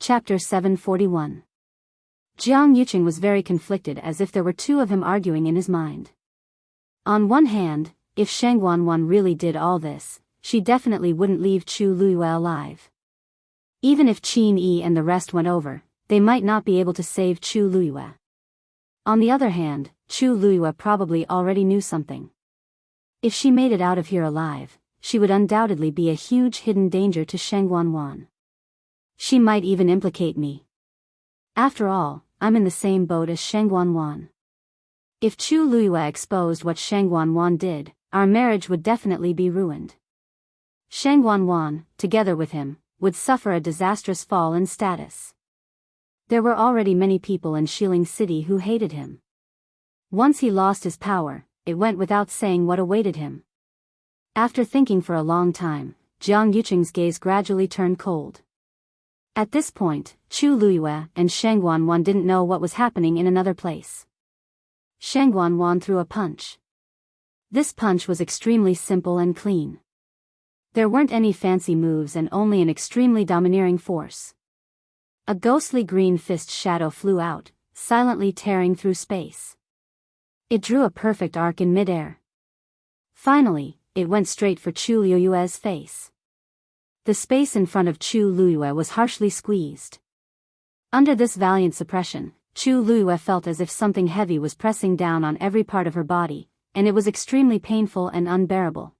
Chapter 741. Jianghu was very conflicted, as if there were two of him arguing in his mind. On one hand, if Shang Wanwan really did all this, she definitely wouldn't leave Chu Luiyue alive. Even if Qin Yi and the rest went over, they might not be able to save Chu Luiyue. On the other hand, Chu Luiyue probably already knew something. If she made it out of here alive, she would undoubtedly be a huge hidden danger to Shang Wanwan. She might even implicate me. After all, I'm in the same boat as Shang Wanwan. If Chu Luiyue exposed what Shang Wanwan did, our marriage would definitely be ruined. Shang Wanwan, together with him, would suffer a disastrous fall in status. There were already many people in Xiling City who hated him. Once he lost his power, it went without saying what awaited him. After thinking for a long time, Jiang Yuqing's gaze gradually turned cold. At this point, Chu Luiyue and Shang Wanwan didn't know what was happening in another place. Shang Wanwan threw a punch. This punch was extremely simple and clean. There weren't any fancy moves and only an extremely domineering force. A ghostly green fist shadow flew out, silently tearing through space. It drew a perfect arc in midair. Finally, it went straight for Chu Luiyue's face. The space in front of Chu Luiyue was harshly squeezed. Under this valiant suppression, Chu Luiyue felt as if something heavy was pressing down on every part of her body, and it was extremely painful and unbearable.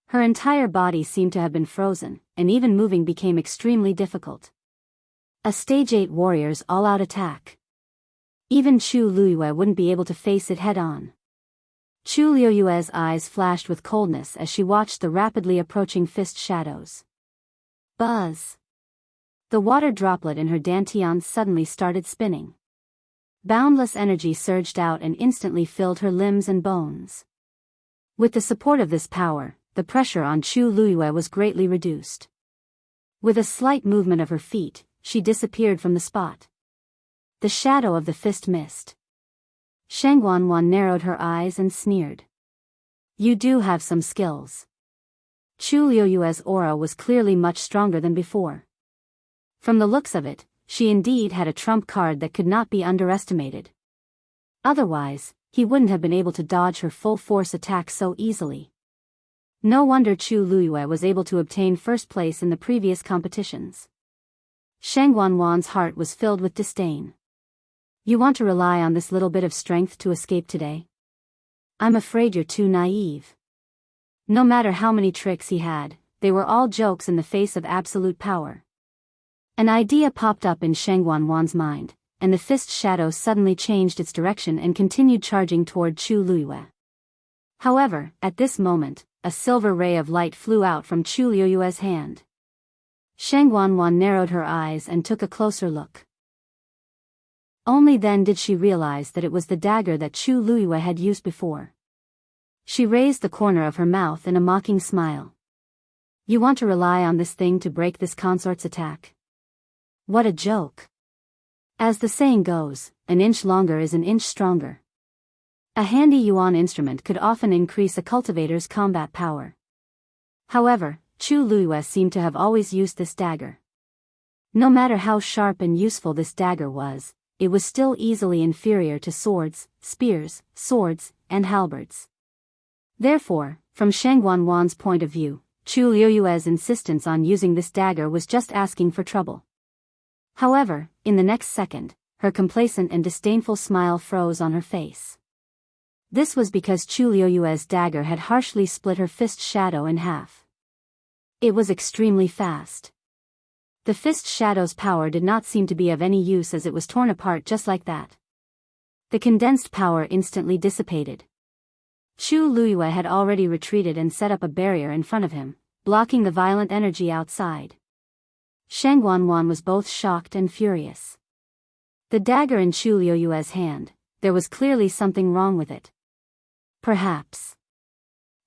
Her entire body seemed to have been frozen, and even moving became extremely difficult. A Stage 8 warrior's all-out attack. Even Chu Luiyue wouldn't be able to face it head-on. Chu Luiyue's eyes flashed with coldness as she watched the rapidly approaching fist shadows. Buzz! The water droplet in her dantian suddenly started spinning. Boundless energy surged out and instantly filled her limbs and bones. With the support of this power, the pressure on Chu Luiyue was greatly reduced. With a slight movement of her feet, she disappeared from the spot. The shadow of the fist missed. Shang Wanwan narrowed her eyes and sneered. You do have some skills. Chu Luiyue's aura was clearly much stronger than before. From the looks of it, she indeed had a trump card that could not be underestimated. Otherwise, he wouldn't have been able to dodge her full-force attack so easily. No wonder Chu Luiyue was able to obtain first place in the previous competitions. Shang Wanwan's heart was filled with disdain. You want to rely on this little bit of strength to escape today? I'm afraid you're too naive. No matter how many tricks he had, they were all jokes in the face of absolute power. An idea popped up in Shang Wanwan's mind, and the fist shadow suddenly changed its direction and continued charging toward Chu Luiyue. However, at this moment, a silver ray of light flew out from Chu Luiyue's hand. Shang Wanwan narrowed her eyes and took a closer look. Only then did she realize that it was the dagger that Chu Luiyue had used before. She raised the corner of her mouth in a mocking smile. You want to rely on this thing to break this consort's attack? What a joke. As the saying goes, an inch longer is an inch stronger. A handy yuan instrument could often increase a cultivator's combat power. However, Chu Luiyue seemed to have always used this dagger. No matter how sharp and useful this dagger was, it was still easily inferior to swords, spears, swords, and halberds. Therefore, from Shang Wanwan's point of view, Chu Luiyue's insistence on using this dagger was just asking for trouble. However, in the next second, her complacent and disdainful smile froze on her face. This was because Chu Luiyue's dagger had harshly split her fist shadow in half. It was extremely fast. The fist shadow's power did not seem to be of any use as it was torn apart just like that. The condensed power instantly dissipated. Chu Luiyue had already retreated and set up a barrier in front of him, blocking the violent energy outside. Shang Wanwan was both shocked and furious. The dagger in Chu Luiyue's hand, there was clearly something wrong with it. Perhaps.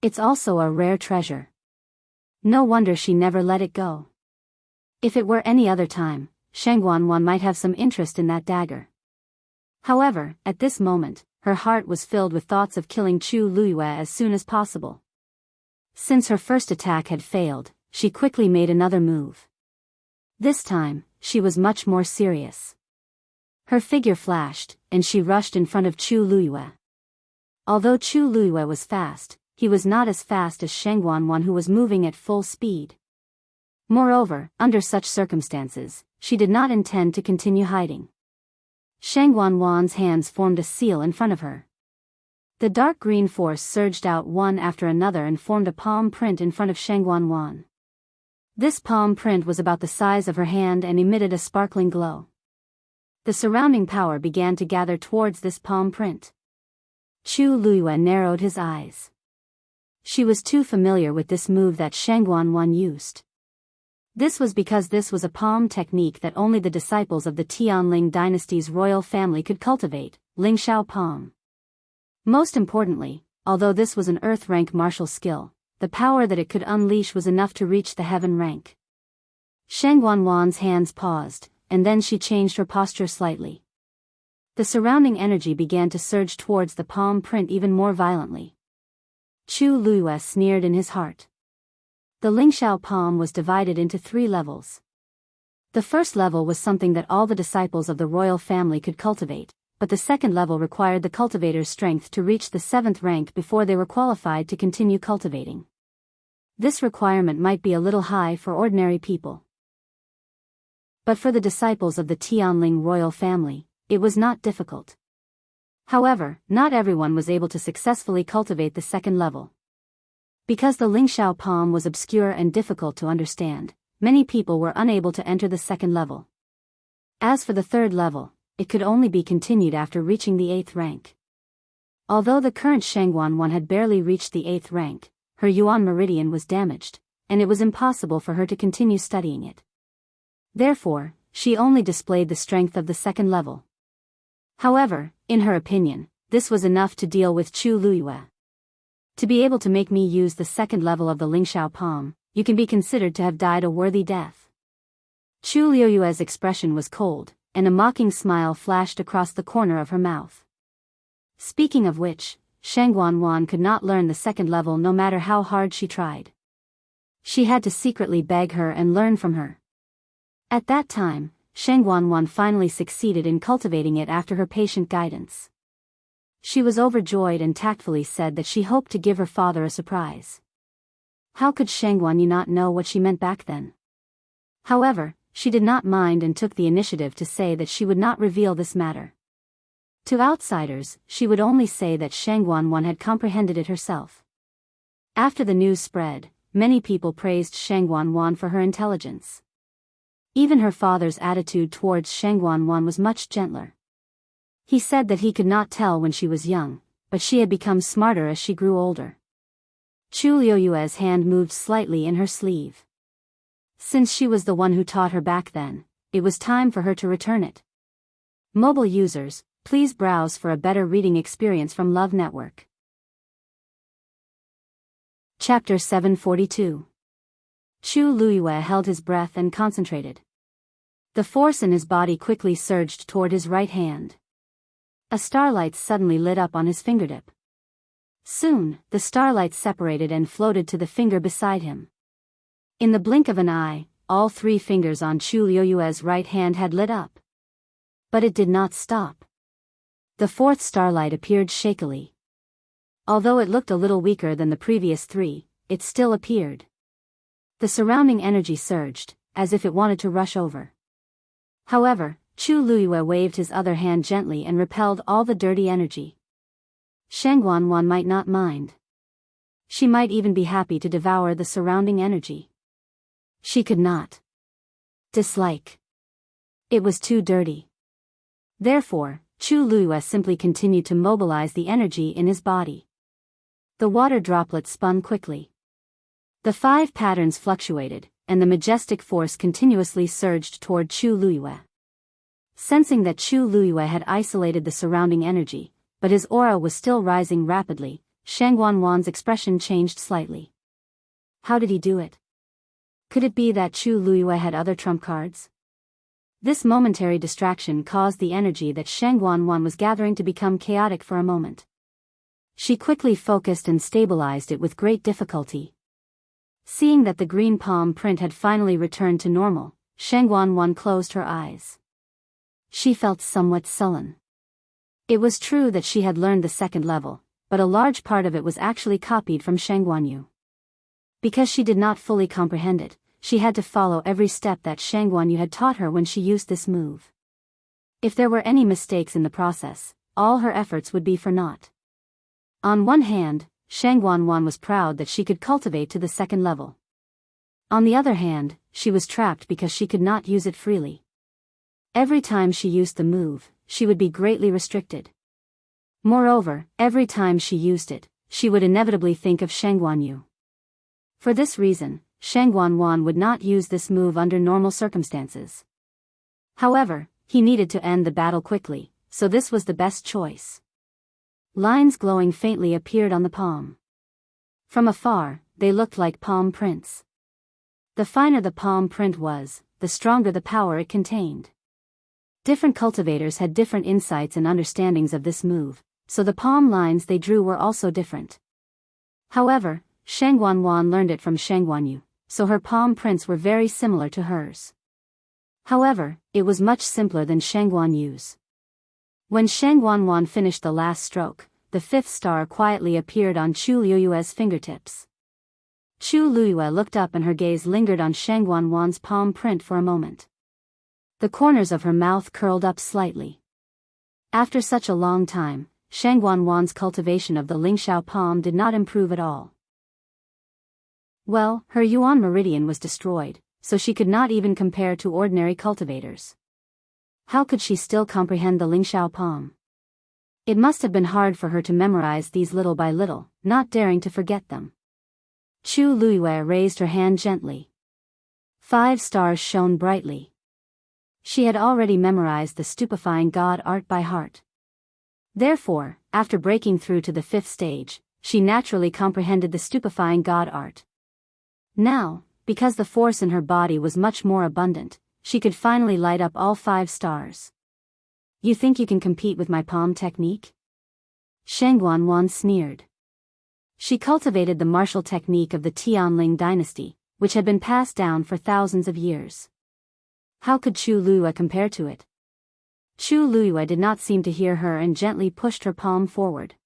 It's also a rare treasure. No wonder she never let it go. If it were any other time, Shang Wanwan might have some interest in that dagger. However, at this moment, her heart was filled with thoughts of killing Chu Luiyue as soon as possible. Since her first attack had failed, she quickly made another move. This time, she was much more serious. Her figure flashed, and she rushed in front of Chu Luyue. Although Chu Luyue was fast, he was not as fast as Sheng Wanwan, who was moving at full speed. Moreover, under such circumstances, she did not intend to continue hiding. Sheng Wanwan's hands formed a seal in front of her. The dark green force surged out one after another and formed a palm print in front of Sheng Wanwan. This palm print was about the size of her hand and emitted a sparkling glow. The surrounding power began to gather towards this palm print. Chu Luyue narrowed his eyes. She was too familiar with this move that Sheng Wanwan used. This was because this was a palm technique that only the disciples of the Tianling dynasty's royal family could cultivate, Lingxiao palm. Most importantly, although this was an earth rank martial skill, the power that it could unleash was enough to reach the heaven rank. Sheng Wanwan's hands paused, and then she changed her posture slightly. The surrounding energy began to surge towards the palm print even more violently. Chu Luyue sneered in his heart. The Lingxiao palm was divided into 3 levels. The first level was something that all the disciples of the royal family could cultivate, but the second level required the cultivator's strength to reach the 7th rank before they were qualified to continue cultivating. This requirement might be a little high for ordinary people. But for the disciples of the Tianling royal family, it was not difficult. However, not everyone was able to successfully cultivate the second level. Because the Lingxiao palm was obscure and difficult to understand, many people were unable to enter the second level. As for the third level, it could only be continued after reaching the 8th rank. Although the current Sheng Wanwan had barely reached the 8th rank, her Yuan meridian was damaged, and it was impossible for her to continue studying it. Therefore, she only displayed the strength of the second level. However, in her opinion, this was enough to deal with Chu Luyue. To be able to make me use the second level of the Lingxiao palm, you can be considered to have died a worthy death. Chu Luyue's expression was cold, and a mocking smile flashed across the corner of her mouth. Speaking of which, Sheng Wanwan could not learn the second level no matter how hard she tried. She had to secretly beg her and learn from her. At that time, Sheng Wanwan finally succeeded in cultivating it after her patient guidance. She was overjoyed and tactfully said that she hoped to give her father a surprise. How could Sheng Wanyu not know what she meant back then? However, she did not mind and took the initiative to say that she would not reveal this matter. To outsiders, she would only say that Sheng Wanwan had comprehended it herself. After the news spread, many people praised Sheng Wanwan for her intelligence. Even her father's attitude towards Sheng Wanwan was much gentler. He said that he could not tell when she was young, but she had become smarter as she grew older. Chu Luyue's hand moved slightly in her sleeve. Since she was the one who taught her back then, it was time for her to return it. Mobile users, please browse for a better reading experience from Love Network. Chapter 742. Chu Luyue held his breath and concentrated. The force in his body quickly surged toward his right hand. A starlight suddenly lit up on his fingertip. Soon, the starlight separated and floated to the finger beside him. In the blink of an eye, all 3 fingers on Chu Luyue's right hand had lit up. But it did not stop. The 4th starlight appeared shakily. Although it looked a little weaker than the previous 3, it still appeared. The surrounding energy surged, as if it wanted to rush over. However, Chu Luyue waved his other hand gently and repelled all the dirty energy. Sheng Wanwan might not mind. She might even be happy to devour the surrounding energy. She could not dislike. It was too dirty. Therefore, Chu Luyue simply continued to mobilize the energy in his body. The water droplets spun quickly. The 5 patterns fluctuated, and the majestic force continuously surged toward Chu Luyue. Sensing that Chu Luyue had isolated the surrounding energy, but his aura was still rising rapidly, Sheng Wanwan's expression changed slightly. How did he do it? Could it be that Chu Luyue had other trump cards? This momentary distraction caused the energy that Sheng Wanwan was gathering to become chaotic for a moment. She quickly focused and stabilized it with great difficulty. Seeing that the green palm print had finally returned to normal, Shangguan closed her eyes. She felt somewhat sullen. It was true that she had learned the second level, but a large part of it was actually copied from Shangguan. Because she did not fully comprehend it, she had to follow every step that Shangguan had taught her when she used this move. If there were any mistakes in the process, all her efforts would be for naught. On one hand, Shangguan was proud that she could cultivate to the second level. On the other hand, she was trapped because she could not use it freely. Every time she used the move, she would be greatly restricted. Moreover, every time she used it, she would inevitably think of Shangguan. For this reason, Shangguan would not use this move under normal circumstances. However, he needed to end the battle quickly, so this was the best choice. Lines glowing faintly appeared on the palm. From afar, they looked like palm prints. The finer the palm print was, the stronger the power it contained. Different cultivators had different insights and understandings of this move, so the palm lines they drew were also different. However, Shangguan learned it from Shangguan, so her palm prints were very similar to hers. However, it was much simpler than Shangguan's. When Shangguan finished the last stroke, the fifth star quietly appeared on Chu Liyue's fingertips. Chu Liyue looked up and her gaze lingered on Shangguan's palm print for a moment. The corners of her mouth curled up slightly. After such a long time, Shangguan's cultivation of the Lingxiao palm did not improve at all. Well, her Yuan meridian was destroyed, so she could not even compare to ordinary cultivators. How could she still comprehend the Lingxiao palm? It must have been hard for her to memorize these little by little, not daring to forget them. Chu Liyue raised her hand gently. 5 stars shone brightly. She had already memorized the stupefying god art by heart. Therefore, after breaking through to the 5th stage, she naturally comprehended the stupefying god art. Now, because the force in her body was much more abundant, she could finally light up all 5 stars. You think you can compete with my palm technique? Shangguan sneered. She cultivated the martial technique of the Tianling dynasty, which had been passed down for thousands of years. How could Chu Liyue compare to it? Chu Liyue did not seem to hear her and gently pushed her palm forward.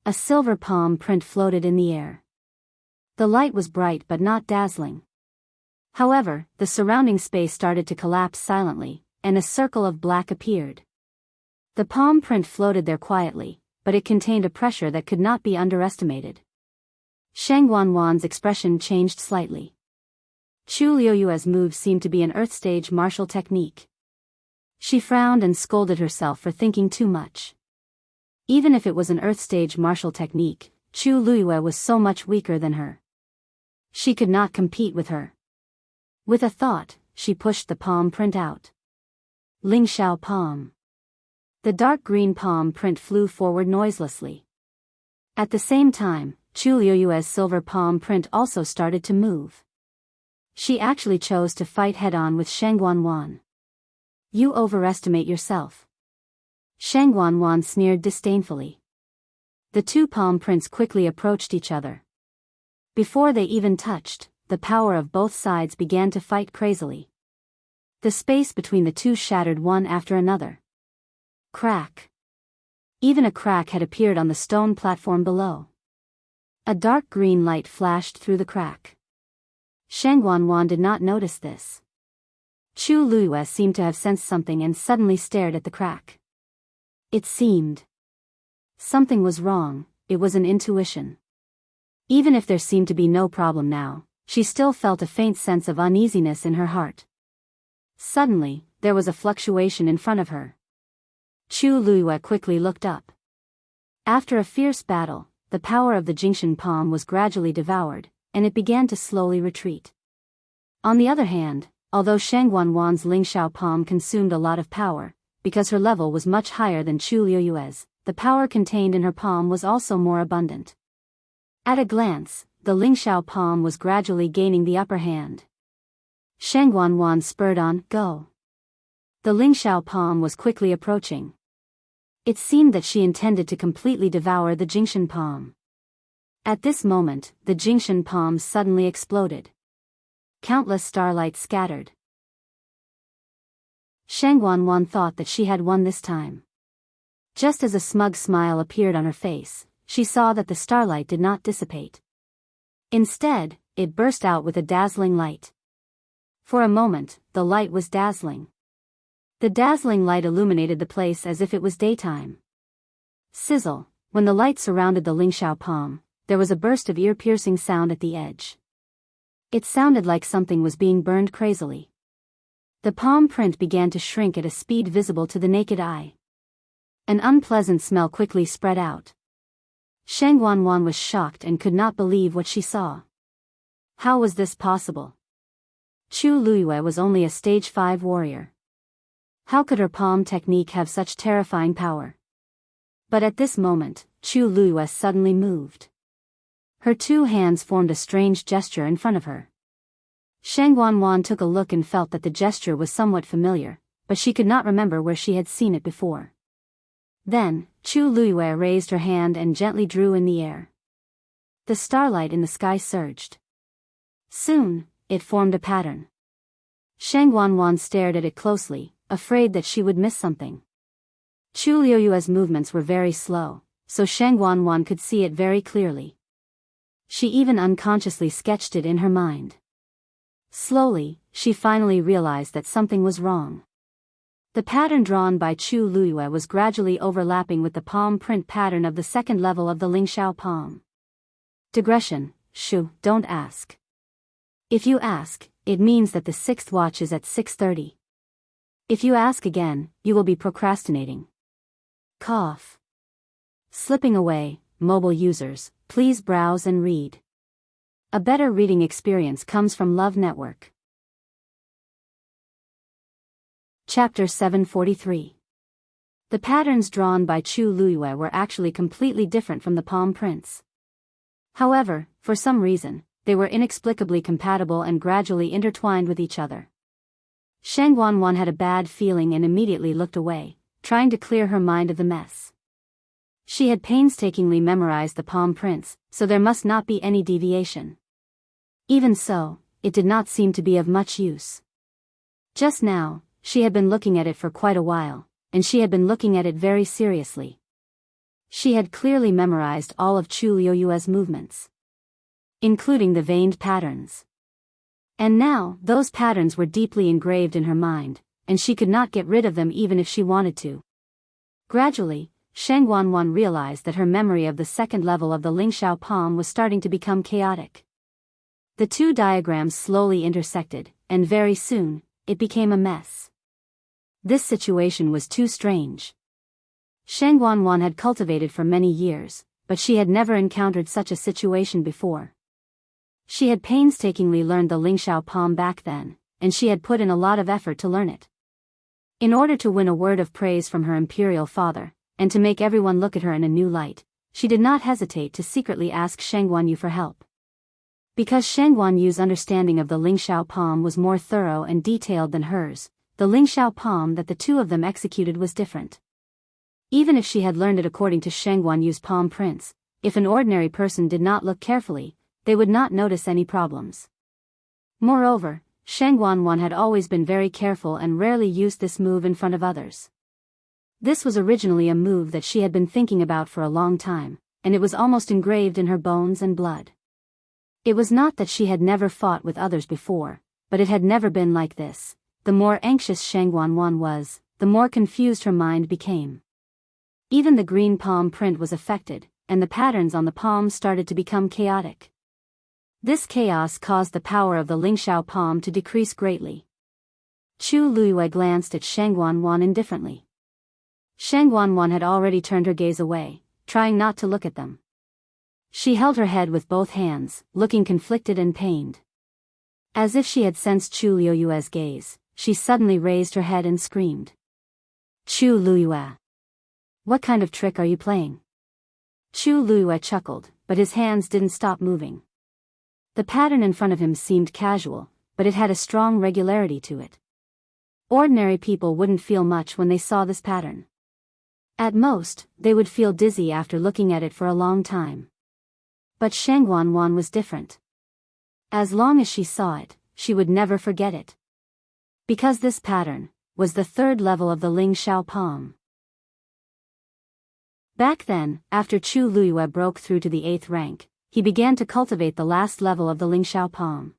A silver palm print floated in the air. The light was bright but not dazzling. However, the surrounding space started to collapse silently, and a circle of black appeared. The palm print floated there quietly, but it contained a pressure that could not be underestimated. Shangguan's expression changed slightly. Chu Liyue's move seemed to be an earth stage martial technique. She frowned and scolded herself for thinking too much. Even if it was an earth stage martial technique, Chu Liyue was so much weaker than her. She could not compete with her. With a thought, she pushed the palm print out. Lingxiao palm. The dark green palm print flew forward noiselessly. At the same time, Chu Liyue's silver palm print also started to move. She actually chose to fight head-on with Shangguan. You overestimate yourself. Shangguan sneered disdainfully. The 2 palm prints quickly approached each other. Before they even touched, the power of both sides began to fight crazily. The space between the 2 shattered one after another. Crack. Even a crack had appeared on the stone platform below. A dark green light flashed through the crack. Shangguan did not notice this. Chu Liyue seemed to have sensed something and suddenly stared at the crack. It seemed something was wrong. It was an intuition. Even if there seemed to be no problem now, she still felt a faint sense of uneasiness in her heart. Suddenly, there was a fluctuation in front of her. Chu Liyue quickly looked up. After a fierce battle, the power of the Jingshan palm was gradually devoured, and it began to slowly retreat. On the other hand, although Shangguan's Lingxiao palm consumed a lot of power, because her level was much higher than Chu Liyue's, the power contained in her palm was also more abundant. At a glance, the Lingxiao palm was gradually gaining the upper hand. Shangguan spurred on, go. The Lingxiao palm was quickly approaching. It seemed that she intended to completely devour the Jingshan palm. At this moment, the Jingshan palm suddenly exploded. Countless starlight scattered. Shang Wanwan thought that she had won this time. Just as a smug smile appeared on her face, she saw that the starlight did not dissipate. Instead, it burst out with a dazzling light. For a moment, the light was dazzling. The dazzling light illuminated the place as if it was daytime. Sizzle, when the light surrounded the Lingxiao palm, there was a burst of ear-piercing sound at the edge. It sounded like something was being burned crazily. The palm print began to shrink at a speed visible to the naked eye. An unpleasant smell quickly spread out. Shang Wanwan was shocked and could not believe what she saw. How was this possible? Chu Luiyue was only a stage 5 warrior. How could her palm technique have such terrifying power? But at this moment, Chu Luiyue suddenly moved. Her two hands formed a strange gesture in front of her. Shang Wanwan took a look and felt that the gesture was somewhat familiar, but she could not remember where she had seen it before. Then, Chu Luiyue raised her hand and gently drew in the air. The starlight in the sky surged. Soon, it formed a pattern. Shang Wanwan stared at it closely, afraid that she would miss something. Chu Luiyue's movements were very slow, so Shang Wanwan could see it very clearly. She even unconsciously sketched it in her mind. Slowly, she finally realized that something was wrong. The pattern drawn by Chu Luiyue was gradually overlapping with the palm print pattern of the second level of the Lingxiao palm. Digression, Shu, don't ask. If you ask, it means that the 6th watch is at 6:30. If you ask again, you will be procrastinating. Cough. Slipping away, mobile users, please browse and read. A better reading experience comes from Love Network. Chapter 743. The patterns drawn by Chu Luiyue were actually completely different from the palm prints. However, for some reason, they were inexplicably compatible and gradually intertwined with each other. Shang Wanwan had a bad feeling and immediately looked away, trying to clear her mind of the mess. She had painstakingly memorized the palm prints, so there must not be any deviation. Even so, it did not seem to be of much use. Just now, she had been looking at it for quite a while, and she had been looking at it very seriously. She had clearly memorized all of Chu Luiyue's movements, including the veined patterns. And now, those patterns were deeply engraved in her mind, and she could not get rid of them even if she wanted to. Gradually, Shang Wanwan realized that her memory of the second level of the Lingxiao palm was starting to become chaotic. The two diagrams slowly intersected, and very soon, it became a mess. This situation was too strange. Shang Wanwan had cultivated for many years, but she had never encountered such a situation before. She had painstakingly learned the Lingxiao palm back then, and she had put in a lot of effort to learn it. In order to win a word of praise from her imperial father, and to make everyone look at her in a new light, she did not hesitate to secretly ask Shang Wanyu for help. Because Shang Wanyu's understanding of the Lingxiao palm was more thorough and detailed than hers, the Lingxiao palm that the two of them executed was different. Even if she had learned it according to Shang Wanyu's palm prints, if an ordinary person did not look carefully, they would not notice any problems. Moreover, Shang Wanwan had always been very careful and rarely used this move in front of others. This was originally a move that she had been thinking about for a long time, and it was almost engraved in her bones and blood. It was not that she had never fought with others before, but it had never been like this. The more anxious Shang Wanwan was, the more confused her mind became. Even the green palm print was affected, and the patterns on the palm started to become chaotic. This chaos caused the power of the Lingxiao palm to decrease greatly. Chu Luiyue glanced at Shang Wanwan indifferently. Shang Wanwan had already turned her gaze away, trying not to look at them. She held her head with both hands, looking conflicted and pained. As if she had sensed Chu Luiyue's gaze, she suddenly raised her head and screamed. Chu Luiyue! What kind of trick are you playing? Chu Luiyue chuckled, but his hands didn't stop moving. The pattern in front of him seemed casual, but it had a strong regularity to it. Ordinary people wouldn't feel much when they saw this pattern. At most, they would feel dizzy after looking at it for a long time. But Shang Wanwan was different. As long as she saw it, she would never forget it. Because this pattern, was the third level of the Ling Xiao palm. Back then, after Chu Luiyue broke through to the 8th rank, he began to cultivate the last level of the Ling Xiao palm.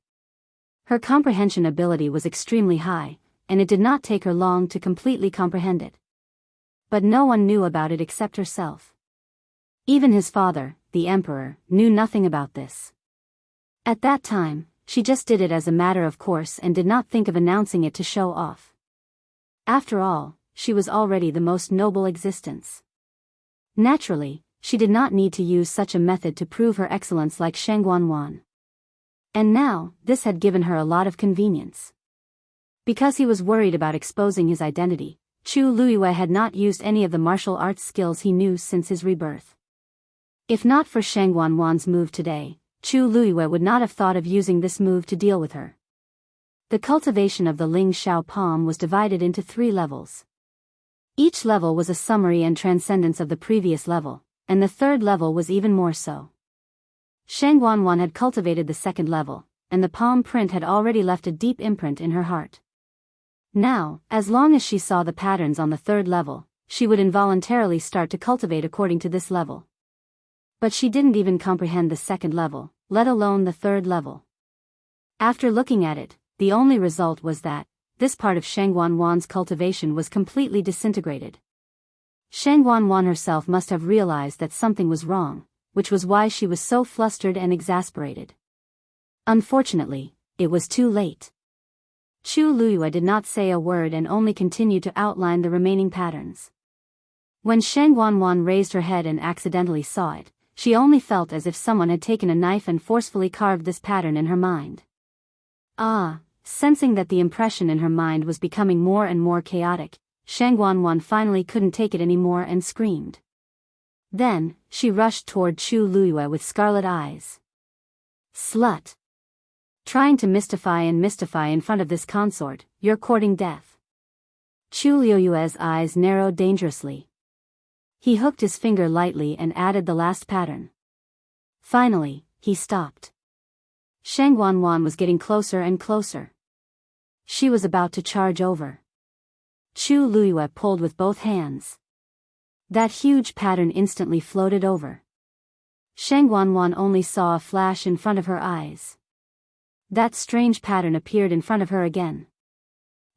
Her comprehension ability was extremely high, and it did not take her long to completely comprehend it. But no one knew about it except herself. Even his father, the emperor, knew nothing about this. At that time, she just did it as a matter of course and did not think of announcing it to show off. After all, she was already the most noble existence. Naturally, she did not need to use such a method to prove her excellence like Sheng Wanwan. And now, this had given her a lot of convenience. Because he was worried about exposing his identity, Chu Luiyue had not used any of the martial arts skills he knew since his rebirth. If not for Sheng Wanwan's move today, Chu Luiyue would not have thought of using this move to deal with her. The cultivation of the Ling Xiao palm was divided into 3 levels. Each level was a summary and transcendence of the previous level, and the 3rd level was even more so. Sheng Wanwan had cultivated the 2nd level, and the palm print had already left a deep imprint in her heart. Now, as long as she saw the patterns on the 3rd level, she would involuntarily start to cultivate according to this level. But she didn't even comprehend the 2nd level, let alone the 3rd level. After looking at it, the only result was that this part of Sheng Wanwan's cultivation was completely disintegrated. Sheng Wanwan herself must have realized that something was wrong, which was why she was so flustered and exasperated. Unfortunately, it was too late. Chu Luiyue did not say a word and only continued to outline the remaining patterns. When Sheng Wanwan raised her head and accidentally saw it, she only felt as if someone had taken a knife and forcefully carved this pattern in her mind. Sensing that the impression in her mind was becoming more and more chaotic, Sheng Wanwan finally couldn't take it anymore and screamed. Then, she rushed toward Chu Luiyue with scarlet eyes. "Slut! Trying to mystify in front of this consort, you're courting death." Chu Luiyue's eyes narrowed dangerously. He hooked his finger lightly and added the last pattern. Finally, he stopped. Sheng Wanwan was getting closer and closer. She was about to charge over. Chu Luiyue pulled with both hands. That huge pattern instantly floated over. Sheng Wanwan only saw a flash in front of her eyes. That strange pattern appeared in front of her again.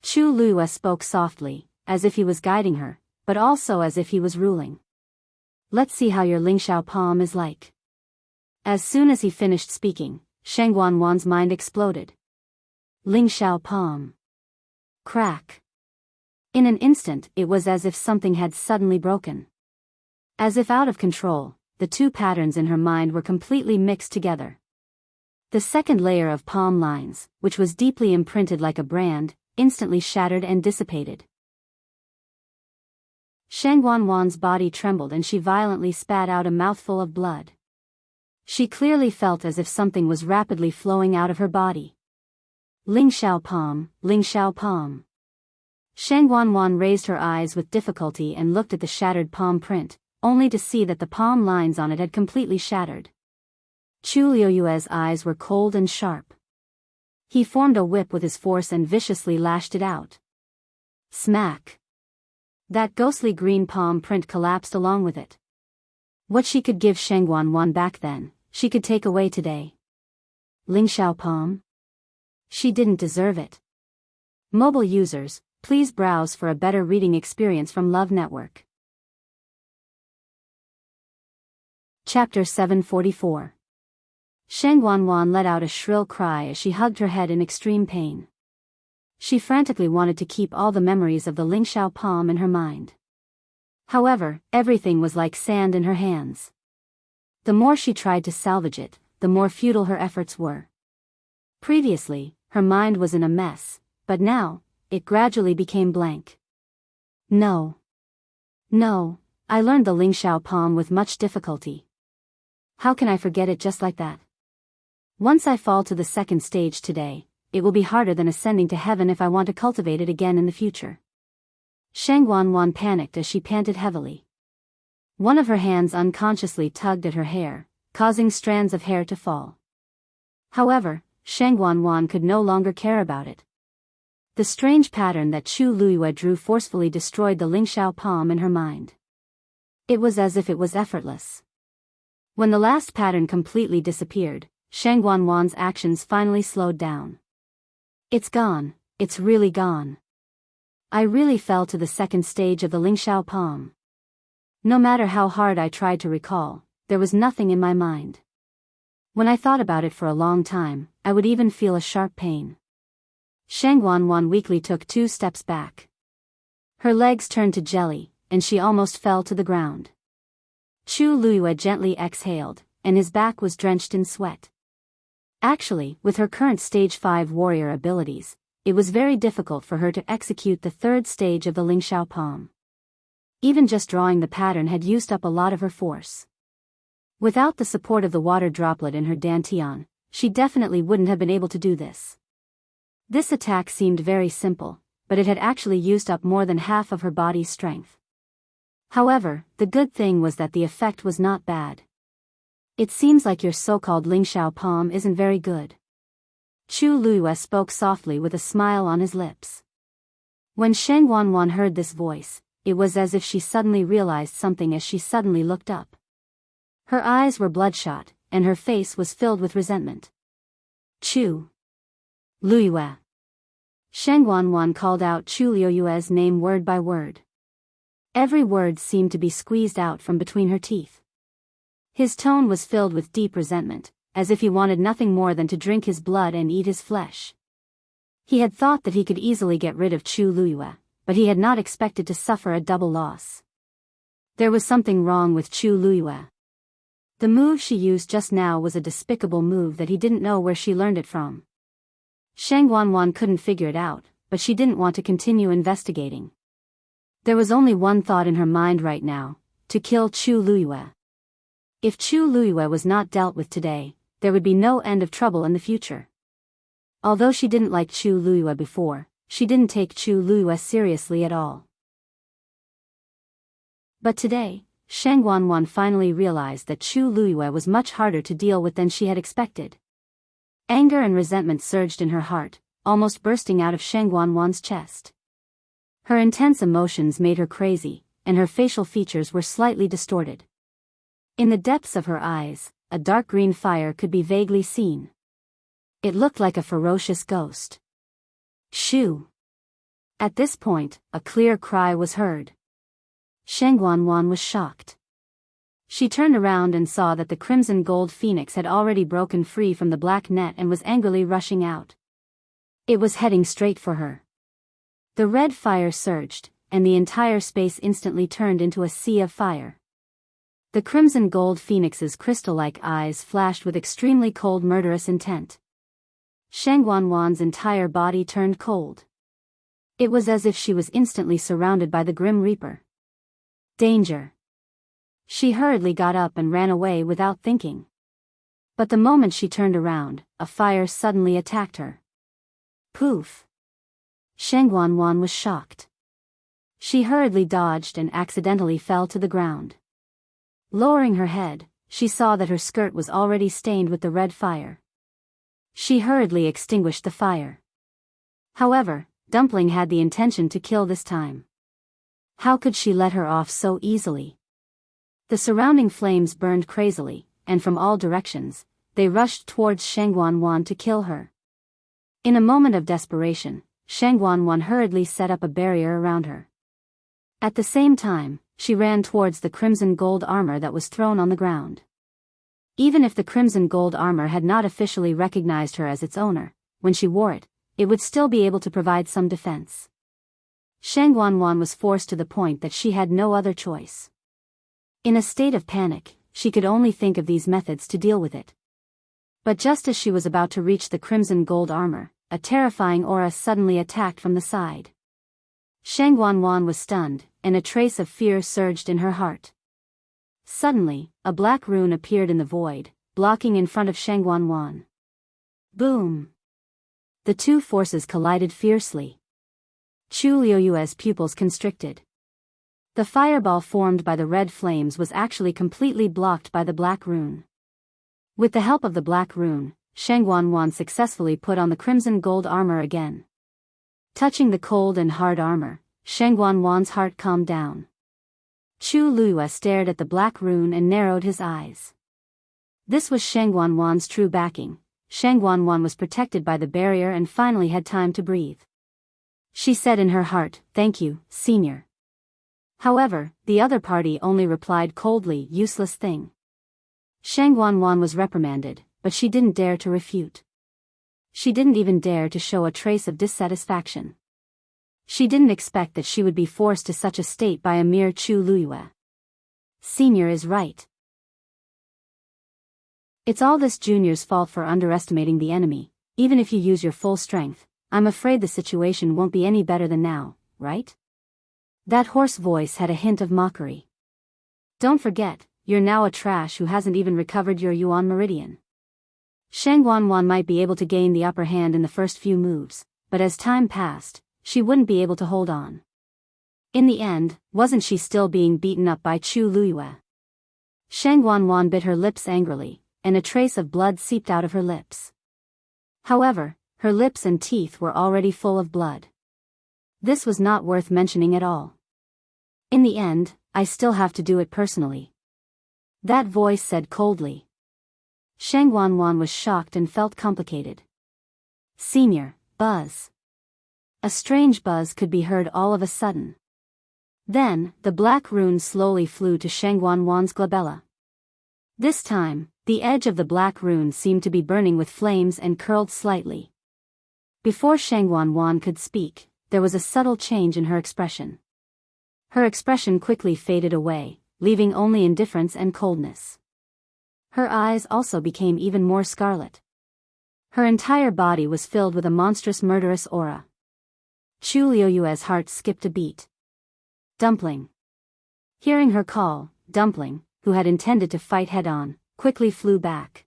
Chu Luiyue spoke softly, as if he was guiding her, but also as if he was ruling. "Let's see how your Ling Xiao palm is like." As soon as he finished speaking, Sheng Wanwan's mind exploded. Ling Xiao palm. Crack. In an instant, it was as if something had suddenly broken. As if out of control, the 2 patterns in her mind were completely mixed together. The 2nd layer of palm lines, which was deeply imprinted like a brand, instantly shattered and dissipated. Sheng Wanwan's body trembled and she violently spat out a mouthful of blood. She clearly felt as if something was rapidly flowing out of her body. Ling Xiao palm, Ling Xiao palm. Sheng Wanwan raised her eyes with difficulty and looked at the shattered palm print, only to see that the palm lines on it had completely shattered. Chu Luiyue's eyes were cold and sharp. He formed a whip with his force and viciously lashed it out. Smack! That ghostly green palm print collapsed along with it. What she could give Sheng Wanwan back then, she could take away today. Ling Xiao palm? She didn't deserve it. Mobile users, please browse for a better reading experience from Love Network. Chapter 744. Sheng Wanwan let out a shrill cry as she hugged her head in extreme pain. She frantically wanted to keep all the memories of the Ling Xiao palm in her mind. However, everything was like sand in her hands. The more she tried to salvage it, the more futile her efforts were. Previously, her mind was in a mess, but now, it gradually became blank. No, I learned the Ling Xiao palm with much difficulty. How can I forget it just like that? Once I fall to the 2nd stage today, it will be harder than ascending to heaven if I want to cultivate it again in the future. Sheng Wanwan panicked as she panted heavily. One of her hands unconsciously tugged at her hair, causing strands of hair to fall. However, Sheng Wanwan could no longer care about it. The strange pattern that Chu Luiyue drew forcefully destroyed the Lingxiao palm in her mind. It was as if it was effortless. When the last pattern completely disappeared, Shang Wanwan's actions finally slowed down. It's gone, it's really gone. I really fell to the second stage of the Lingxiao palm. No matter how hard I tried to recall, there was nothing in my mind. When I thought about it for a long time, I would even feel a sharp pain. Shang Wanwan weakly took 2 steps back. Her legs turned to jelly, and she almost fell to the ground. Chu Luiyue gently exhaled, and his back was drenched in sweat. Actually, with her current stage 5 warrior abilities, it was very difficult for her to execute the 3rd stage of the Lingxiao palm. Even just drawing the pattern had used up a lot of her force. Without the support of the water droplet in her dantian, she definitely wouldn't have been able to do this. This attack seemed very simple, but it had actually used up more than half of her body's strength. However, the good thing was that the effect was not bad. It seems like your so-called Lingxiao palm isn't very good. Chu Luiyue spoke softly with a smile on his lips. When Shang Wanwan heard this voice, it was as if she suddenly realized something as she suddenly looked up. Her eyes were bloodshot, and her face was filled with resentment. Chu Luiyue. Shang Wanwan called out Chu Luiyue's name word by word. Every word seemed to be squeezed out from between her teeth. His tone was filled with deep resentment, as if he wanted nothing more than to drink his blood and eat his flesh. He had thought that he could easily get rid of Chu Luiyue, but he had not expected to suffer a double loss. There was something wrong with Chu Luiyue. The move she used just now was a despicable move that he didn't know where she learned it from. Shang Wanwan couldn't figure it out, but she didn't want to continue investigating. There was only one thought in her mind right now: to kill Chu Luiyue. If Chu Luiyue was not dealt with today, there would be no end of trouble in the future. Although she didn't like Chu Luiyue before, she didn't take Chu Luiyue seriously at all. But today, Shang Wanwan finally realized that Chu Luiyue was much harder to deal with than she had expected. Anger and resentment surged in her heart, almost bursting out of Shang Wanwan's chest. Her intense emotions made her crazy, and her facial features were slightly distorted. In the depths of her eyes, a dark green fire could be vaguely seen. It looked like a ferocious ghost. Shoo! At this point, a clear cry was heard. Shang Wanwan was shocked. She turned around and saw that the crimson gold phoenix had already broken free from the black net and was angrily rushing out. It was heading straight for her. The red fire surged, and the entire space instantly turned into a sea of fire. The crimson gold phoenix's crystal-like eyes flashed with extremely cold murderous intent. Shang Wanwan's entire body turned cold. It was as if she was instantly surrounded by the Grim Reaper. Danger! She hurriedly got up and ran away without thinking. But the moment she turned around, a fire suddenly attacked her. Poof! Shang Wanwan was shocked. She hurriedly dodged and accidentally fell to the ground. Lowering her head, she saw that her skirt was already stained with the red fire. She hurriedly extinguished the fire. However, Dumpling had the intention to kill this time. How could she let her off so easily? The surrounding flames burned crazily, and from all directions, they rushed towards Shang Wanwan to kill her. In a moment of desperation, Shang Wanwan hurriedly set up a barrier around her. At the same time, she ran towards the crimson gold armor that was thrown on the ground. Even if the crimson gold armor had not officially recognized her as its owner, when she wore it, it would still be able to provide some defense. Shang Wanwan was forced to the point that she had no other choice. In a state of panic, she could only think of these methods to deal with it. But just as she was about to reach the crimson gold armor, a terrifying aura suddenly attacked from the side. Shang Wanwan was stunned, and a trace of fear surged in her heart. Suddenly, a black rune appeared in the void, blocking in front of Shang Wanwan. Boom! The two forces collided fiercely. Chu Luiyue's pupils constricted. The fireball formed by the red flames was actually completely blocked by the black rune. With the help of the black rune, Shang Wanwan successfully put on the crimson gold armor again. Touching the cold and hard armor, Sheng Wanwan's heart calmed down. Chu Luiyue stared at the black rune and narrowed his eyes. This was Sheng Wanwan's true backing. Sheng Wanwan was protected by the barrier and finally had time to breathe. She said in her heart, "Thank you, Senior." However, the other party only replied coldly, "Useless thing." Sheng Wanwan was reprimanded, but she didn't dare to refute. She didn't even dare to show a trace of dissatisfaction. She didn't expect that she would be forced to such a state by a mere Chu Luiyue. Senior is right. It's all this junior's fault for underestimating the enemy. Even if you use your full strength, I'm afraid the situation won't be any better than now, right? That hoarse voice had a hint of mockery. Don't forget, you're now a trash who hasn't even recovered your Yuan Meridian. Sheng Wanwan might be able to gain the upper hand in the first few moves, but as time passed, she wouldn't be able to hold on. In the end, wasn't she still being beaten up by Chu Luiyue? Sheng Wanwan bit her lips angrily, and a trace of blood seeped out of her lips. However, her lips and teeth were already full of blood. This was not worth mentioning at all. In the end, I still have to do it personally. That voice said coldly. Sheng Wanwan was shocked and felt complicated. Senior, buzz. A strange buzz could be heard all of a sudden. Then, the black rune slowly flew to Sheng Wanwan's glabella. This time, the edge of the black rune seemed to be burning with flames and curled slightly. Before Sheng Wanwan could speak, there was a subtle change in her expression. Her expression quickly faded away, leaving only indifference and coldness. Her eyes also became even more scarlet. Her entire body was filled with a monstrous murderous aura. Chu Luiyue's heart skipped a beat. Dumpling. Hearing her call, Dumpling, who had intended to fight head-on, quickly flew back.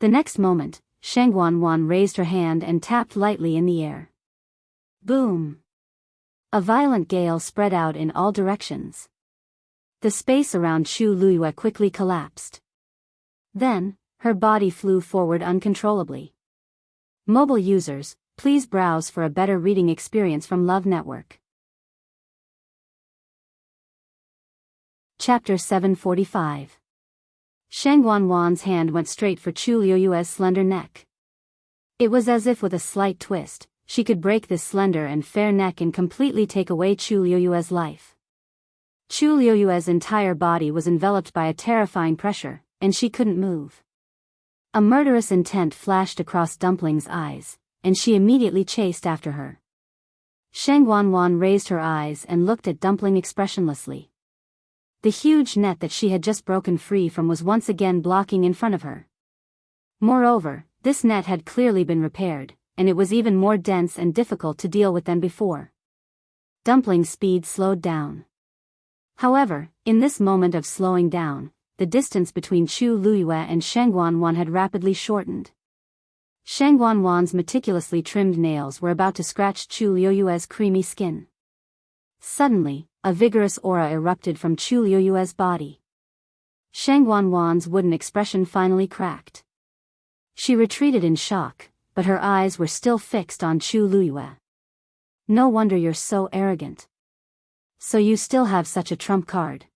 The next moment, Sheng Wanwan raised her hand and tapped lightly in the air. Boom! A violent gale spread out in all directions. The space around Chu Luiyue quickly collapsed. Then, her body flew forward uncontrollably. Mobile users, please browse for a better reading experience from Love Network. Chapter 745. Sheng Wanwan's hand went straight for Chu Luiyue's slender neck. It was as if with a slight twist, she could break this slender and fair neck and completely take away Chu Luiyue's life. Chu Luiyue's entire body was enveloped by a terrifying pressure, and she couldn't move. A murderous intent flashed across Dumpling's eyes, and she immediately chased after her. Sheng Wanwan raised her eyes and looked at Dumpling expressionlessly. The huge net that she had just broken free from was once again blocking in front of her. Moreover, this net had clearly been repaired, and it was even more dense and difficult to deal with than before. Dumpling's speed slowed down. However, in this moment of slowing down, the distance between Chu Luiyue and Sheng Wanwan had rapidly shortened. Sheng Wanwan's meticulously trimmed nails were about to scratch Chu Luiyue's creamy skin. Suddenly, a vigorous aura erupted from Chu Luiyue's body. Sheng Wanwan's wooden expression finally cracked. She retreated in shock, but her eyes were still fixed on Chu Luiyue. No wonder you're so arrogant. So you still have such a trump card.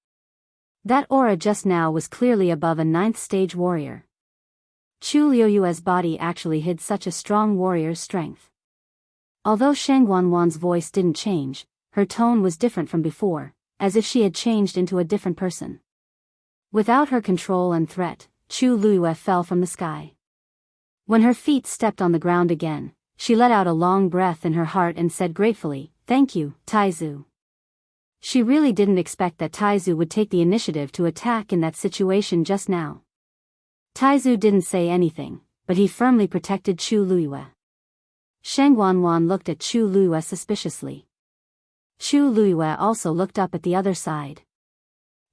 That aura just now was clearly above a 9th stage warrior. Chu Luiyue's body actually hid such a strong warrior's strength. Although Sheng Wanwan's voice didn't change, her tone was different from before, as if she had changed into a different person. Without her control and threat, Chu Luiyue fell from the sky. When her feet stepped on the ground again, she let out a long breath in her heart and said gratefully, "Thank you, Taizu." She really didn't expect that Taizu would take the initiative to attack in that situation just now. Taizu didn't say anything, but he firmly protected Chu Luiyue. Sheng Wanwan looked at Chu Luiyue suspiciously. Chu Luiyue also looked up at the other side.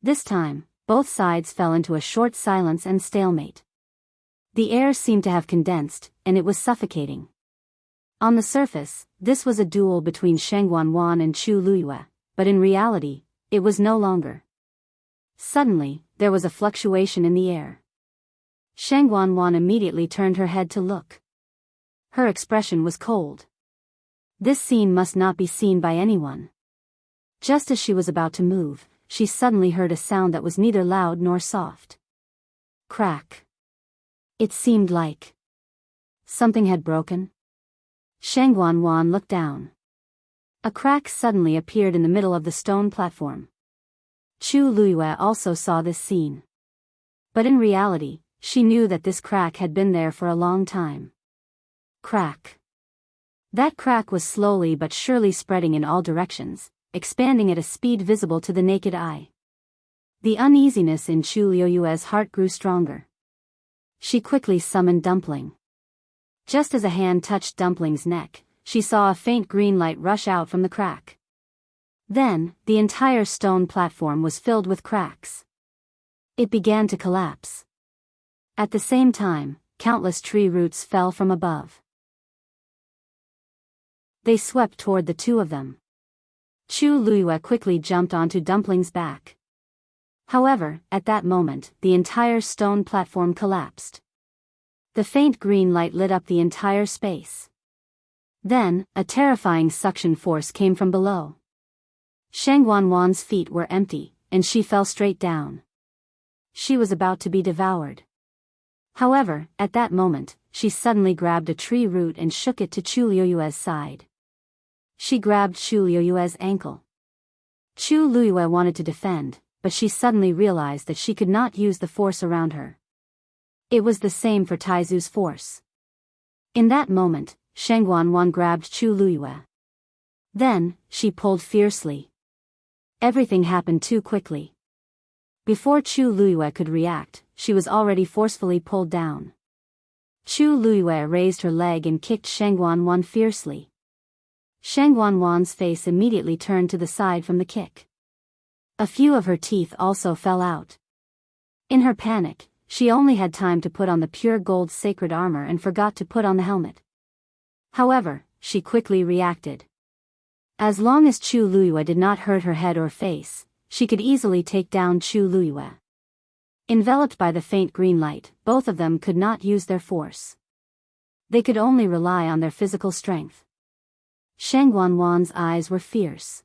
This time, both sides fell into a short silence and stalemate. The air seemed to have condensed, and it was suffocating. On the surface, this was a duel between Sheng Wanwan and Chu Luiyue, but in reality, it was no longer. Suddenly, there was a fluctuation in the air. Sheng Wanwan immediately turned her head to look. Her expression was cold. This scene must not be seen by anyone. Just as she was about to move, she suddenly heard a sound that was neither loud nor soft. Crack. It seemed like something had broken. Shang Guanwan looked down. A crack suddenly appeared in the middle of the stone platform. Chu Luiyue also saw this scene. But in reality, she knew that this crack had been there for a long time. Crack. That crack was slowly but surely spreading in all directions, expanding at a speed visible to the naked eye. The uneasiness in Chu Luiyue's heart grew stronger. She quickly summoned Dumpling. Just as a hand touched Dumpling's neck, she saw a faint green light rush out from the crack. Then, the entire stone platform was filled with cracks. It began to collapse. At the same time, countless tree roots fell from above. They swept toward the two of them. Chu Luiyue quickly jumped onto Dumpling's back. However, at that moment, the entire stone platform collapsed. The faint green light lit up the entire space. Then, a terrifying suction force came from below. Shang Guanwan's feet were empty, and she fell straight down. She was about to be devoured. However, at that moment, she suddenly grabbed a tree root and shook it to Chu Luiyue's side. She grabbed Chu Luiyue's ankle. Chu Luiyue wanted to defend, but she suddenly realized that she could not use the force around her. It was the same for Taizu's force. In that moment, Shang Guanwan grabbed Chu Luiyue. Then, she pulled fiercely. Everything happened too quickly. Before Chu Luiyue could react, she was already forcefully pulled down. Chu Luiyue raised her leg and kicked Shang Guanwan fiercely. Shang Guanwan's face immediately turned to the side from the kick. A few of her teeth also fell out. In her panic, she only had time to put on the pure gold sacred armor and forgot to put on the helmet. However, she quickly reacted. As long as Chu Luiyue did not hurt her head or face, she could easily take down Chu Luiyue. Enveloped by the faint green light, both of them could not use their force. They could only rely on their physical strength. Shang Guanwan's eyes were fierce.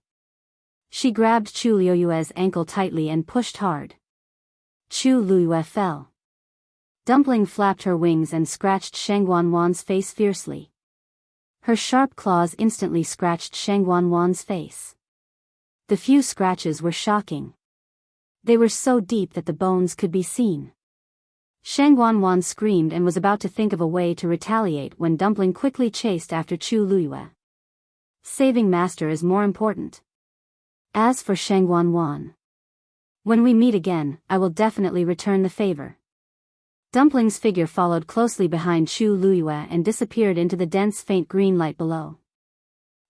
She grabbed Chu Luiyue's ankle tightly and pushed hard. Chu Luiyue fell. Dumpling flapped her wings and scratched Shang Guanwan's face fiercely. Her sharp claws instantly scratched Shang Guanwan's face. The few scratches were shocking. They were so deep that the bones could be seen. Shang Guanwan screamed and was about to think of a way to retaliate when Dumpling quickly chased after Chu Luiyue. Saving Master is more important. As for Shang Guanwan, when we meet again, I will definitely return the favor. Dumpling's figure followed closely behind Chu Luiyue and disappeared into the dense faint green light below.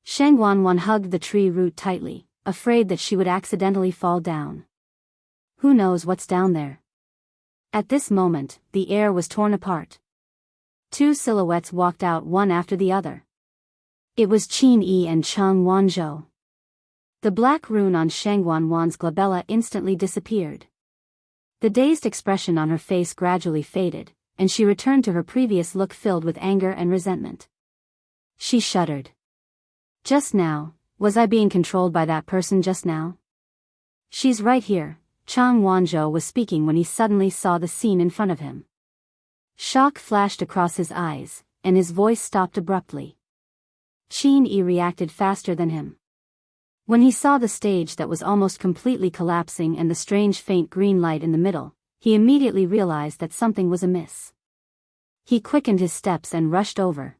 Shang Guanwan hugged the tree root tightly, afraid that she would accidentally fall down. Who knows what's down there? At this moment, the air was torn apart. Two silhouettes walked out one after the other. It was Qin Yi and Cheng Wanzhou. The black rune on Shang Guanwan's glabella instantly disappeared. The dazed expression on her face gradually faded, and she returned to her previous look filled with anger and resentment. She shuddered. Just now, was I being controlled by that person just now? She's right here, Cheng Wanzhou was speaking when he suddenly saw the scene in front of him. Shock flashed across his eyes, and his voice stopped abruptly. Qin Yi reacted faster than him. When he saw the stage that was almost completely collapsing and the strange faint green light in the middle, he immediately realized that something was amiss. He quickened his steps and rushed over.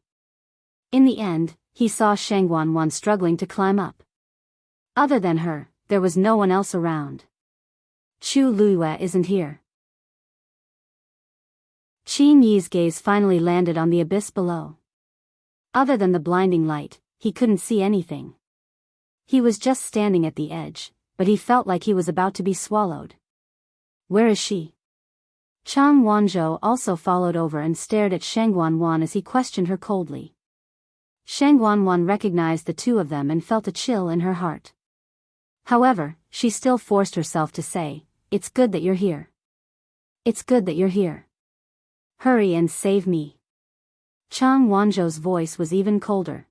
In the end, he saw Shang Guanwan struggling to climb up. Other than her, there was no one else around. Chu Luiyue isn't here. Qin Yi's gaze finally landed on the abyss below. Other than the blinding light, he couldn't see anything. He was just standing at the edge, but he felt like he was about to be swallowed. Where is she? Cheng Wanzhou also followed over and stared at Shang Guanwan as he questioned her coldly. Shang Guanwan recognized the two of them and felt a chill in her heart. However, she still forced herself to say, "It's good that you're here. It's good that you're here. Hurry and save me." Cheng Wanzhou's voice was even colder.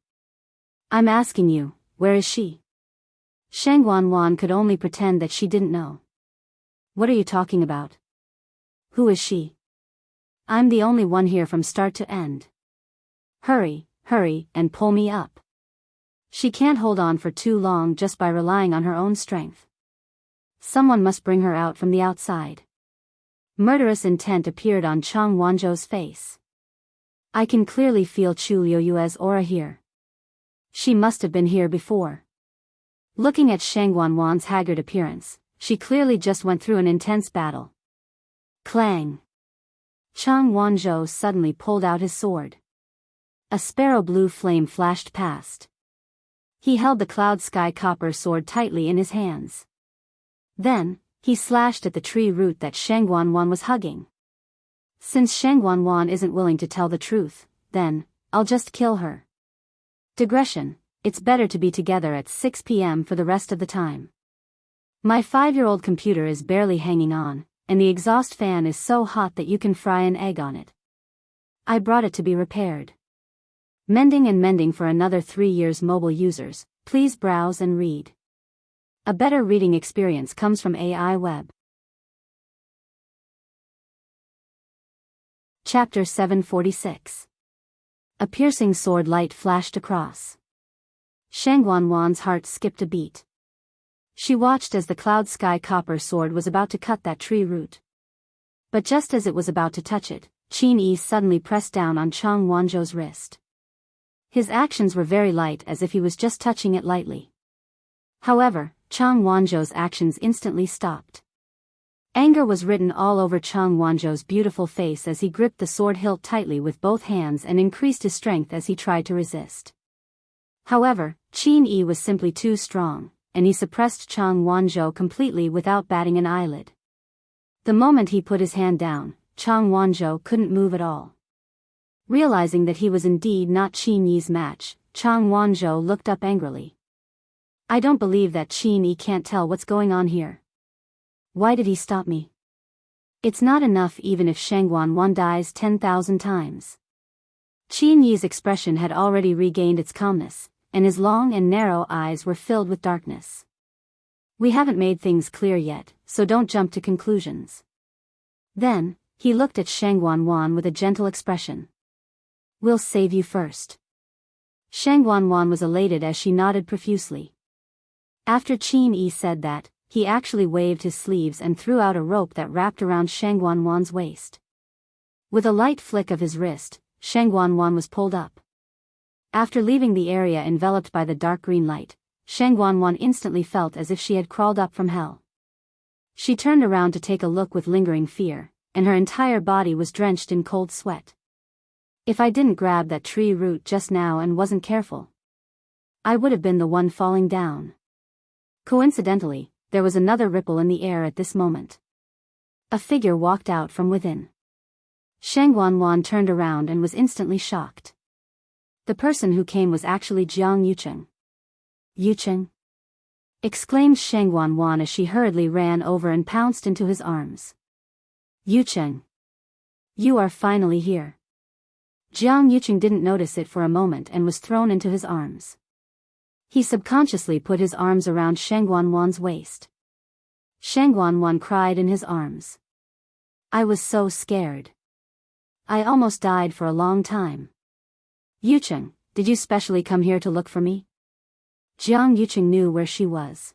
I'm asking you, where is she? Shang Wanwan could only pretend that she didn't know. What are you talking about? Who is she? I'm the only one here from start to end. Hurry, hurry, and pull me up. She can't hold on for too long just by relying on her own strength. Someone must bring her out from the outside. Murderous intent appeared on Chang Wanzhou's face. I can clearly feel Chu Liuyue's aura here. She must have been here before. Looking at Shang Wanwan's haggard appearance, she clearly just went through an intense battle. Clang! Chang Wanzhou suddenly pulled out his sword. A sparrow blue flame flashed past. He held the cloud sky copper sword tightly in his hands. Then, he slashed at the tree root that Shang Wanwan was hugging. Since Shang Wanwan isn't willing to tell the truth, then, I'll just kill her. Digression, it's better to be together at 6 p.m. for the rest of the time. My 5-year-old computer is barely hanging on, and the exhaust fan is so hot that you can fry an egg on it. I brought it to be repaired. Mending and mending for another 3 years. Mobile users, please browse and read. A better reading experience comes from AI Web. Chapter 746. A piercing sword light flashed across. Shang Wanwan's heart skipped a beat. She watched as the cloud sky copper sword was about to cut that tree root. But just as it was about to touch it, Qin Yi suddenly pressed down on Chang Wanzhou's wrist. His actions were very light, as if he was just touching it lightly. However, Chang Wanzhou's actions instantly stopped. Anger was written all over Chang Wanzhou's beautiful face as he gripped the sword hilt tightly with both hands and increased his strength as he tried to resist. However, Qin Yi was simply too strong, and he suppressed Chang Wanzhou completely without batting an eyelid. The moment he put his hand down, Chang Wanzhou couldn't move at all. Realizing that he was indeed not Qin Yi's match, Chang Wanzhou looked up angrily. I don't believe that Qin Yi can't tell what's going on here. Why did he stop me? It's not enough even if Shang Wanwan dies 10,000 times. Qin Yi's expression had already regained its calmness, and his long and narrow eyes were filled with darkness. We haven't made things clear yet, so don't jump to conclusions. Then, he looked at Shang Wanwan with a gentle expression. We'll save you first. Shang Wanwan was elated as she nodded profusely. After Qin Yi said that, he actually waved his sleeves and threw out a rope that wrapped around Shang Wanwan's waist. With a light flick of his wrist, Shang Wanwan was pulled up. After leaving the area enveloped by the dark green light, Shang Wanwan instantly felt as if she had crawled up from hell. She turned around to take a look with lingering fear, and her entire body was drenched in cold sweat. If I didn't grab that tree root just now and wasn't careful, I would have been the one falling down. Coincidentally, there was another ripple in the air at this moment. A figure walked out from within. Shang Wanwan turned around and was instantly shocked. The person who came was actually Jiang Yucheng. Yucheng? Exclaimed Shang Wanwan as she hurriedly ran over and pounced into his arms. Yucheng! You are finally here. Jiang Yucheng didn't notice it for a moment and was thrown into his arms. He subconsciously put his arms around Shang Wanwan's waist. Shang Wanwan cried in his arms. I was so scared. I almost died for a long time. Yucheng, did you specially come here to look for me? Jiang Yucheng knew where she was.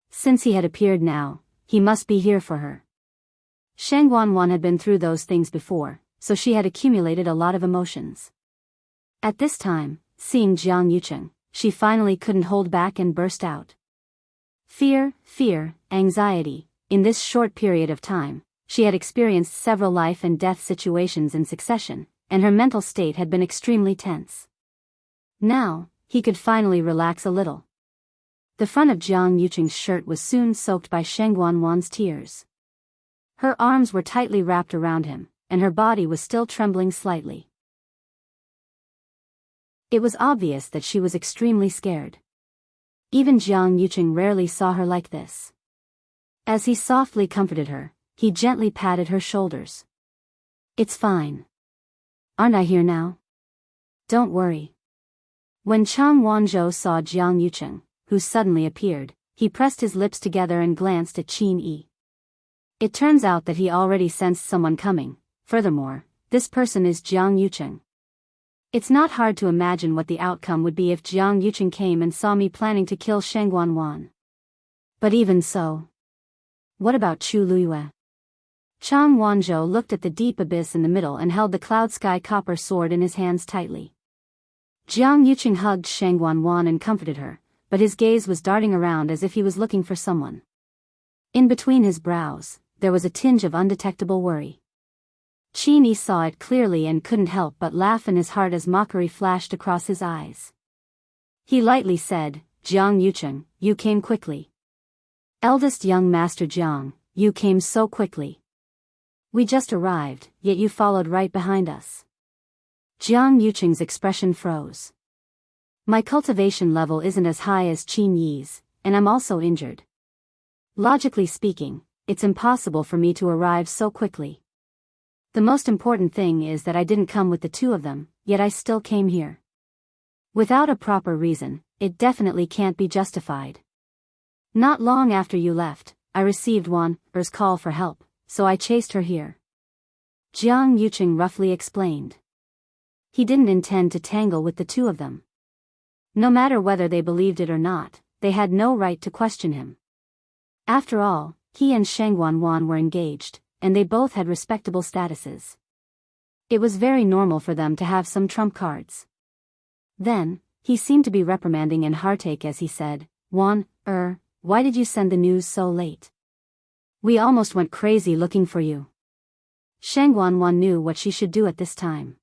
Since he had appeared now, he must be here for her. Shang Wanwan had been through those things before, so she had accumulated a lot of emotions. At this time, seeing Jiang Yucheng, she finally couldn't hold back and burst out. Fear, anxiety. In this short period of time, she had experienced several life and death situations in succession, and her mental state had been extremely tense. Now, he could finally relax a little. The front of Jiang Yucheng's shirt was soon soaked by Shang Wanwan's tears. Her arms were tightly wrapped around him, and her body was still trembling slightly. It was obvious that she was extremely scared. Even Jiang Yucheng rarely saw her like this. As he softly comforted her, he gently patted her shoulders. It's fine. Aren't I here now? Don't worry. When Chang Wanzhou saw Jiang Yucheng, who suddenly appeared, he pressed his lips together and glanced at Qin Yi. It turns out that he already sensed someone coming. Furthermore, this person is Jiang Yucheng. It's not hard to imagine what the outcome would be if Jiang Yucheng came and saw me planning to kill Sheng Guanwan. But even so. What about Chu Luiyue? Chang Wanzhou looked at the deep abyss in the middle and held the cloud sky copper sword in his hands tightly. Jiang Yucheng hugged Sheng Guanwan and comforted her, but his gaze was darting around as if he was looking for someone. In between his brows, there was a tinge of undetectable worry. Qin Yi saw it clearly and couldn't help but laugh in his heart as mockery flashed across his eyes. He lightly said, "Jiang Yucheng, you came quickly. Eldest young master Jiang, you came so quickly. We just arrived, yet you followed right behind us." Jiang Yucheng's expression froze. My cultivation level isn't as high as Qin Yi's, and I'm also injured. Logically speaking, it's impossible for me to arrive so quickly. The most important thing is that I didn't come with the two of them, yet I still came here. Without a proper reason, it definitely can't be justified. Not long after you left, I received Wan Er's call for help, so I chased her here. Jiang Yucheng roughly explained. He didn't intend to tangle with the two of them. No matter whether they believed it or not, they had no right to question him. After all, he and Sheng Guanwan were engaged, and they both had respectable statuses. It was very normal for them to have some trump cards. Then, he seemed to be reprimanding in heartache as he said, "Wan why did you send the news so late? We almost went crazy looking for you." Sheng Guanwan knew what she should do at this time.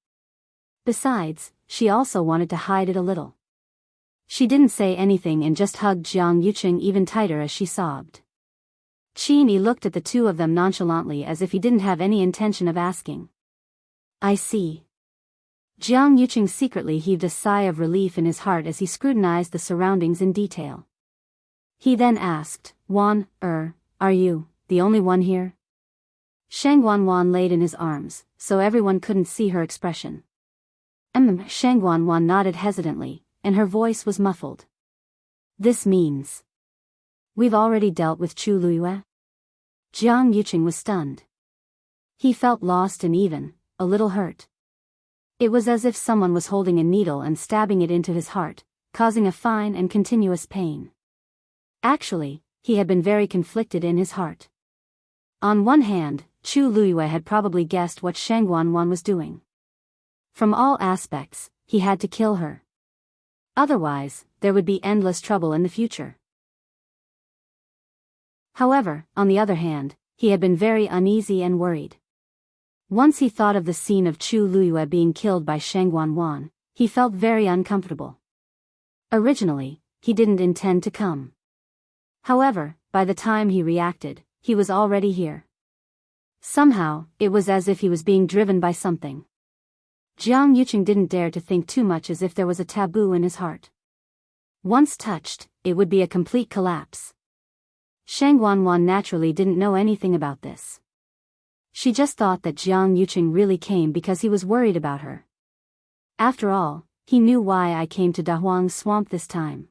Besides, she also wanted to hide it a little. She didn't say anything and just hugged Jiang Yucheng even tighter as she sobbed. Qin Yi looked at the two of them nonchalantly as if he didn't have any intention of asking. "I see." Jiang Yucheng secretly heaved a sigh of relief in his heart as he scrutinized the surroundings in detail. He then asked, "Wan are you the only one here?" Sheng Guanwan laid in his arms, so everyone couldn't see her expression. Sheng Guanwan nodded hesitantly, and her voice was muffled. "This means we've already dealt with Chu Luiyue?" Jiang Yucheng was stunned. He felt lost and even a little hurt. It was as if someone was holding a needle and stabbing it into his heart, causing a fine and continuous pain. Actually, he had been very conflicted in his heart. On one hand, Chu Luiyue had probably guessed what Sheng Guanwan was doing. From all aspects, he had to kill her. Otherwise, there would be endless trouble in the future. However, on the other hand, he had been very uneasy and worried. Once he thought of the scene of Chu Luiyue being killed by Sheng Guanwan, he felt very uncomfortable. Originally, he didn't intend to come. However, by the time he reacted, he was already here. Somehow, it was as if he was being driven by something. Jiang Yucheng didn't dare to think too much as if there was a taboo in his heart. Once touched, it would be a complete collapse. Sheng Guanwan naturally didn't know anything about this. She just thought that Jiang Yucheng really came because he was worried about her. After all, he knew why I came to Dahuang's swamp this time.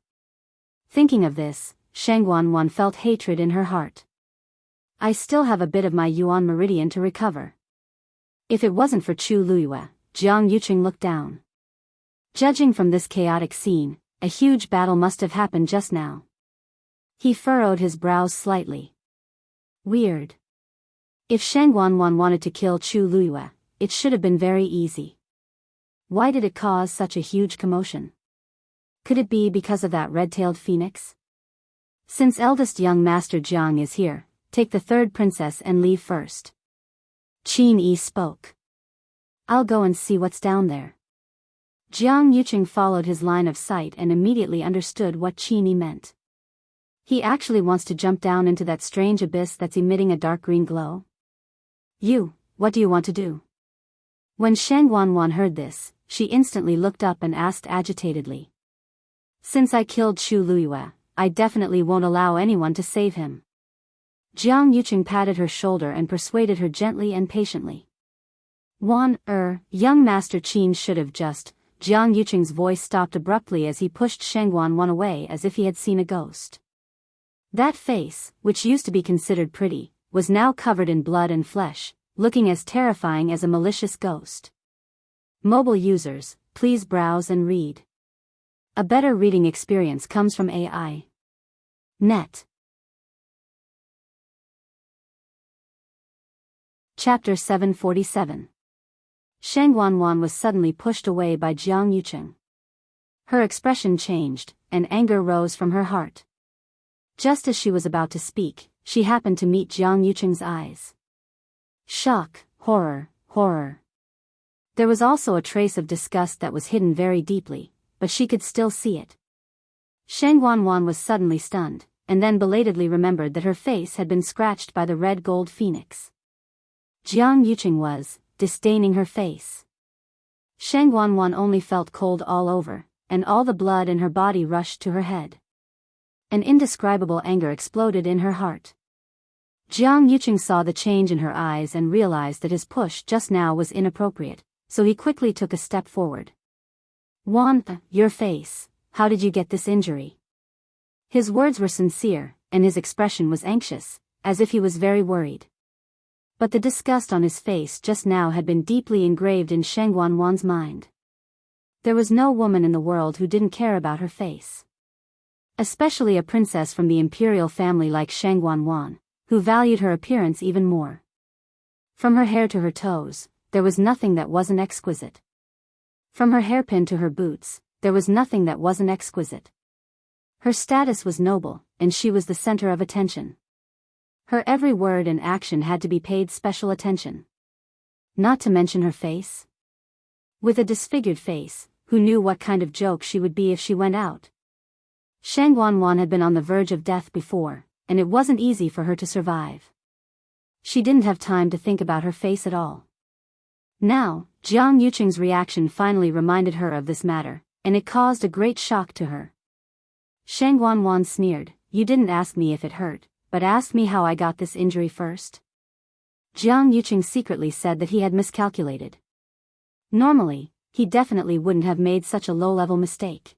Thinking of this, Sheng Guanwan felt hatred in her heart. I still have a bit of my Yuan meridian to recover. If it wasn't for Chu Luiyue, Jiang Yucheng looked down. Judging from this chaotic scene, a huge battle must have happened just now. He furrowed his brows slightly. Weird. If Sheng Guanwan wanted to kill Chu Luiyue, it should have been very easy. Why did it cause such a huge commotion? Could it be because of that red-tailed phoenix? Since eldest young master Jiang is here, take the third princess and leave first. Qin Yi spoke. I'll go and see what's down there. Jiang Yucheng followed his line of sight and immediately understood what Qin Yi meant. He actually wants to jump down into that strange abyss that's emitting a dark green glow. What do you want to do? When Sheng Guanwan heard this, she instantly looked up and asked agitatedly. Since I killed Chu Luiyue, I definitely won't allow anyone to save him. Jiang Yucheng patted her shoulder and persuaded her gently and patiently. Young Master Qin should have just Jiang Yuqing's voice stopped abruptly as he pushed Sheng Guanguan away as if he had seen a ghost. That face, which used to be considered pretty, was now covered in blood and flesh, looking as terrifying as a malicious ghost. Mobile users, please browse and read. A better reading experience comes from AI. Net. Chapter 747. Sheng Guanguan was suddenly pushed away by Jiang Yuqing. Her expression changed, and anger rose from her heart. Just as she was about to speak, she happened to meet Jiang Yuqing's eyes. Shock, horror, horror. There was also a trace of disgust that was hidden very deeply, but she could still see it. Sheng Guanguan was suddenly stunned, and then belatedly remembered that her face had been scratched by the red gold phoenix. Jiang Yuqing was disdaining her face. Sheng Guanguan only felt cold all over, and all the blood in her body rushed to her head. An indescribable anger exploded in her heart. Jiang Yuqing saw the change in her eyes and realized that his push just now was inappropriate, so he quickly took a step forward. Your face, how did you get this injury? His words were sincere, and his expression was anxious, as if he was very worried. But the disgust on his face just now had been deeply engraved in Sheng Guanguan's mind. There was no woman in the world who didn't care about her face. Especially a princess from the imperial family like Sheng Guanguan, who valued her appearance even more. From her hair to her toes, there was nothing that wasn't exquisite. From her hairpin to her boots, there was nothing that wasn't exquisite. Her status was noble, and she was the center of attention. Her every word and action had to be paid special attention. Not to mention her face. With a disfigured face, who knew what kind of joke she would be if she went out? Sheng Guanguan had been on the verge of death before, and it wasn't easy for her to survive. She didn't have time to think about her face at all. Now, Jiang Yuqing's reaction finally reminded her of this matter, and it caused a great shock to her. Sheng Guanguan sneered, "You didn't ask me if it hurt, but asked me how I got this injury first." Jiang Yuqing secretly said that he had miscalculated. Normally, he definitely wouldn't have made such a low-level mistake.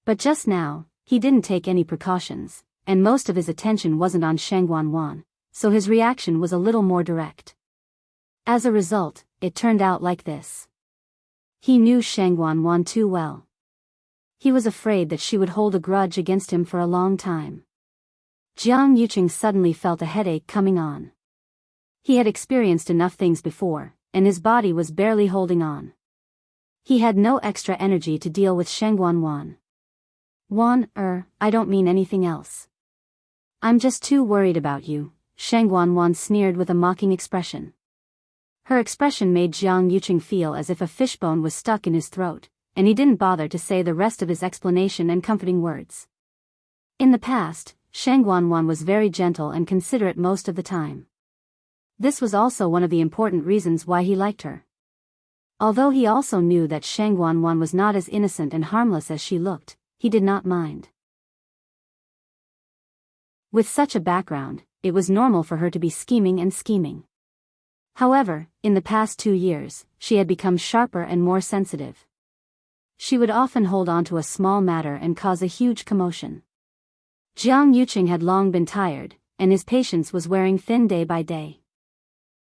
But just now, he didn't take any precautions, and most of his attention wasn't on Sheng Guanguan, so his reaction was a little more direct. As a result, it turned out like this. He knew Sheng Guanguan too well. He was afraid that she would hold a grudge against him for a long time. Jiang Yuqing suddenly felt a headache coming on. He had experienced enough things before, and his body was barely holding on. He had no extra energy to deal with Sheng Guanguan. I don't mean anything else. I'm just too worried about you, Sheng Guanguan sneered with a mocking expression. Her expression made Jiang Yuqing feel as if a fishbone was stuck in his throat, and he didn't bother to say the rest of his explanation and comforting words. In the past, Sheng Guanguan was very gentle and considerate most of the time. This was also one of the important reasons why he liked her. Although he also knew that Sheng Guanguan was not as innocent and harmless as she looked, he did not mind. With such a background, it was normal for her to be scheming and scheming. However, in the past 2 years, she had become sharper and more sensitive. She would often hold on to a small matter and cause a huge commotion. Jiang Yuqing had long been tired, and his patience was wearing thin day by day.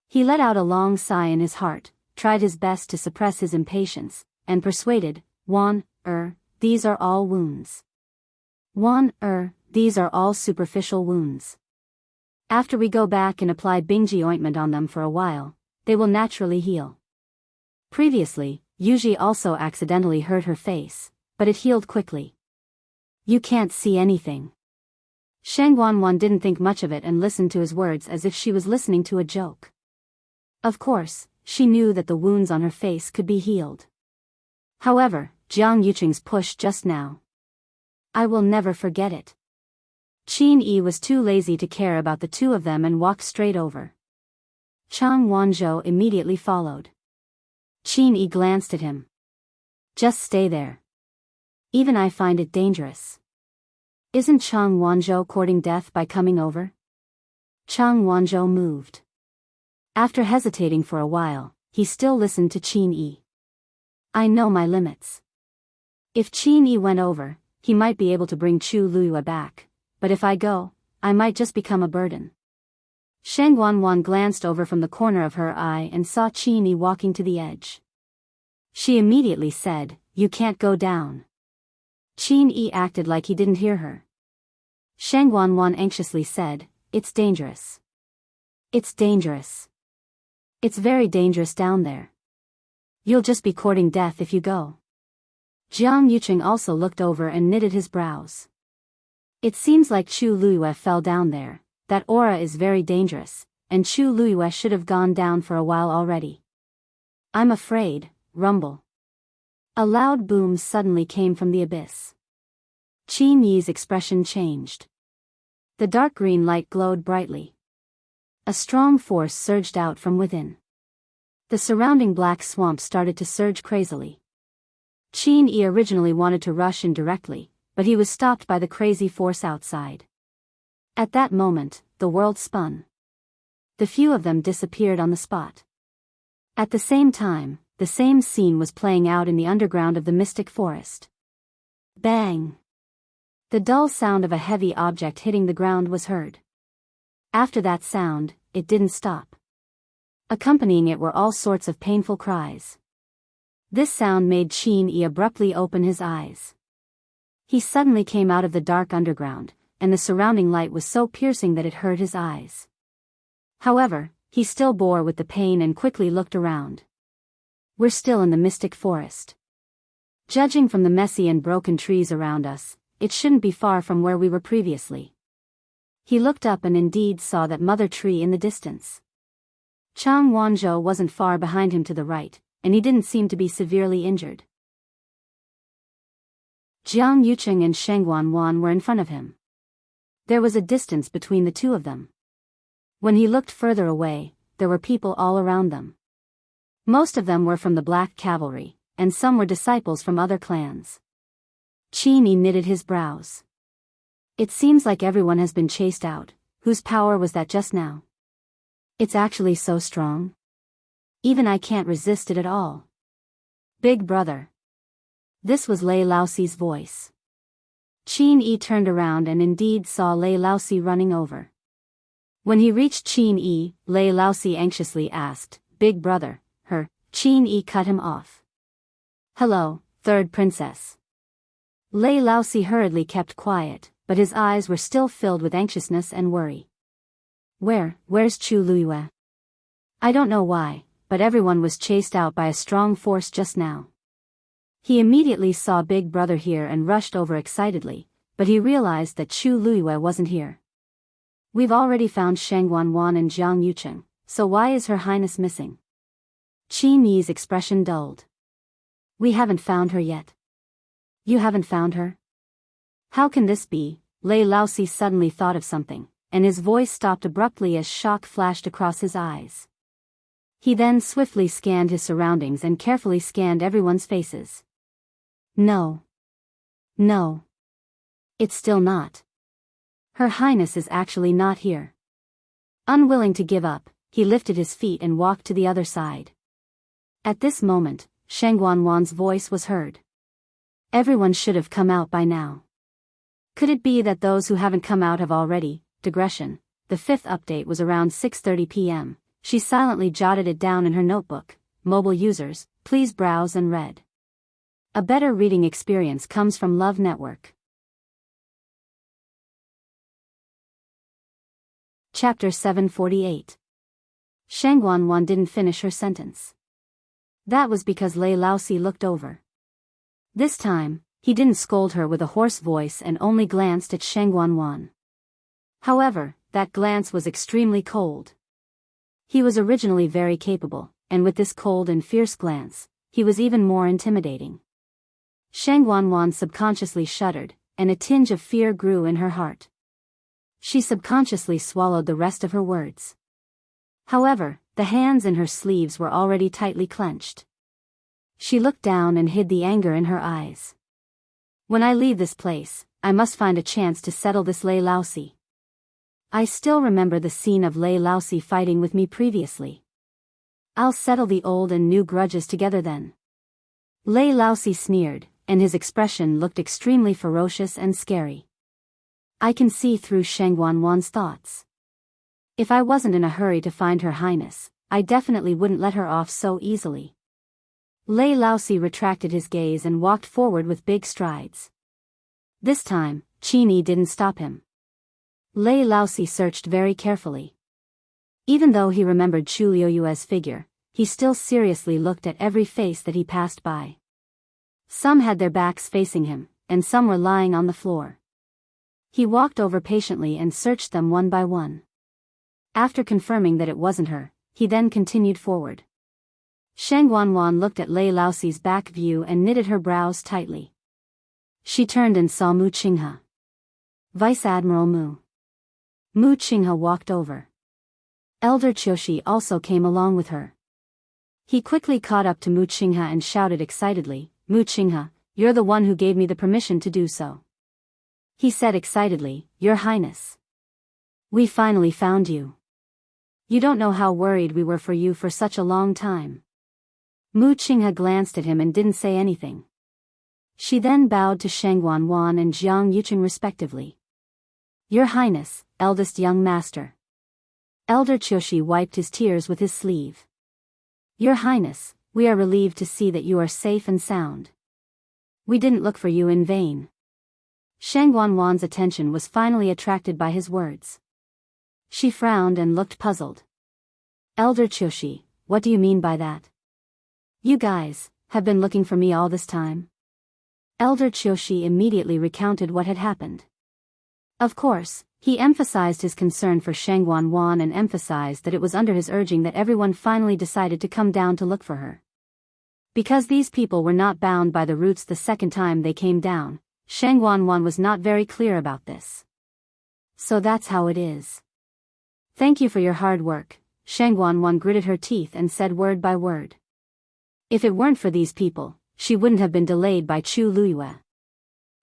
He let out a long sigh in his heart, tried his best to suppress his impatience, and persuaded, these are all wounds. These are all superficial wounds. After we go back and apply Bingji ointment on them for a while, they will naturally heal. Previously, Yuji also accidentally hurt her face, but it healed quickly. You can't see anything. Sheng Guanguan didn't think much of it and listened to his words as if she was listening to a joke. Of course, she knew that the wounds on her face could be healed. However, Jiang Yuqing's push just now. I will never forget it. Qin Yi was too lazy to care about the two of them and walked straight over. Chang Wanzhou immediately followed. Qin Yi glanced at him. Just stay there. Even I find it dangerous. Isn't Chang Wanzhou courting death by coming over? Chang Wanzhou moved. After hesitating for a while, he still listened to Qin Yi. I know my limits. If Qin Yi went over, he might be able to bring Chu Luiyue back, but if I go, I might just become a burden. Sheng Wanwan glanced over from the corner of her eye and saw Qin Yi walking to the edge. She immediately said, "You can't go down." Qin Yi acted like he didn't hear her. Sheng Wanwan anxiously said, "It's dangerous. It's dangerous. It's very dangerous down there. You'll just be courting death if you go." Jiang Yuqing also looked over and knitted his brows. It seems like Chu Luiyue fell down there. That aura is very dangerous, and Chu Luiyue should have gone down for a while already. I'm afraid, rumble. A loud boom suddenly came from the abyss. Qin Yi's expression changed. The dark green light glowed brightly. A strong force surged out from within. The surrounding black swamp started to surge crazily. Qin Yi originally wanted to rush in directly, but he was stopped by the crazy force outside. At that moment, the world spun. The few of them disappeared on the spot. At the same time, the same scene was playing out in the underground of the mystic forest. Bang! The dull sound of a heavy object hitting the ground was heard. After that sound, it didn't stop. Accompanying it were all sorts of painful cries. This sound made Qin Yi abruptly open his eyes. He suddenly came out of the dark underground, and the surrounding light was so piercing that it hurt his eyes. However, he still bore with the pain and quickly looked around. We're still in the mystic forest. Judging from the messy and broken trees around us, it shouldn't be far from where we were previously. He looked up and indeed saw that mother tree in the distance. Chang Wanzhou wasn't far behind him to the right, and he didn't seem to be severely injured. Jiang Yuqing and Sheng Wanwan were in front of him. There was a distance between the two of them. When he looked further away, there were people all around them. Most of them were from the Black Cavalry, and some were disciples from other clans. Qin Yi knitted his brows. It seems like everyone has been chased out. Whose power was that just now? It's actually so strong. Even I can't resist it at all. Big brother. This was Lei Laoxi's voice. Qin Yi turned around and indeed saw Lei Laoxi running over. When he reached Qin Yi, Lei Laoxi anxiously asked, "Big brother, her?" Qin Yi cut him off. "Hello, third princess." Lei Laoxi hurriedly kept quiet, but his eyes were still filled with anxiousness and worry. Where's Chu Luiyue? I don't know why, but everyone was chased out by a strong force just now. He immediately saw Big Brother here and rushed over excitedly, but he realized that Chu Luiyue wasn't here. We've already found Sheng Wanwan and Jiang Yuqing, so why is Her Highness missing? Qin Yi's expression dulled. We haven't found her yet. You haven't found her? How can this be? Lei Laoxi suddenly thought of something, and his voice stopped abruptly as shock flashed across his eyes. He then swiftly scanned his surroundings and carefully scanned everyone's faces. No. It's still not. Her Highness is actually not here. Unwilling to give up, he lifted his feet and walked to the other side. At this moment, Sheng Wanwan's voice was heard. Everyone should have come out by now. Could it be that those who haven't come out have already? Digression. The fifth update was around 6:30 p.m. She silently jotted it down in her notebook. Mobile users, please browse and read. A better reading experience comes from Love Network. Chapter 748. Sheng Wanwan didn't finish her sentence. That was because Lei Laoxi looked over. This time, he didn't scold her with a hoarse voice and only glanced at Sheng Wanwan. However, that glance was extremely cold. He was originally very capable, and with this cold and fierce glance, he was even more intimidating. Sheng Wanwan subconsciously shuddered, and a tinge of fear grew in her heart. She subconsciously swallowed the rest of her words. However, the hands in her sleeves were already tightly clenched. She looked down and hid the anger in her eyes. When I leave this place, I must find a chance to settle this Lei Laoxi. I still remember the scene of Lei Laoxi fighting with me previously. I'll settle the old and new grudges together then. Lei Laosi sneered, and his expression looked extremely ferocious and scary. I can see through Sheng Wanwan's thoughts. If I wasn't in a hurry to find Her Highness, I definitely wouldn't let her off so easily. Lei Laosi retracted his gaze and walked forward with big strides. This time, Qini didn't stop him. Lei Laosi searched very carefully. Even though he remembered Chu Liuyue's figure, he still seriously looked at every face that he passed by. Some had their backs facing him, and some were lying on the floor. He walked over patiently and searched them one by one. After confirming that it wasn't her, he then continued forward. Sheng Wanwan looked at Lei Laosi's back view and knitted her brows tightly. She turned and saw Mu Qinghe. Vice Admiral Mu. Mu Qinghe walked over. Elder Qiushi also came along with her. He quickly caught up to Mu Qinghe and shouted excitedly, Mu Qinghe, you're the one who gave me the permission to do so. He said excitedly, Your Highness. We finally found you. You don't know how worried we were for you for such a long time. Mu Qinghe glanced at him and didn't say anything. She then bowed to Sheng Wanwan and Jiang Yuqing respectively. Your Highness, eldest young master. Elder Qiushi wiped his tears with his sleeve. Your Highness, we are relieved to see that you are safe and sound. We didn't look for you in vain. Sheng Wanwan's attention was finally attracted by his words. She frowned and looked puzzled. Elder Qiushi, what do you mean by that? You guys have been looking for me all this time? Elder Qiushi immediately recounted what had happened. Of course, he emphasized his concern for Sheng Wanwan and emphasized that it was under his urging that everyone finally decided to come down to look for her. Because these people were not bound by the roots the second time they came down, Sheng Wanwan was not very clear about this. So that's how it is. Thank you for your hard work, Sheng Wanwan gritted her teeth and said word by word. If it weren't for these people, she wouldn't have been delayed by Chu Liyue.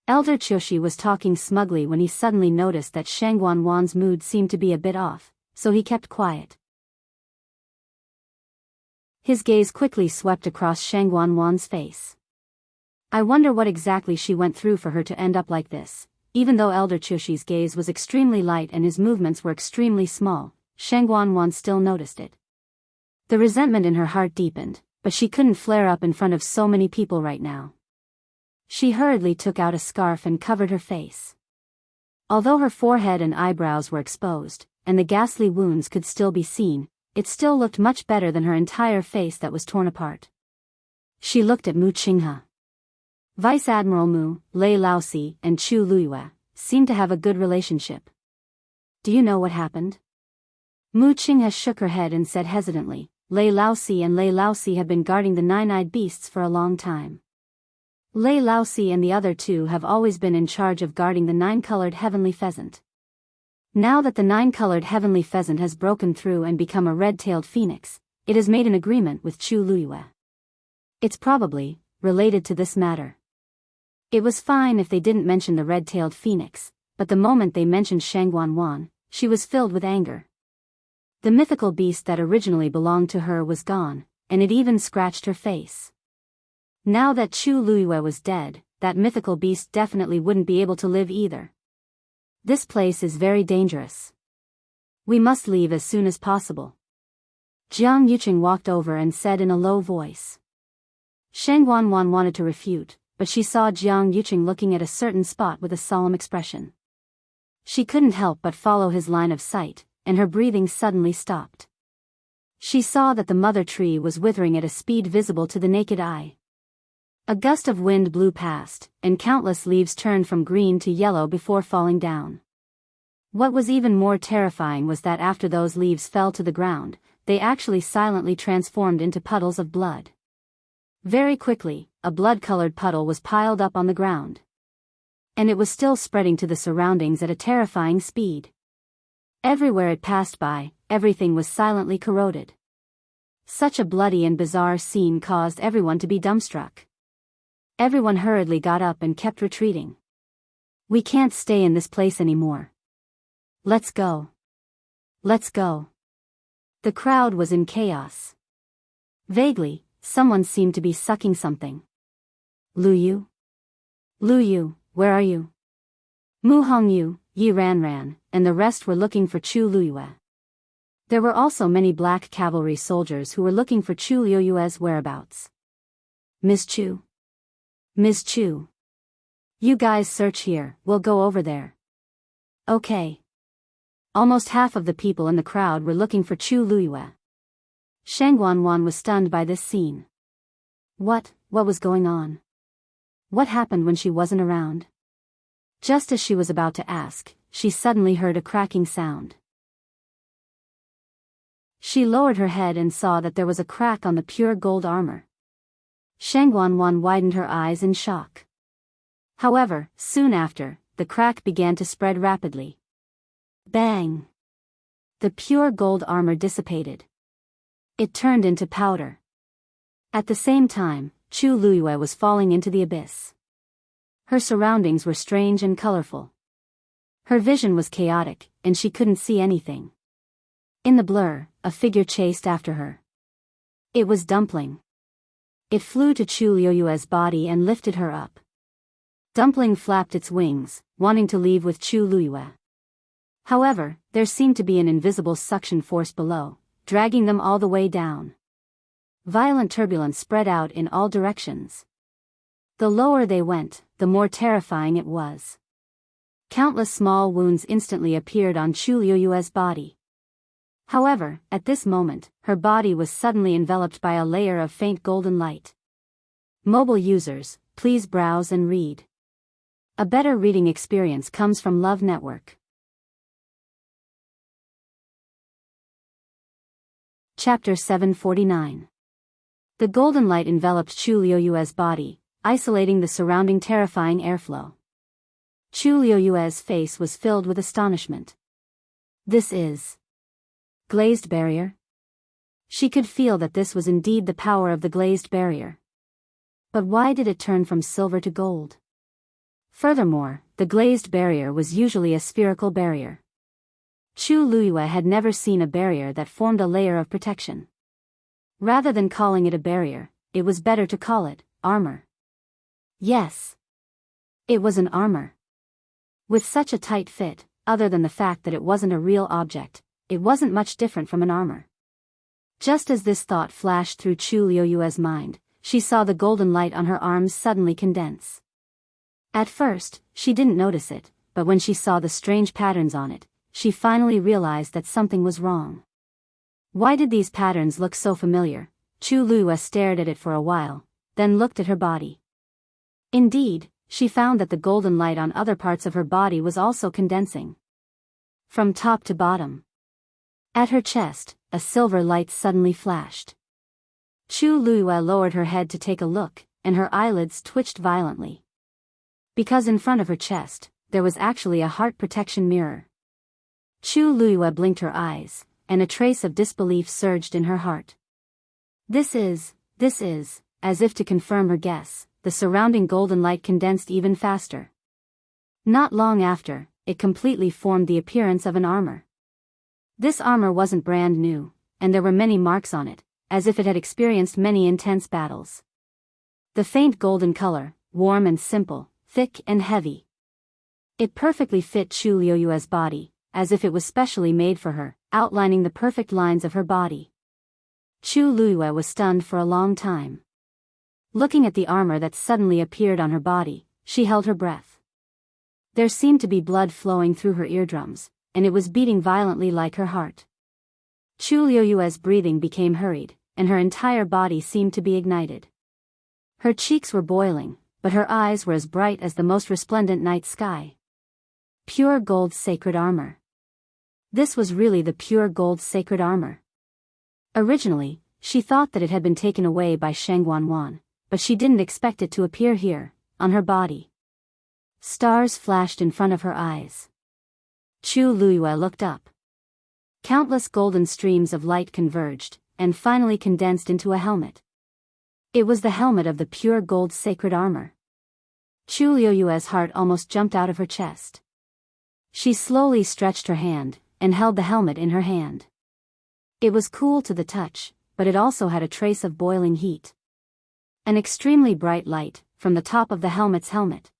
Elder Qiushi was talking smugly when he suddenly noticed that Sheng Wanwan's mood seemed to be a bit off, so he kept quiet. His gaze quickly swept across Sheng Wanwan's face. I wonder what exactly she went through for her to end up like this. Even though Elder Qiushi's gaze was extremely light and his movements were extremely small, Sheng Wanwan still noticed it. The resentment in her heart deepened, but she couldn't flare up in front of so many people right now. She hurriedly took out a scarf and covered her face. Although her forehead and eyebrows were exposed, and the ghastly wounds could still be seen, it still looked much better than her entire face that was torn apart. She looked at Mu Qinghe. Vice Admiral Mu, Lei Laosi, and Chu Liyue seemed to have a good relationship. Do you know what happened? Mu Qinghe shook her head and said hesitantly, Lei Laosi have been guarding the nine-eyed beasts for a long time. Lei Laosi and the other two have always been in charge of guarding the nine-colored heavenly pheasant. Now that the nine-colored heavenly pheasant has broken through and become a red-tailed phoenix, it has made an agreement with Chu Liyue. It's probably related to this matter. It was fine if they didn't mention the red-tailed phoenix, but the moment they mentioned Sheng Wanwan, she was filled with anger. The mythical beast that originally belonged to her was gone, and it even scratched her face. Now that Chu Liyue was dead, that mythical beast definitely wouldn't be able to live either. This place is very dangerous. We must leave as soon as possible. Jiang Yuqing walked over and said in a low voice. Sheng Wanwan wanted to refute, but she saw Jiang Yuqing looking at a certain spot with a solemn expression. She couldn't help but follow his line of sight, and her breathing suddenly stopped. She saw that the mother tree was withering at a speed visible to the naked eye. A gust of wind blew past, and countless leaves turned from green to yellow before falling down. What was even more terrifying was that after those leaves fell to the ground, they actually silently transformed into puddles of blood. Very quickly, a blood-colored puddle was piled up on the ground. And it was still spreading to the surroundings at a terrifying speed. Everywhere it passed by, everything was silently corroded. Such a bloody and bizarre scene caused everyone to be dumbstruck. Everyone hurriedly got up and kept retreating. We can't stay in this place anymore. Let's go. Let's go. The crowd was in chaos. Vaguely, someone seemed to be sucking something. Lu Yu? Lu Yu, where are you? Mu Hongyu, Yi Ran, and the rest were looking for Chu Luyue. There were also many black cavalry soldiers who were looking for Chu Luyue's whereabouts. Miss Chu? Miss Chu? You guys search here, we'll go over there. Okay. Almost half of the people in the crowd were looking for Chu Luyue. Shang Wanwan was stunned by this scene. What was going on? What happened when she wasn't around? Just as she was about to ask, she suddenly heard a cracking sound. She lowered her head and saw that there was a crack on the pure gold armor. Shang Wanwan widened her eyes in shock. However, soon after, the crack began to spread rapidly. Bang! The pure gold armor dissipated. It turned into powder. At the same time, Chu Luyue was falling into the abyss. Her surroundings were strange and colorful. Her vision was chaotic, and she couldn't see anything. In the blur, a figure chased after her. It was Dumpling. It flew to Chu Luyue's body and lifted her up. Dumpling flapped its wings, wanting to leave with Chu Luyue. However, there seemed to be an invisible suction force below, dragging them all the way down. Violent turbulence spread out in all directions. The lower they went, the more terrifying it was. Countless small wounds instantly appeared on Chu Luyue's body. However, at this moment, her body was suddenly enveloped by a layer of faint golden light. Mobile users, please browse and read. A better reading experience comes from Love Network. Chapter 749. The golden light enveloped Chu Luyue's body, isolating the surrounding terrifying airflow. Chu Luyue's face was filled with astonishment. This is glazed barrier? She could feel that this was indeed the power of the glazed barrier. But why did it turn from silver to gold? Furthermore, the glazed barrier was usually a spherical barrier. Chu Luyue had never seen a barrier that formed a layer of protection. Rather than calling it a barrier, it was better to call it armor. Yes. It was an armor. With such a tight fit, other than the fact that it wasn't a real object, it wasn't much different from an armor. Just as this thought flashed through Chu Luyue's mind, she saw the golden light on her arms suddenly condense. At first, she didn't notice it, but when she saw the strange patterns on it, she finally realized that something was wrong. Why did these patterns look so familiar? Chu Luyue stared at it for a while, then looked at her body. Indeed, she found that the golden light on other parts of her body was also condensing. From top to bottom. At her chest, a silver light suddenly flashed. Chu Luyue lowered her head to take a look, and her eyelids twitched violently. Because in front of her chest, there was actually a heart protection mirror. Chu Luyue blinked her eyes, and a trace of disbelief surged in her heart. This is, as if to confirm her guess, the surrounding golden light condensed even faster. Not long after, it completely formed the appearance of an armor. This armor wasn't brand new, and there were many marks on it, as if it had experienced many intense battles. The faint golden color, warm and simple, thick and heavy. It perfectly fit Chu Luyue's body, as if it was specially made for her, outlining the perfect lines of her body. Chu Luyue was stunned for a long time. Looking at the armor that suddenly appeared on her body, she held her breath. There seemed to be blood flowing through her eardrums, and it was beating violently like her heart. Chu Luyue's breathing became hurried, and her entire body seemed to be ignited. Her cheeks were boiling, but her eyes were as bright as the most resplendent night sky. Pure gold sacred armor. This was really the pure gold sacred armor. Originally, she thought that it had been taken away by Shang Wanwan, but she didn't expect it to appear here, on her body. Stars flashed in front of her eyes. Chu Luyue looked up. Countless golden streams of light converged, and finally condensed into a helmet. It was the helmet of the pure gold sacred armor. Chu Luyue's heart almost jumped out of her chest. She slowly stretched her hand, and held the helmet in her hand. It was cool to the touch, but it also had a trace of boiling heat. An extremely bright light, from the top of the helmet's helmet.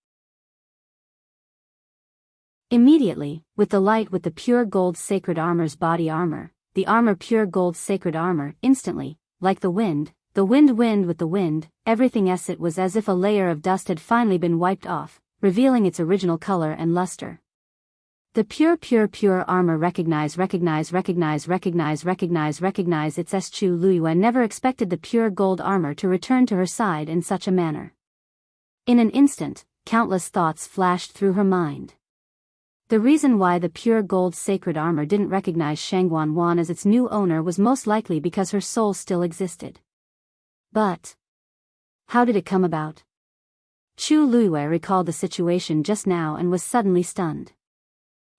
Immediately, with the light with the pure gold sacred armor's body armor, the armor pure gold sacred armor, instantly, like the wind with the wind, everything else it was as if a layer of dust had finally been wiped off, revealing its original color and luster. The pure armor recognize its Chu Luiyue never expected the pure gold armor to return to her side in such a manner. In an instant, countless thoughts flashed through her mind. The reason why the pure gold sacred armor didn't recognize Shangguan as its new owner was most likely because her soul still existed. But how did it come about? Chu Luiyue recalled the situation just now and was suddenly stunned.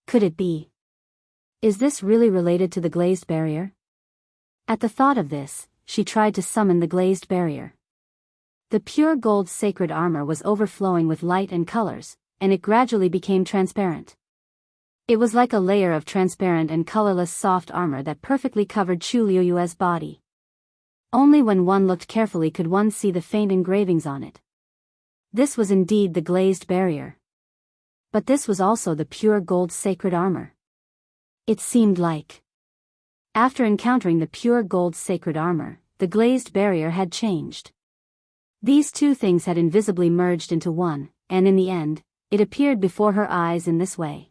Could it be? Is this really related to the glazed barrier? At the thought of this, she tried to summon the glazed barrier. The pure gold sacred armor was overflowing with light and colors, and it gradually became transparent. It was like a layer of transparent and colorless soft armor that perfectly covered Chu Luiyue's body. Only when one looked carefully could one see the faint engravings on it. This was indeed the glazed barrier. But this was also the pure gold sacred armor. It seemed like, after encountering the pure gold sacred armor, the glazed barrier had changed. These two things had invisibly merged into one, and in the end, it appeared before her eyes in this way.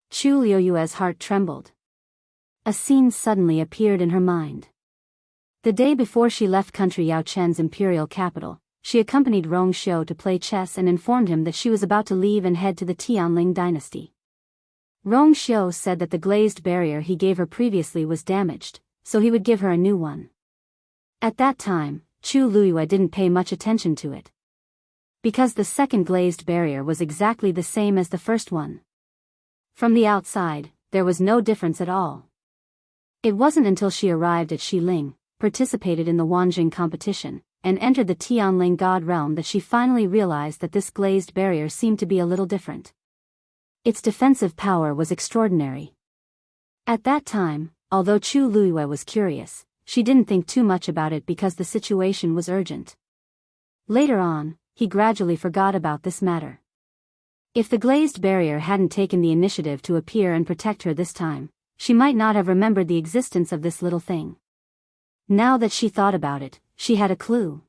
Chu Luiyue's heart trembled. A scene suddenly appeared in her mind. The day before she left country Yao Chen's imperial capital, she accompanied Rong Xiu to play chess and informed him that she was about to leave and head to the Tianling dynasty. Rong Xiu said that the glazed barrier he gave her previously was damaged, so he would give her a new one. At that time, Chu Luiyue didn't pay much attention to it, because the second glazed barrier was exactly the same as the first one. From the outside, there was no difference at all. It wasn't until she arrived at Xiling, participated in the Wanjing competition, and entered the Tianling God realm that she finally realized that this glazed barrier seemed to be a little different. Its defensive power was extraordinary. At that time, although Chu Luiyue was curious, she didn't think too much about it because the situation was urgent. Later on, he gradually forgot about this matter. If the glazed barrier hadn't taken the initiative to appear and protect her this time, she might not have remembered the existence of this little thing. Now that she thought about it, she had a clue.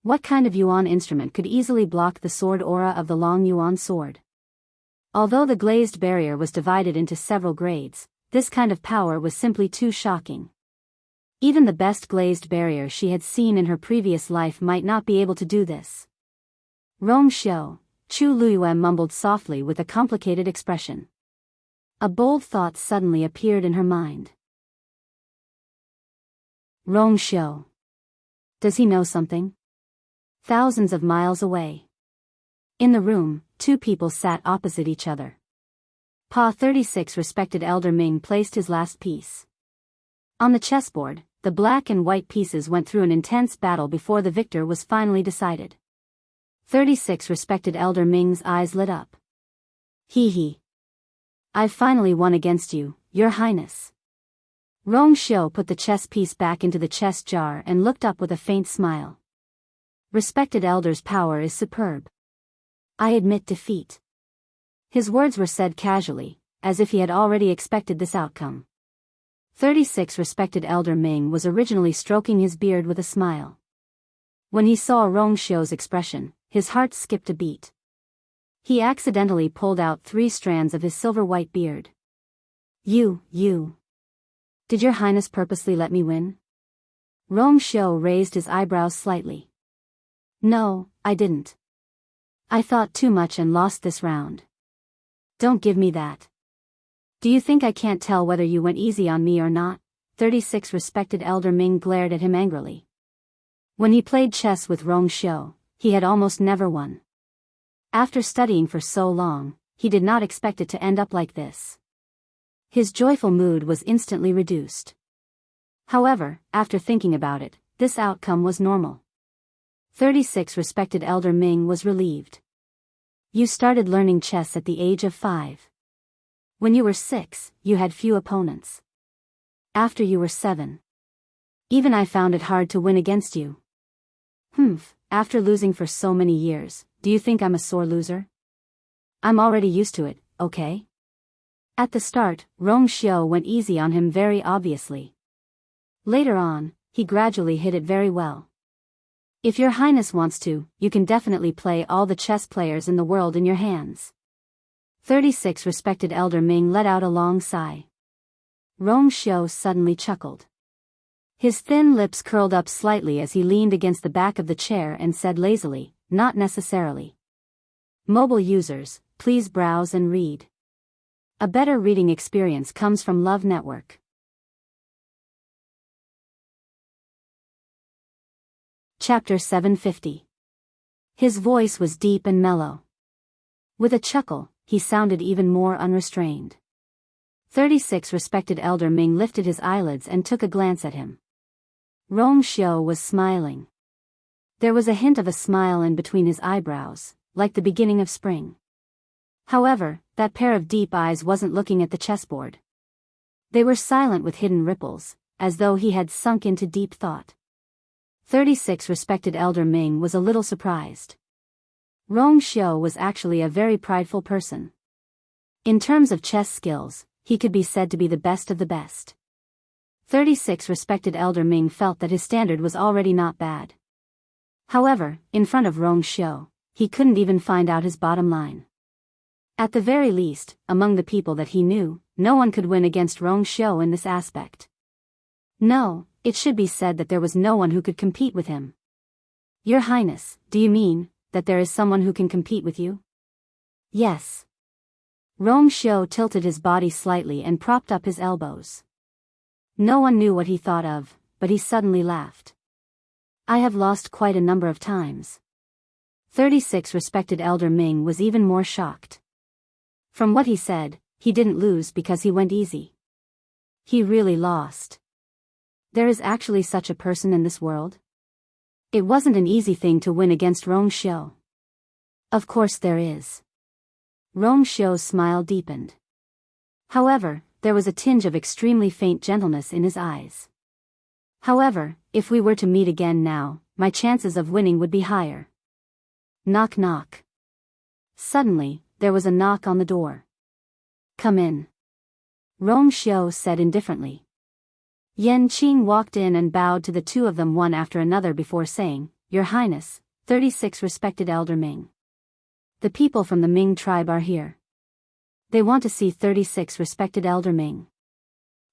What kind of yuan instrument could easily block the sword aura of the long yuan sword? Although the glazed barrier was divided into several grades, this kind of power was simply too shocking. Even the best glazed barrier she had seen in her previous life might not be able to do this. Rong Xiu, Chu Luiyue mumbled softly with a complicated expression. A bold thought suddenly appeared in her mind. Rong Xiu. Does he know something? Thousands of miles away. In the room, two people sat opposite each other. Pa 36 respected Elder Ming placed his last piece. On the chessboard, the black and white pieces went through an intense battle before the victor was finally decided. 36 respected Elder Ming's eyes lit up. He. I've finally won against you, Your Highness. Rong Xiu put the chess piece back into the chess jar and looked up with a faint smile. Respected Elder's power is superb. I admit defeat. His words were said casually, as if he had already expected this outcome. 36 respected Elder Ming was originally stroking his beard with a smile. When he saw Rong Xiu's expression, his heart skipped a beat. He accidentally pulled out 3 strands of his silver-white beard. You. Did Your Highness purposely let me win? Rong Xiu raised his eyebrows slightly. No, I didn't. I thought too much and lost this round. Don't give me that. Do you think I can't tell whether you went easy on me or not? 36 respected Elder Ming glared at him angrily. When he played chess with Rong Xiu, he had almost never won. After studying for so long, he did not expect it to end up like this. His joyful mood was instantly reduced. However, after thinking about it, this outcome was normal. 36 respected Elder Ming was relieved. You started learning chess at the age of 5. When you were 6, you had few opponents. After you were 7. Even I found it hard to win against you. after losing for so many years, do you think I'm a sore loser? I'm already used to it, okay? At the start, Rong Xiu went easy on him very obviously. Later on, he gradually hit it very well. If your highness wants to, you can definitely play all the chess players in the world in your hands. 36 Respected Elder Ming let out a long sigh. Rong Xiu suddenly chuckled. His thin lips curled up slightly as he leaned against the back of the chair and said lazily, not necessarily. Mobile users, please browse and read. A better reading experience comes from Love Network. Chapter 750. His voice was deep and mellow. With a chuckle, he sounded even more unrestrained. 36 Respected Elder Ming lifted his eyelids and took a glance at him. Rong Xiu was smiling. There was a hint of a smile in between his eyebrows, like the beginning of spring. However, that pair of deep eyes wasn't looking at the chessboard. They were silent with hidden ripples, as though he had sunk into deep thought. 36 Respected Elder Ming was a little surprised. Rong Xiu was actually a very prideful person. In terms of chess skills, he could be said to be the best of the best. 36 Respected Elder Ming felt that his standard was already not bad. However, in front of Rong Xiu, he couldn't even find out his bottom line. At the very least, among the people that he knew, no one could win against Rong Xiu in this aspect. No, it should be said that there was no one who could compete with him. Your Highness, do you mean that there is someone who can compete with you? Yes. Rong Xiu tilted his body slightly and propped up his elbows. No one knew what he thought of, but he suddenly laughed. I have lost quite a number of times. 36 Respected Elder Ming was even more shocked. From what he said, he didn't lose because he went easy. He really lost. There is actually such a person in this world? It wasn't an easy thing to win against Rong Xiu. Of course there is. Rong Xiu's smile deepened. However, there was a tinge of extremely faint gentleness in his eyes. However, if we were to meet again now, my chances of winning would be higher. Knock knock. Suddenly, there was a knock on the door. Come in. Rong Xiu said indifferently. Yan Qing walked in and bowed to the two of them one after another before saying, Your Highness, 36 Respected Elder Ming. The people from the Ming tribe are here. They want to see 36 Respected Elder Ming.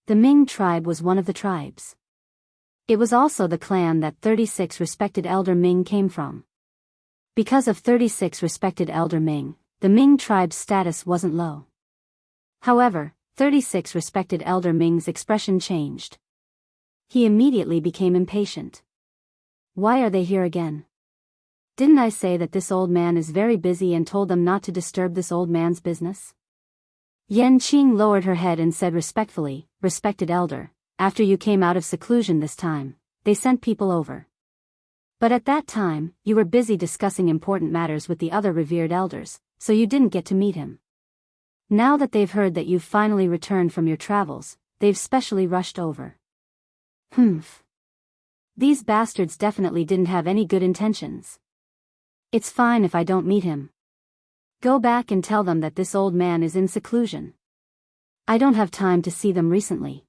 The Ming tribe was one of the tribes. It was also the clan that 36 Respected Elder Ming came from. Because of 36 Respected Elder Ming, the Ming tribe's status wasn't low. However, 36 Respected Elder Ming's expression changed. He immediately became impatient. Why are they here again? Didn't I say that this old man is very busy and told them not to disturb this old man's business? Yan Qing lowered her head and said respectfully, Respected Elder, after you came out of seclusion this time, they sent people over. But at that time, you were busy discussing important matters with the other revered elders, so you didn't get to meet him. Now that they've heard that you've finally returned from your travels, they've specially rushed over. Humph. These bastards definitely didn't have any good intentions. It's fine if I don't meet him. Go back and tell them that this old man is in seclusion. I don't have time to see them recently.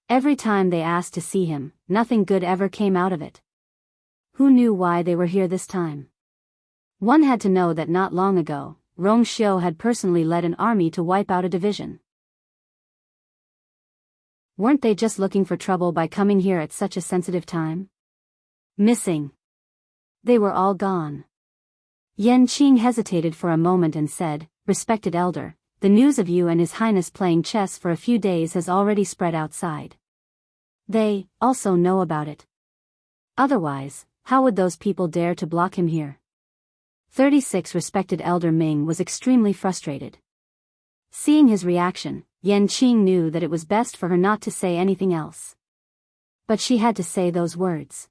Every time they asked to see him, nothing good ever came out of it. Who knew why they were here this time? One had to know that not long ago, Rong Xiu had personally led an army to wipe out a division. Weren't they just looking for trouble by coming here at such a sensitive time? Missing. They were all gone. Yan Qing hesitated for a moment and said, Respected Elder, the news of you and His Highness playing chess for a few days has already spread outside. They, also know about it. Otherwise, how would those people dare to block him here? 36 Respected Elder Ming was extremely frustrated. Seeing his reaction, Yan Qing knew that it was best for her not to say anything else. But she had to say those words.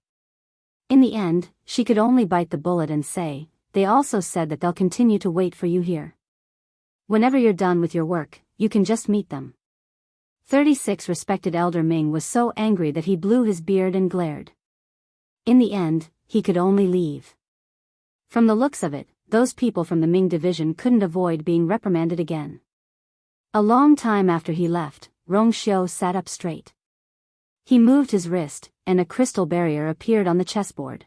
In the end, she could only bite the bullet and say, They also said that they'll continue to wait for you here. Whenever you're done with your work, you can just meet them. 36 Respected Elder Ming was so angry that he blew his beard and glared. In the end, he could only leave. From the looks of it, those people from the Ming division couldn't avoid being reprimanded again. A long time after he left, Rongxiu sat up straight. He moved his wrist, and a crystal barrier appeared on the chessboard.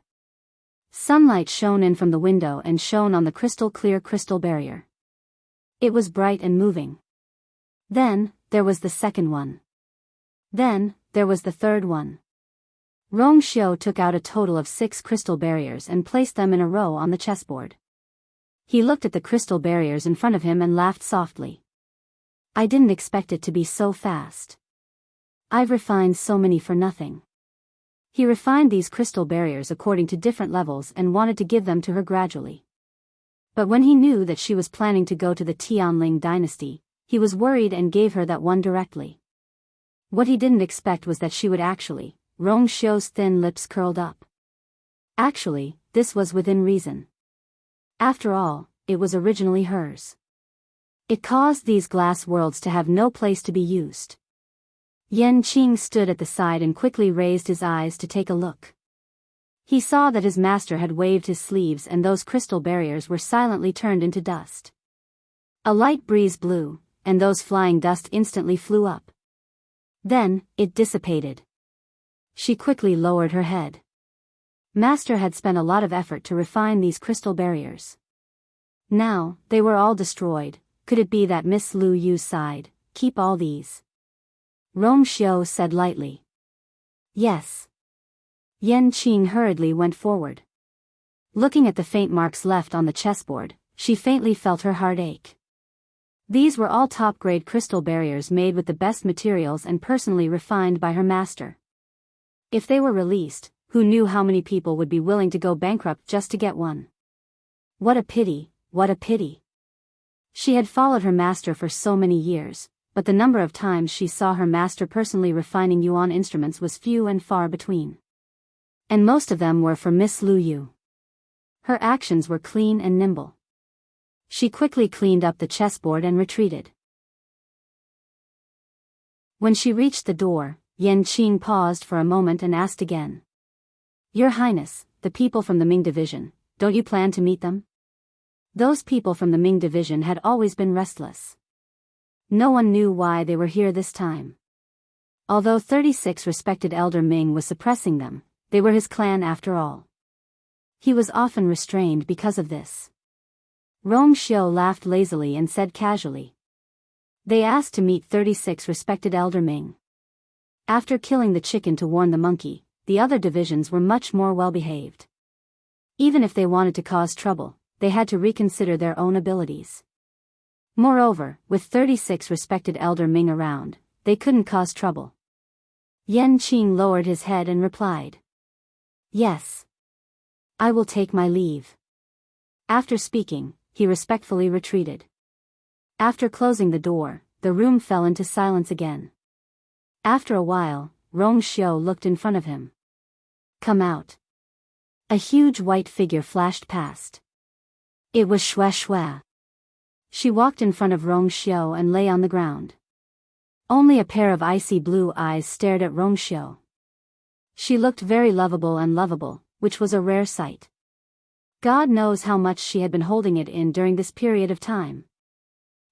Sunlight shone in from the window and shone on the crystal-clear crystal barrier. It was bright and moving. Then, there was the second one. Then, there was the third one. Rongxiu took out a total of 6 crystal barriers and placed them in a row on the chessboard. He looked at the crystal barriers in front of him and laughed softly. I didn't expect it to be so fast. I've refined so many for nothing. He refined these crystal barriers according to different levels and wanted to give them to her gradually. But when he knew that she was planning to go to the Tianling dynasty, he was worried and gave her that one directly. What he didn't expect was that she would actually. Rongxiu's thin lips curled up. Actually, this was within reason. After all, it was originally hers. It caused these glass worlds to have no place to be used. Yan Qing stood at the side and quickly raised his eyes to take a look. He saw that his master had waved his sleeves and those crystal barriers were silently turned into dust. A light breeze blew, and those flying dust instantly flew up. Then, it dissipated. She quickly lowered her head. Master had spent a lot of effort to refine these crystal barriers. Now, they were all destroyed. Could it be that Miss Lu Yu sighed, "Keep all these"? Rongxiu said lightly. Yes. Yan Qing hurriedly went forward. Looking at the faint marks left on the chessboard, she faintly felt her heart ache. These were all top-grade crystal barriers made with the best materials and personally refined by her master. If they were released, who knew how many people would be willing to go bankrupt just to get one? What a pity, what a pity. She had followed her master for so many years, but the number of times she saw her master personally refining yuan instruments was few and far between. And most of them were for Miss Lu Yu. Her actions were clean and nimble. She quickly cleaned up the chessboard and retreated. When she reached the door, Yan Qing paused for a moment and asked again. Your Highness, the people from the Ming division, don't you plan to meet them? Those people from the Ming division had always been restless. No one knew why they were here this time. Although 36 respected elder Ming was suppressing them, they were his clan after all. He was often restrained because of this. Rongxiu laughed lazily and said casually. They asked to meet 36 respected elder Ming. After killing the chicken to warn the monkey, the other divisions were much more well-behaved. Even if they wanted to cause trouble, they had to reconsider their own abilities. Moreover, with 36 respected elder Ming around, they couldn't cause trouble. Yan Qing lowered his head and replied. Yes. I will take my leave. After speaking, he respectfully retreated. After closing the door, the room fell into silence again. After a while, Rongxiu looked in front of him. Come out. A huge white figure flashed past. It was Xue Xue. She walked in front of Rongxiu and lay on the ground. Only a pair of icy blue eyes stared at Rongxiu. She looked very lovable and lovable, which was a rare sight. God knows how much she had been holding it in during this period of time.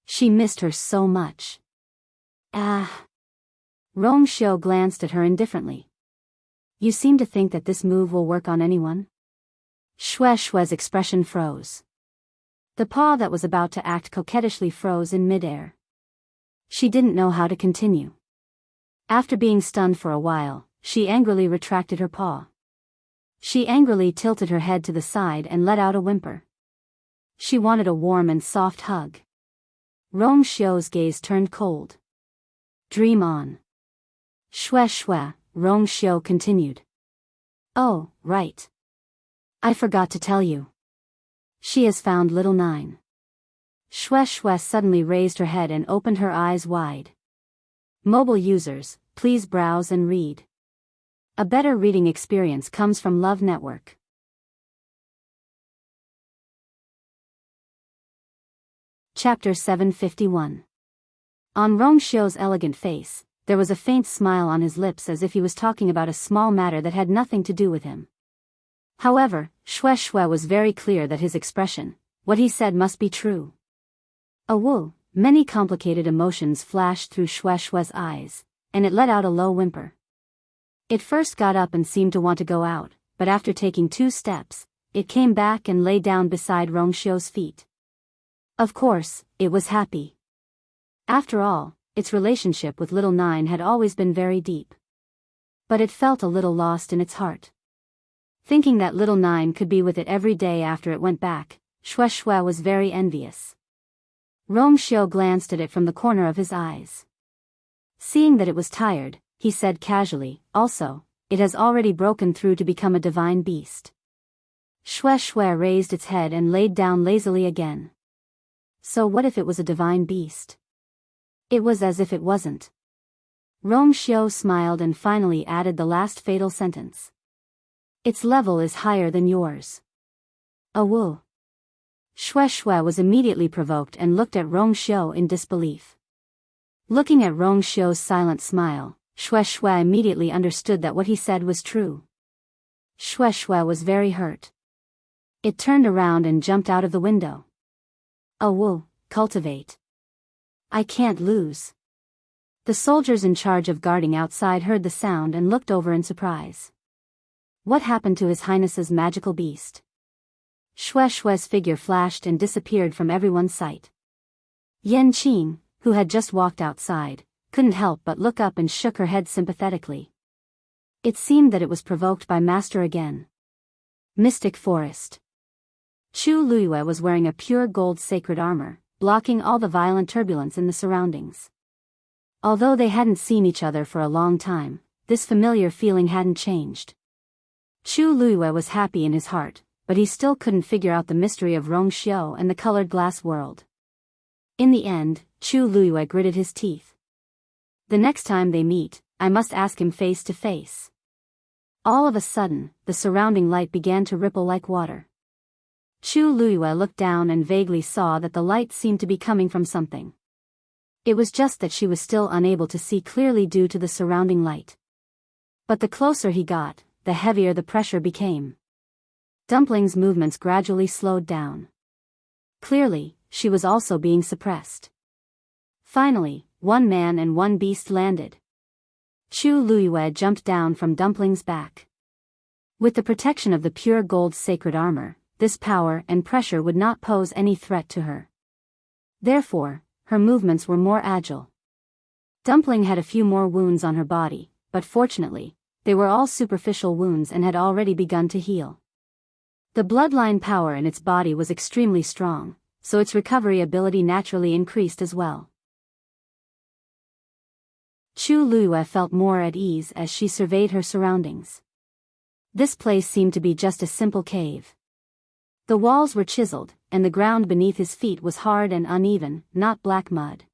She missed her so much. Ah. Rongxiu glanced at her indifferently. You seem to think that this move will work on anyone? Xue Xue's expression froze. The paw that was about to act coquettishly froze in midair. She didn't know how to continue. After being stunned for a while, she angrily retracted her paw. She angrily tilted her head to the side and let out a whimper. She wanted a warm and soft hug. Rongxiu's gaze turned cold. Dream on. Xue Xue, Rongxiu continued. Oh, right. I forgot to tell you. She has found little nine. Xue Xue suddenly raised her head and opened her eyes wide. Mobile users, please browse and read. A better reading experience comes from Love Network. Chapter 751. On Rongxiu's elegant face, there was a faint smile on his lips as if he was talking about a small matter that had nothing to do with him. However, Shui was very clear that his expression, what he said must be true. Many complicated emotions flashed through Shui's eyes, and it let out a low whimper. It first got up and seemed to want to go out, but after taking 2 steps, it came back and lay down beside Rongxiu's feet. Of course, it was happy. After all, its relationship with little Nine had always been very deep. But it felt a little lost in its heart. Thinking that little Nine could be with it every day after it went back, Shui was very envious. Rongxiu glanced at it from the corner of his eyes. Seeing that it was tired, he said casually, also, it has already broken through to become a divine beast. Shui raised its head and laid down lazily again. So what if it was a divine beast? It was as if it wasn't. Rongxiu smiled and finally added the last fatal sentence. Its level is higher than yours. Shui was immediately provoked and looked at Rongxiu in disbelief. Looking at Rongxiu's silent smile, Shui immediately understood that what he said was true. Shui was very hurt. It turned around and jumped out of the window. Cultivate. I can't lose. The soldiers in charge of guarding outside heard the sound and looked over in surprise. What happened to His Highness's magical beast? Shui's figure flashed and disappeared from everyone's sight. Yan Qing, who had just walked outside, couldn't help but look up and shook her head sympathetically. It seemed that it was provoked by Master again. Mystic Forest. Chu Luiyue was wearing a pure gold sacred armor, blocking all the violent turbulence in the surroundings. Although they hadn't seen each other for a long time, this familiar feeling hadn't changed. Chu Luiyue was happy in his heart, but he still couldn't figure out the mystery of Rongxiu and the colored glass world. In the end, Chu Luiyue gritted his teeth. The next time they meet, I must ask him face to face. All of a sudden, the surrounding light began to ripple like water. Chu Luiyue looked down and vaguely saw that the light seemed to be coming from something. It was just that she was still unable to see clearly due to the surrounding light. But the closer he got, the heavier the pressure became. Dumpling's movements gradually slowed down. Clearly, she was also being suppressed. Finally, 1 man and 1 beast landed. Chu Luiyue jumped down from Dumpling's back. With the protection of the pure gold sacred armor, this power and pressure would not pose any threat to her. Therefore, her movements were more agile. Dumpling had a few more wounds on her body, but fortunately, they were all superficial wounds and had already begun to heal. The bloodline power in its body was extremely strong, so its recovery ability naturally increased as well. Chu Luiyue felt more at ease as she surveyed her surroundings. This place seemed to be just a simple cave. The walls were chiseled, and the ground beneath his feet was hard and uneven, not black mud.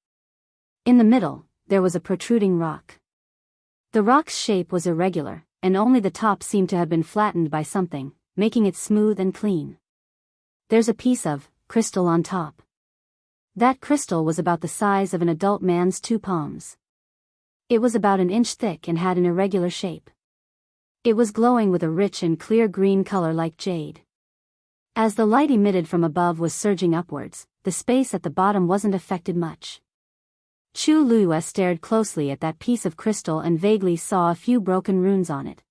In the middle, there was a protruding rock. The rock's shape was irregular, and only the top seemed to have been flattened by something, making it smooth and clean. There's a piece of crystal on top. That crystal was about the size of an adult man's 2 palms. It was about 1 inch thick and had an irregular shape. It was glowing with a rich and clear green color like jade. As the light emitted from above was surging upwards, the space at the bottom wasn't affected much. Chu Luiyue stared closely at that piece of crystal and vaguely saw a few broken runes on it.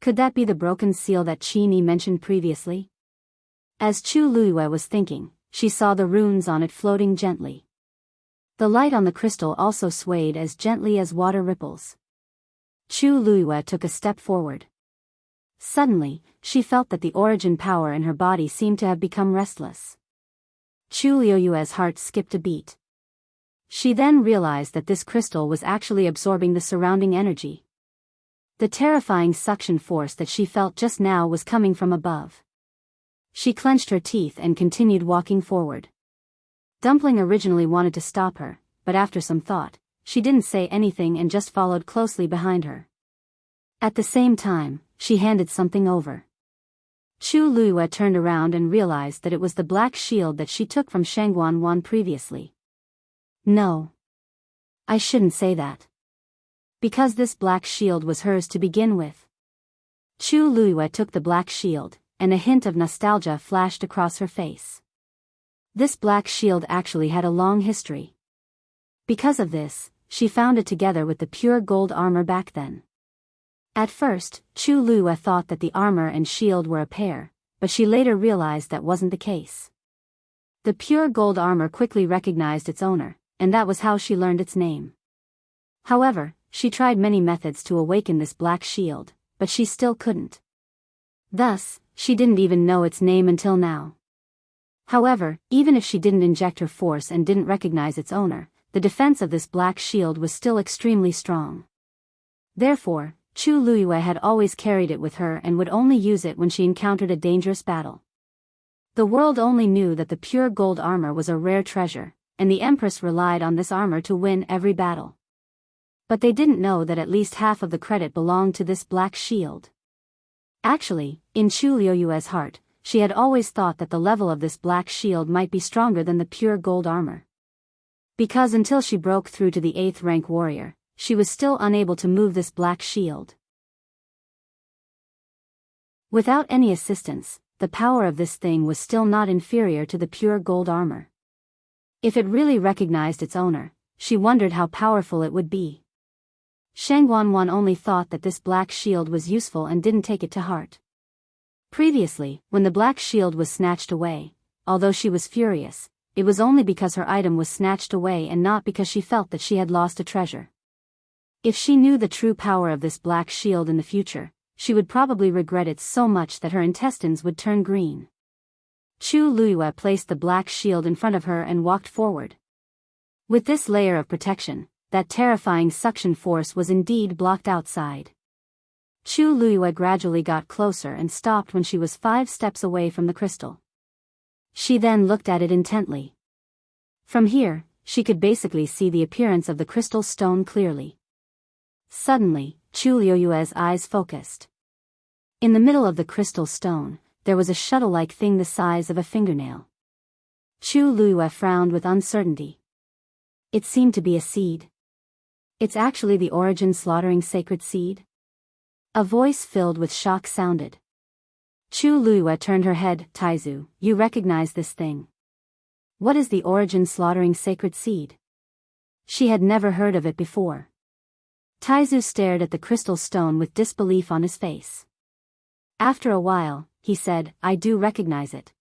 Could that be the broken seal that Qi mentioned previously? As Chu Luiyue was thinking, she saw the runes on it floating gently. The light on the crystal also swayed as gently as water ripples. Chu Luiyue took a step forward. Suddenly, she felt that the origin power in her body seemed to have become restless. Chu Luiyue's heart skipped a beat. She then realized that this crystal was actually absorbing the surrounding energy. The terrifying suction force that she felt just now was coming from above. She clenched her teeth and continued walking forward. Dumpling originally wanted to stop her, but after some thought, she didn't say anything and just followed closely behind her. At the same time, she handed something over. Chu Luiyue turned around and realized that it was the black shield that she took from Shangguan previously. No. I shouldn't say that. Because this black shield was hers to begin with. Chu Luiyue took the black shield, and a hint of nostalgia flashed across her face. This black shield actually had a long history. Because of this, she found it together with the pure gold armor back then. At first, Chu Luiyue thought that the armor and shield were a pair, but she later realized that wasn't the case. The pure gold armor quickly recognized its owner, and that was how she learned its name. However, she tried many methods to awaken this black shield, but she still couldn't. Thus, she didn't even know its name until now. However, even if she didn't inject her force and didn't recognize its owner, the defense of this black shield was still extremely strong. Therefore, Chu Luiyue had always carried it with her and would only use it when she encountered a dangerous battle. The world only knew that the pure gold armor was a rare treasure, and the Empress relied on this armor to win every battle. But they didn't know that at least half of the credit belonged to this black shield. Actually, in Chu Luiyue's heart, she had always thought that the level of this black shield might be stronger than the pure gold armor. Because until she broke through to the 8th rank warrior, she was still unable to move this black shield. Without any assistance, the power of this thing was still not inferior to the pure gold armor. If it really recognized its owner, she wondered how powerful it would be. Shang Wanwan only thought that this black shield was useful and didn't take it to heart. Previously, when the black shield was snatched away, although she was furious, it was only because her item was snatched away and not because she felt that she had lost a treasure. If she knew the true power of this black shield in the future, she would probably regret it so much that her intestines would turn green. Chu Luiyue placed the black shield in front of her and walked forward. With this layer of protection, that terrifying suction force was indeed blocked outside. Chu Luiyue gradually got closer and stopped when she was 5 steps away from the crystal. She then looked at it intently. From here, she could basically see the appearance of the crystal stone clearly. Suddenly, Chu Luiyue's eyes focused. In the middle of the crystal stone, there was a shuttle-like thing the size of a fingernail. Chu Luiyue frowned with uncertainty. It seemed to be a seed. It's actually the origin slaughtering sacred seed? A voice filled with shock sounded. Chu Luiyue turned her head. Taizu, you recognize this thing. What is the origin slaughtering sacred seed? She had never heard of it before. Taizu stared at the crystal stone with disbelief on his face. After a while, he said, I do recognize it.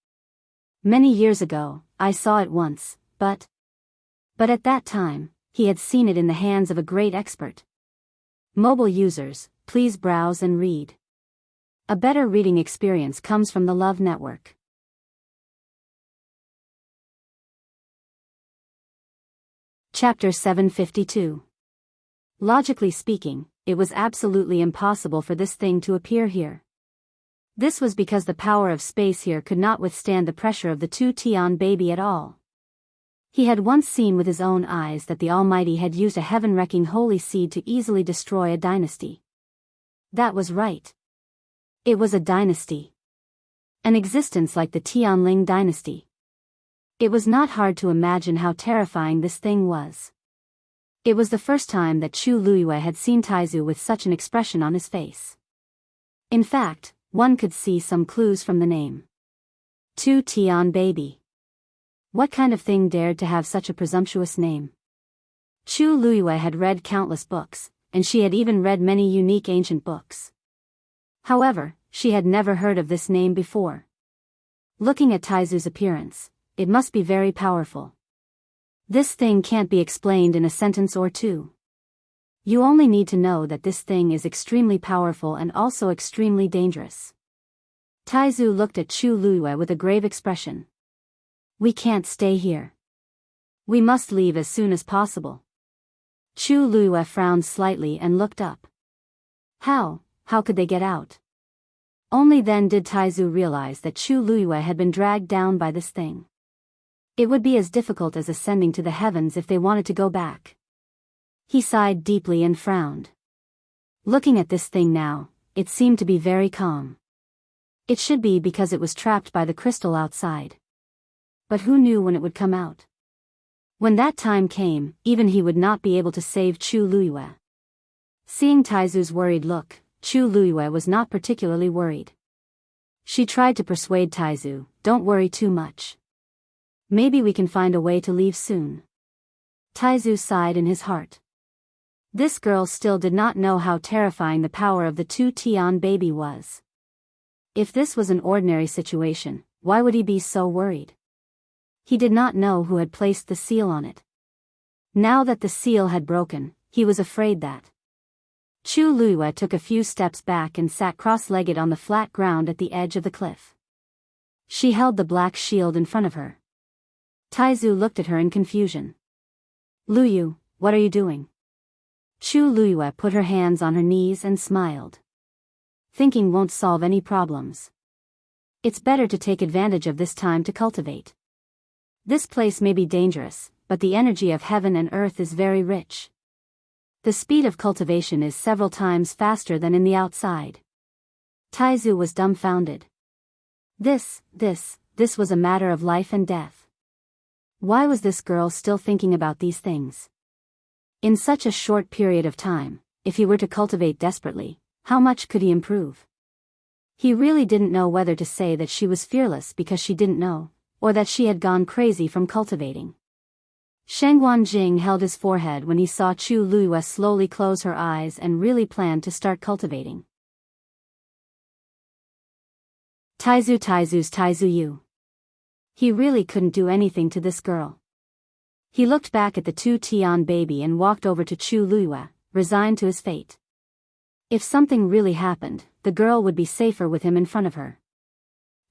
Many years ago, I saw it once, but at that time, he had seen it in the hands of a great expert. Mobile users, please browse and read. A better reading experience comes from the Love Network. Chapter 752. Logically speaking, it was absolutely impossible for this thing to appear here. This was because the power of space here could not withstand the pressure of the 2 Tian baby at all. He had once seen with his own eyes that the Almighty had used a heaven-wrecking holy seed to easily destroy a dynasty. That was right. It was a dynasty. An existence like the Tianling dynasty. It was not hard to imagine how terrifying this thing was. It was the first time that Chu Luiyue had seen Taizu with such an expression on his face. In fact, one could see some clues from the name. 2 Tian baby. What kind of thing dared to have such a presumptuous name? Chu Luiyue had read countless books, and she had even read many unique ancient books. However, she had never heard of this name before. Looking at Taizu's appearance, it must be very powerful. This thing can't be explained in a sentence or two. You only need to know that this thing is extremely powerful and also extremely dangerous. Taizu looked at Chu Luiyue with a grave expression. We can't stay here. We must leave as soon as possible. Chu Luiyue frowned slightly and looked up. How could they get out? Only then did Taizu realize that Chu Luiyue had been dragged down by this thing. It would be as difficult as ascending to the heavens if they wanted to go back. He sighed deeply and frowned. Looking at this thing now, it seemed to be very calm. It should be because it was trapped by the crystal outside. But who knew when it would come out? When that time came, even he would not be able to save Chu Luiyue. Seeing Taizu's worried look, Chu Luiyue was not particularly worried. She tried to persuade Taizu, "Don't worry too much. Maybe we can find a way to leave soon." Taizu sighed in his heart. This girl still did not know how terrifying the power of the two Tian baby was. If this was an ordinary situation, why would he be so worried? He did not know who had placed the seal on it. Now that the seal had broken, he was afraid that. Chu Luiyue took a few steps back and sat cross-legged on the flat ground at the edge of the cliff. She held the black shield in front of her. Taizu looked at her in confusion. "Luyu, what are you doing?" Chu Luiyue put her hands on her knees and smiled. "Thinking won't solve any problems. It's better to take advantage of this time to cultivate. This place may be dangerous, but the energy of heaven and earth is very rich. The speed of cultivation is several times faster than in the outside." Taizu was dumbfounded. This was a matter of life and death. Why was this girl still thinking about these things? In such a short period of time, if he were to cultivate desperately, how much could he improve? He really didn't know whether to say that she was fearless because she didn't know, or that she had gone crazy from cultivating. Shangguan Jing held his forehead when he saw Chu Luiyue slowly close her eyes and really planned to start cultivating. Taizu Yu. He really couldn't do anything to this girl. He looked back at the two Tian baby and walked over to Chu Luiyue, resigned to his fate. If something really happened, the girl would be safer with him in front of her.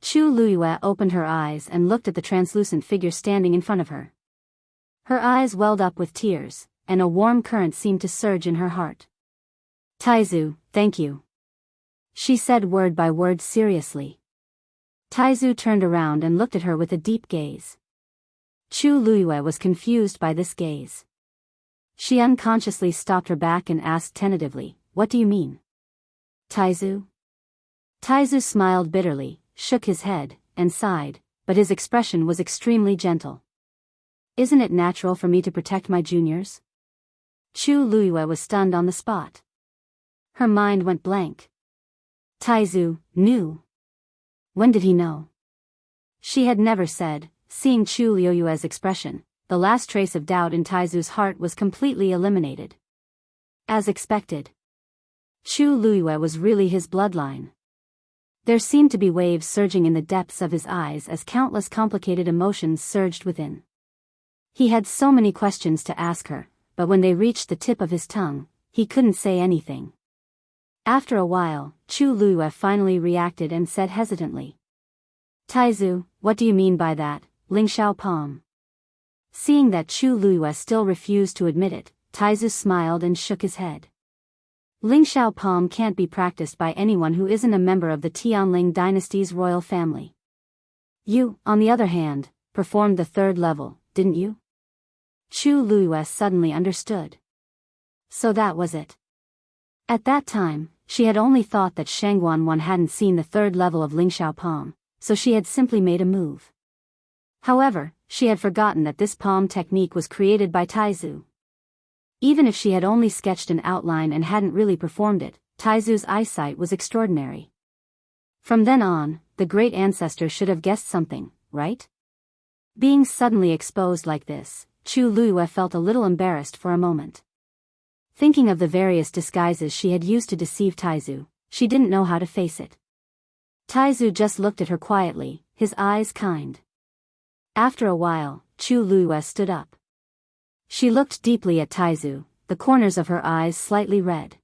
Chu Luiyue opened her eyes and looked at the translucent figure standing in front of her. Her eyes welled up with tears, and a warm current seemed to surge in her heart. "Taizu, thank you," she said word by word seriously. Taizu turned around and looked at her with a deep gaze. Chu Luiyue was confused by this gaze. She unconsciously stopped her back and asked tentatively, "What do you mean?" "Taizu?" Taizu smiled bitterly, shook his head, and sighed, but his expression was extremely gentle. "Isn't it natural for me to protect my juniors?" Chu Luiyue was stunned on the spot. Her mind went blank. Taizu knew. When did he know? She had never said. Seeing Chu Luiyue's expression, the last trace of doubt in Taizu's heart was completely eliminated. As expected. Chu Luiyue was really his bloodline. There seemed to be waves surging in the depths of his eyes as countless complicated emotions surged within. He had so many questions to ask her, but when they reached the tip of his tongue, he couldn't say anything. After a while, Chu Luiyue finally reacted and said hesitantly, "Taizu, what do you mean by that, Ling Xiao Palm?" Seeing that Chu Luiyue still refused to admit it, Taizu smiled and shook his head. "Ling Xiao Palm can't be practiced by anyone who isn't a member of the Tianling dynasty's royal family. You, on the other hand, performed the third level, didn't you?" Chu Luiyue suddenly understood. So that was it. At that time, she had only thought that Shangguan hadn't seen the third level of Ling Xiao Palm, so she had simply made a move. However, she had forgotten that this palm technique was created by Taizu. Even if she had only sketched an outline and hadn't really performed it, Taizu's eyesight was extraordinary. From then on, the great ancestor should have guessed something, right? Being suddenly exposed like this, Chu Luiyue felt a little embarrassed for a moment. Thinking of the various disguises she had used to deceive Taizu, she didn't know how to face it. Taizu just looked at her quietly, his eyes kind. After a while, Chu Luiyue stood up. She looked deeply at Taizu, the corners of her eyes slightly red.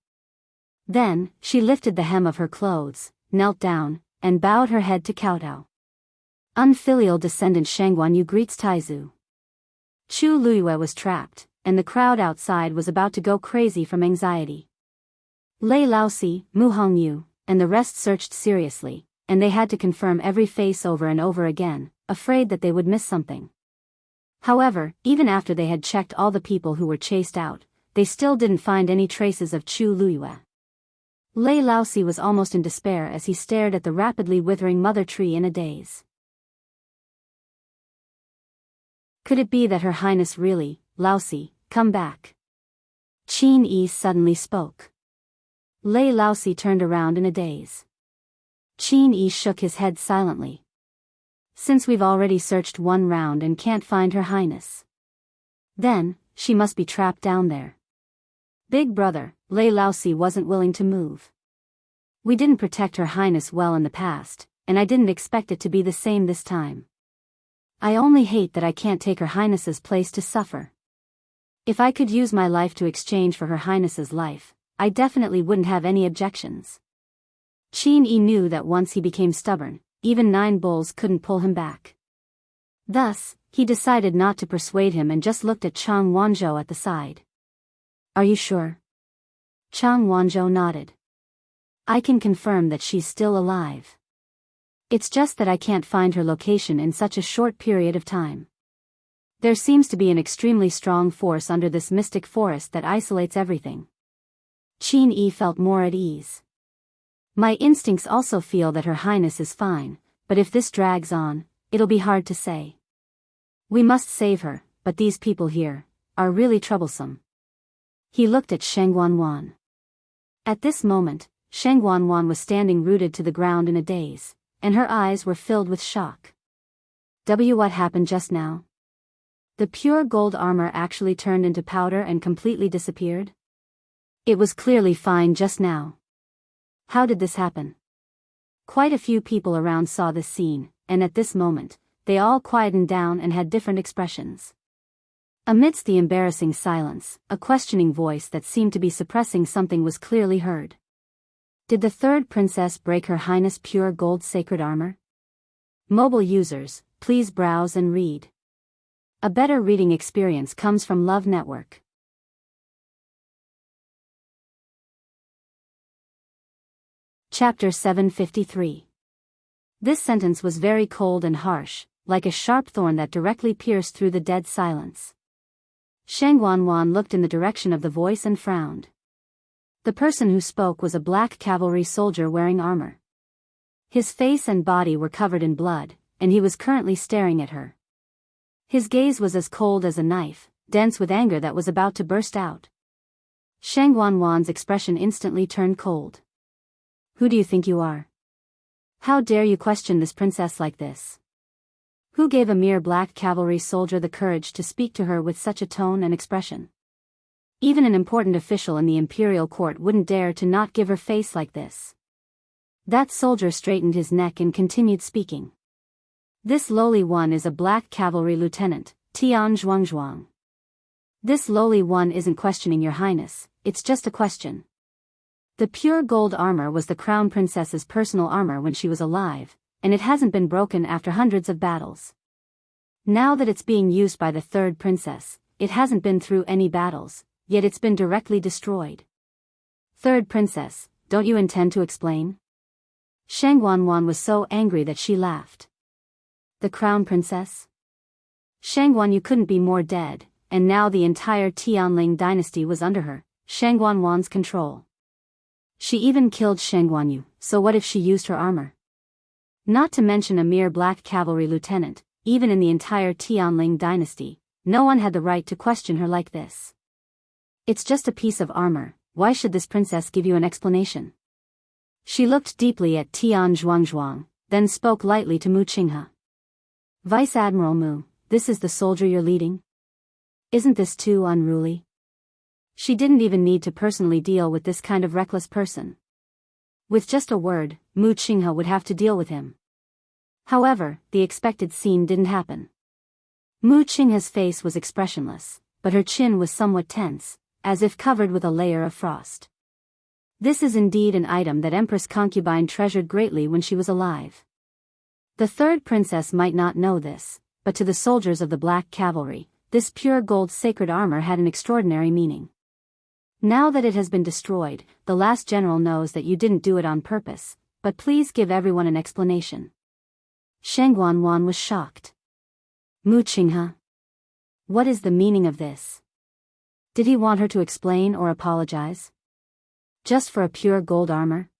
Then, she lifted the hem of her clothes, knelt down, and bowed her head to kowtow. Unfilial descendant Shangguan Yu greets Taizu. Chu Luiyue was trapped, and the crowd outside was about to go crazy from anxiety. Lei Laosi, Mu Hongyu, and the rest searched seriously, and they had to confirm every face over and over again, afraid that they would miss something. However, even after they had checked all the people who were chased out, they still didn't find any traces of Chu Luiyue. Lei Laosi was almost in despair as he stared at the rapidly withering mother tree in a daze. Could it be that Her Highness really, Laosi, come back? Qin Yi suddenly spoke. Lei Laosi turned around in a daze. Qin Yi shook his head silently. Since we've already searched one round and can't find Her Highness, then, she must be trapped down there. Big brother, Lei Laosi wasn't willing to move. We didn't protect Her Highness well in the past, and I didn't expect it to be the same this time. I only hate that I can't take Her Highness's place to suffer. If I could use my life to exchange for Her Highness's life, I definitely wouldn't have any objections. Qin Yi knew that once he became stubborn, even 9 bulls couldn't pull him back. Thus, he decided not to persuade him and just looked at Chang Wanzhou at the side. Are you sure? Chang Wanzhou nodded. I can confirm that she's still alive. It's just that I can't find her location in such a short period of time. There seems to be an extremely strong force under this mystic forest that isolates everything. Qin Yi felt more at ease. My instincts also feel that Her Highness is fine, but if this drags on, it'll be hard to say. We must save her, but these people here are really troublesome. He looked at Sheng Wanwan. At this moment, Sheng Wanwan was standing rooted to the ground in a daze, and her eyes were filled with shock. What happened just now? The pure gold armor actually turned into powder and completely disappeared? It was clearly fine just now. How did this happen? Quite a few people around saw this scene, and at this moment, they all quietened down and had different expressions. Amidst the embarrassing silence, a questioning voice that seemed to be suppressing something was clearly heard. Did the third princess break Her Highness' pure gold sacred armor? Mobile users, please browse and read. A better reading experience comes from Love Network. Chapter 753. This sentence was very cold and harsh, like a sharp thorn that directly pierced through the dead silence. Sheng Wanwan looked in the direction of the voice and frowned. The person who spoke was a black cavalry soldier wearing armor. His face and body were covered in blood, and he was currently staring at her. His gaze was as cold as a knife, dense with anger that was about to burst out. Sheng Wanwan's expression instantly turned cold. Who do you think you are? How dare you question this princess like this? Who gave a mere black cavalry soldier the courage to speak to her with such a tone and expression? Even an important official in the imperial court wouldn't dare to not give her face like this. That soldier straightened his neck and continued speaking. This lowly one is a black cavalry lieutenant, Tian Zhuangzhuang. This lowly one isn't questioning Your Highness, it's just a question. The pure gold armor was the crown princess's personal armor when she was alive, and it hasn't been broken after hundreds of battles. Now that it's being used by the third princess, it hasn't been through any battles, yet it's been directly destroyed. Third princess, don't you intend to explain? Sheng Wanwan was so angry that she laughed. The crown princess? Sheng Wan, you couldn't be more dead, and now the entire Tianling dynasty was under her, Sheng Wanwan's control. She even killed Sheng Wanyu, so what if she used her armor? Not to mention a mere black cavalry lieutenant, even in the entire Tianling dynasty, no one had the right to question her like this. It's just a piece of armor, why should this princess give you an explanation? She looked deeply at Tian Zhuangzhuang, then spoke lightly to Mu Qinghe. Vice Admiral Mu, this is the soldier you're leading? Isn't this too unruly? She didn't even need to personally deal with this kind of reckless person. With just a word, Mu Qinghe would have to deal with him. However, the expected scene didn't happen. Mu Qinghe's face was expressionless, but her chin was somewhat tense, as if covered with a layer of frost. This is indeed an item that Empress Concubine treasured greatly when she was alive. The third princess might not know this, but to the soldiers of the Black Cavalry, this pure gold sacred armor had an extraordinary meaning. Now that it has been destroyed, the last general knows that you didn't do it on purpose, but please give everyone an explanation. Sheng Wanwan was shocked. Mu Qinghe? What is the meaning of this? Did he want her to explain or apologize? Just for a pure gold armor?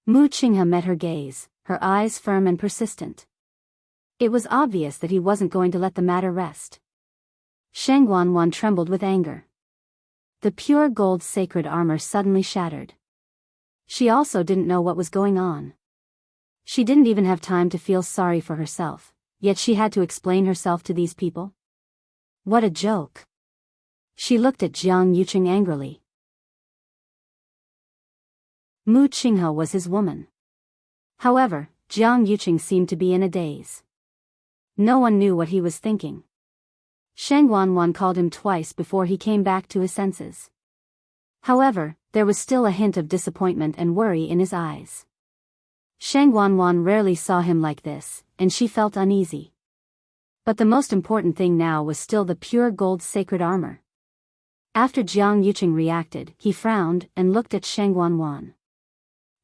Mu Qinghe met her gaze, her eyes firm and persistent. It was obvious that he wasn't going to let the matter rest. Sheng Wanwan trembled with anger. The pure gold sacred armor suddenly shattered. She also didn't know what was going on. She didn't even have time to feel sorry for herself, yet she had to explain herself to these people. What a joke. She looked at Jiang Yuqing angrily. Mu Qinghe was his woman. However, Jiang Yuqing seemed to be in a daze. No one knew what he was thinking. Sheng Wanwan called him twice before he came back to his senses. However, there was still a hint of disappointment and worry in his eyes. Sheng Wanwan rarely saw him like this, and she felt uneasy. But the most important thing now was still the pure gold sacred armor. After Jiang Yuqing reacted, he frowned and looked at Sheng Wanwan.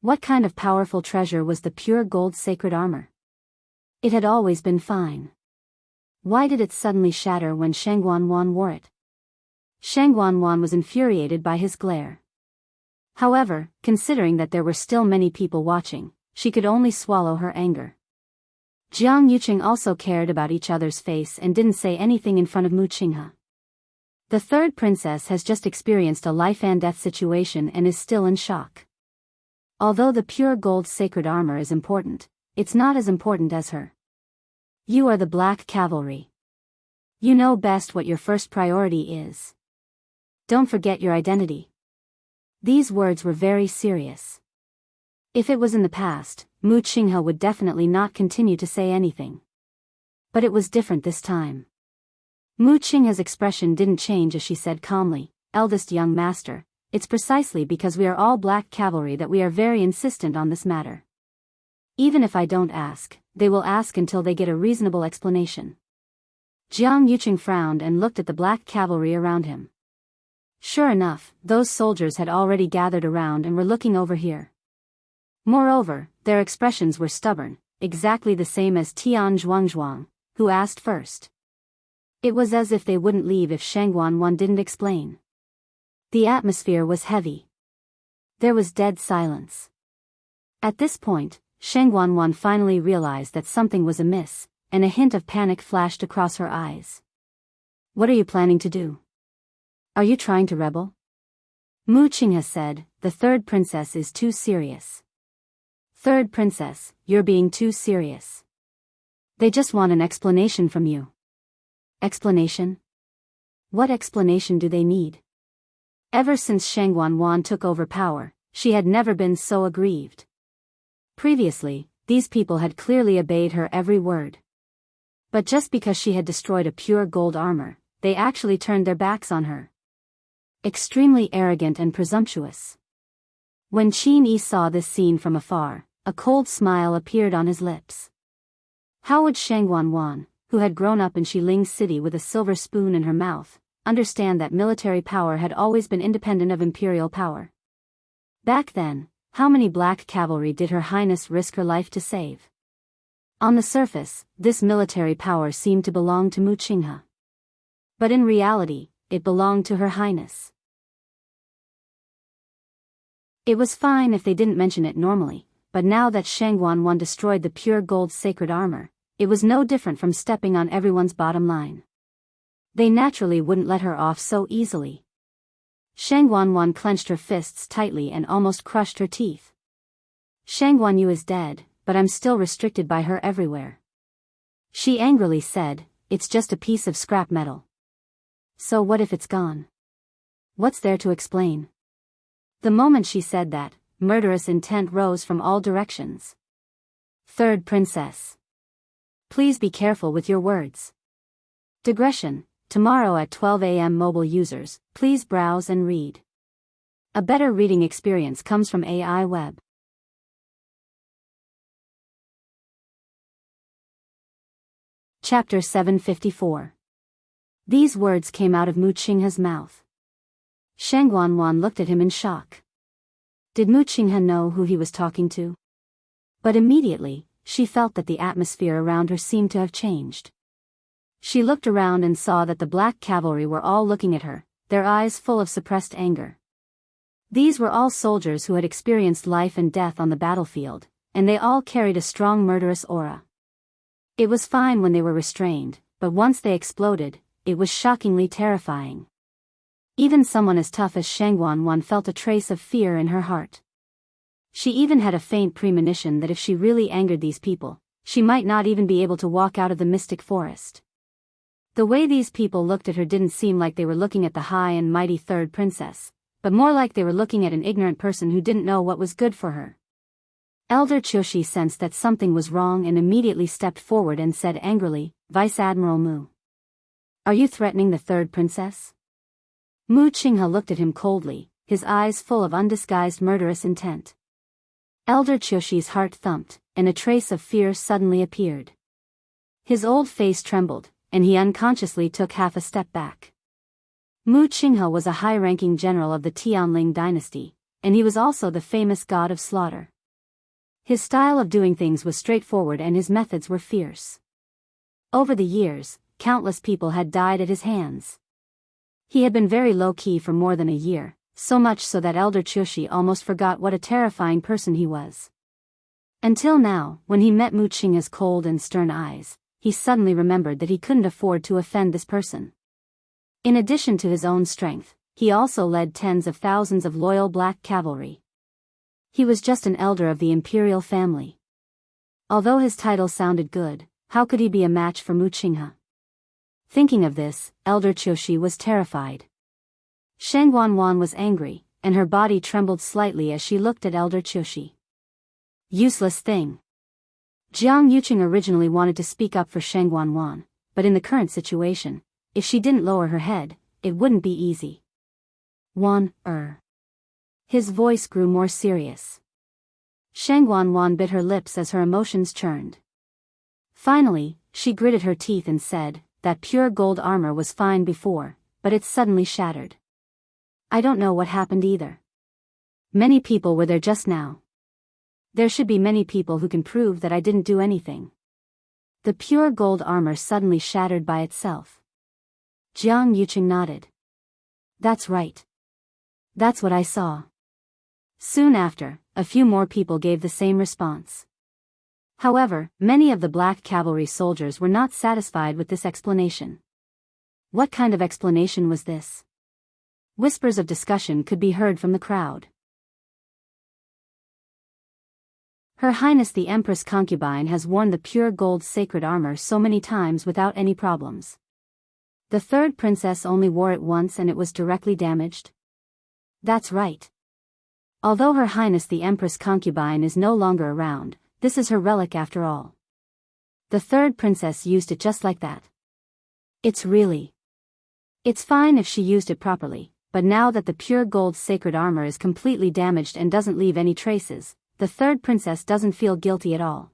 What kind of powerful treasure was the pure gold sacred armor? It had always been fine. Why did it suddenly shatter when Sheng Wanwan wore it? Sheng Wanwan was infuriated by his glare. However, considering that there were still many people watching, she could only swallow her anger. Jiang Yuqing also cared about each other's face and didn't say anything in front of Mu Qinghe. The third princess has just experienced a life and death situation and is still in shock. Although the pure gold sacred armor is important, it's not as important as her. You are the Black Cavalry. You know best what your first priority is. Don't forget your identity. These words were very serious. If it was in the past, Mu Qinghe would definitely not continue to say anything. But it was different this time. Mu Qinghe's expression didn't change as she said calmly, "Eldest young master, it's precisely because we are all Black Cavalry that we are very insistent on this matter. Even if I don't ask, they will ask until they get a reasonable explanation." Jiang Yuqing frowned and looked at the Black Cavalry around him. Sure enough, those soldiers had already gathered around and were looking over here. Moreover, their expressions were stubborn, exactly the same as Tian Zhuangzhuang, who asked first. It was as if they wouldn't leave if Sheng Wanwan didn't explain. The atmosphere was heavy. There was dead silence. At this point, Sheng Wanwan finally realized that something was amiss, and a hint of panic flashed across her eyes. What are you planning to do? Are you trying to rebel? Mu Qinghe said, "The third princess is too serious." Third princess, you're being too serious. They just want an explanation from you. Explanation? What explanation do they need? Ever since Sheng Wanwan took over power, she had never been so aggrieved. Previously, these people had clearly obeyed her every word. But just because she had destroyed a pure gold armor, they actually turned their backs on her. Extremely arrogant and presumptuous. When Qin Yi saw this scene from afar, a cold smile appeared on his lips. How would Sheng Wanwan, who had grown up in Shiling's city with a silver spoon in her mouth, understand that military power had always been independent of imperial power? Back then, how many Black Cavalry did Her Highness risk her life to save? On the surface, this military power seemed to belong to Mu Qinghe. But in reality, it belonged to Her Highness. It was fine if they didn't mention it normally, but now that Sheng Wanwan destroyed the pure gold sacred armor, it was no different from stepping on everyone's bottom line. They naturally wouldn't let her off so easily. Sheng Wanwan clenched her fists tightly and almost crushed her teeth. Sheng Wanyu is dead, but I'm still restricted by her everywhere. She angrily said, "It's just a piece of scrap metal. So what if it's gone? What's there to explain?" The moment she said that, murderous intent rose from all directions. Third princess. Please be careful with your words. Digression. Tomorrow at 12 a.m. mobile users, please browse and read. A better reading experience comes from AI Web. Chapter 754. These words came out of Mu Qinghe's mouth. Sheng Wanwan looked at him in shock. Did Mu Qinghe know who he was talking to? But immediately, she felt that the atmosphere around her seemed to have changed. She looked around and saw that the Black Cavalry were all looking at her, their eyes full of suppressed anger. These were all soldiers who had experienced life and death on the battlefield, and they all carried a strong murderous aura. It was fine when they were restrained, but once they exploded, it was shockingly terrifying. Even someone as tough as Sheng Wanwan felt a trace of fear in her heart. She even had a faint premonition that if she really angered these people, she might not even be able to walk out of the mystic forest. The way these people looked at her didn't seem like they were looking at the high and mighty third princess, but more like they were looking at an ignorant person who didn't know what was good for her. Elder Qiushi sensed that something was wrong and immediately stepped forward and said angrily, "Vice Admiral Mu. Are you threatening the third princess?" Mu Qinghe looked at him coldly, his eyes full of undisguised murderous intent. Elder Qiushi's heart thumped, and a trace of fear suddenly appeared. His old face trembled, and he unconsciously took half a step back. Mu Qinghe was a high-ranking general of the Tianling dynasty, and he was also the famous god of slaughter. His style of doing things was straightforward and his methods were fierce. Over the years, countless people had died at his hands. He had been very low-key for more than a year, so much so that Elder Qiushi almost forgot what a terrifying person he was. Until now, when he met Mu Qinghe's cold and stern eyes, he suddenly remembered that he couldn't afford to offend this person. In addition to his own strength, he also led tens of thousands of loyal black cavalry. He was just an elder of the imperial family. Although his title sounded good, how could he be a match for Mu Qinghe? Thinking of this, Elder Qiushi was terrified. Shang Wanwan was angry, and her body trembled slightly as she looked at Elder Qiushi. Useless thing. Jiang Yuqing originally wanted to speak up for Shang Wanwan, but in the current situation, if she didn't lower her head, it wouldn't be easy. His voice grew more serious. Shang Wanwan bit her lips as her emotions churned. Finally, she gritted her teeth and said, "That pure gold armor was fine before, but it's suddenly shattered. I don't know what happened either. Many people were there just now. There should be many people who can prove that I didn't do anything." The pure gold armor suddenly shattered by itself. Jiang Yuqing nodded. "That's right. That's what I saw." Soon after, a few more people gave the same response. However, many of the black cavalry soldiers were not satisfied with this explanation. What kind of explanation was this? Whispers of discussion could be heard from the crowd. Her Highness the Empress concubine has worn the pure gold sacred armor so many times without any problems. The third princess only wore it once and it was directly damaged. That's right. Although Her Highness the Empress concubine is no longer around, this is her relic after all. The third princess used it just like that. It's fine if she used it properly, but now that the pure gold sacred armor is completely damaged and doesn't leave any traces, the third princess doesn't feel guilty at all.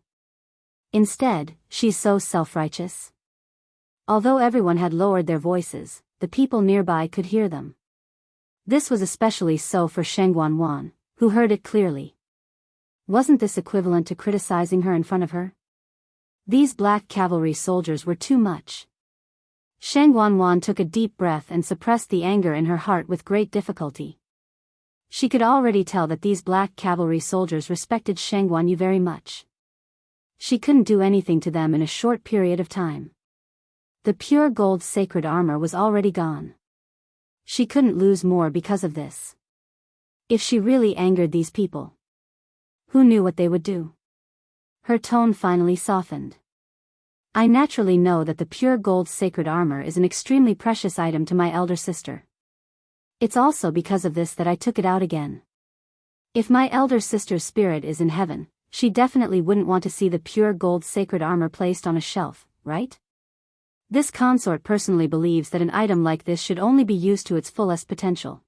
Instead, she's so self-righteous. Although everyone had lowered their voices, the people nearby could hear them. This was especially so for Shang Wanwan, who heard it clearly. Wasn't this equivalent to criticizing her in front of her? These black cavalry soldiers were too much. Shang Wanwan took a deep breath and suppressed the anger in her heart with great difficulty. She could already tell that these black cavalry soldiers respected Shang Wanyu very much. She couldn't do anything to them in a short period of time. The pure gold sacred armor was already gone. She couldn't lose more because of this. If she really angered these people, who knew what they would do? Her tone finally softened. I naturally know that the pure gold sacred armor is an extremely precious item to my elder sister. It's also because of this that I took it out again. If my elder sister's spirit is in heaven, she definitely wouldn't want to see the pure gold sacred armor placed on a shelf, right? This consort personally believes that an item like this should only be used to its fullest potential.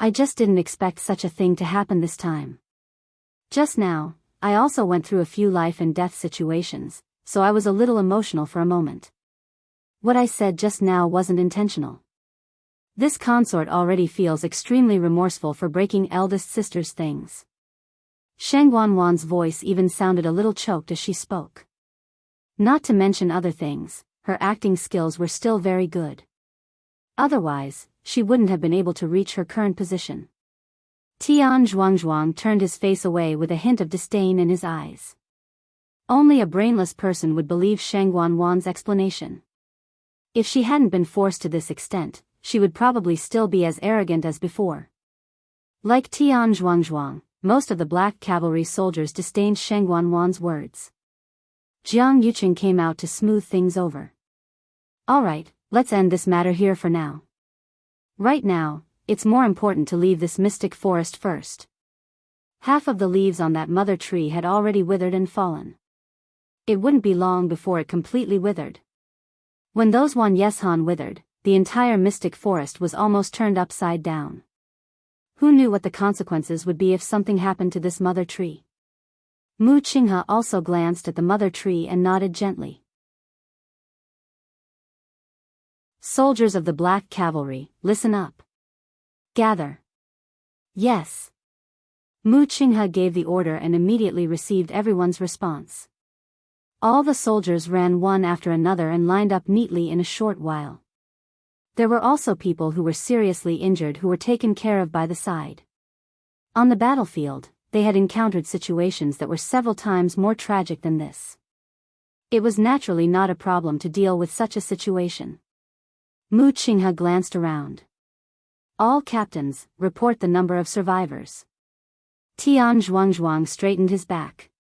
I just didn't expect such a thing to happen this time. Just now, I also went through a few life and death situations, so I was a little emotional for a moment. What I said just now wasn't intentional. This consort already feels extremely remorseful for breaking eldest sister's things. Shang Wanwan's voice even sounded a little choked as she spoke. Not to mention other things, her acting skills were still very good. Otherwise, she wouldn't have been able to reach her current position. Tian Zhuangzhuang turned his face away with a hint of disdain in his eyes. Only a brainless person would believe Shang Wanwan's explanation. If she hadn't been forced to this extent, she would probably still be as arrogant as before. Like Tian Zhuangzhuang, most of the black cavalry soldiers disdained Sheng Wanwan's words. Jiang Yuqing came out to smooth things over. Alright, let's end this matter here for now. Right now, it's more important to leave this mystic forest first. Half of the leaves on that mother tree had already withered and fallen. It wouldn't be long before it completely withered. When those Wan Yeshan withered, the entire mystic forest was almost turned upside down. Who knew what the consequences would be if something happened to this mother tree? Mu Qinghe also glanced at the mother tree and nodded gently. Soldiers of the Black Cavalry, listen up. Gather. Yes. Mu Qinghe gave the order and immediately received everyone's response. All the soldiers ran one after another and lined up neatly in a short while. There were also people who were seriously injured who were taken care of by the side. On the battlefield, they had encountered situations that were several times more tragic than this. It was naturally not a problem to deal with such a situation. Mu Qinghe glanced around. All captains, report the number of survivors. Tian Zhuangzhuang straightened his back.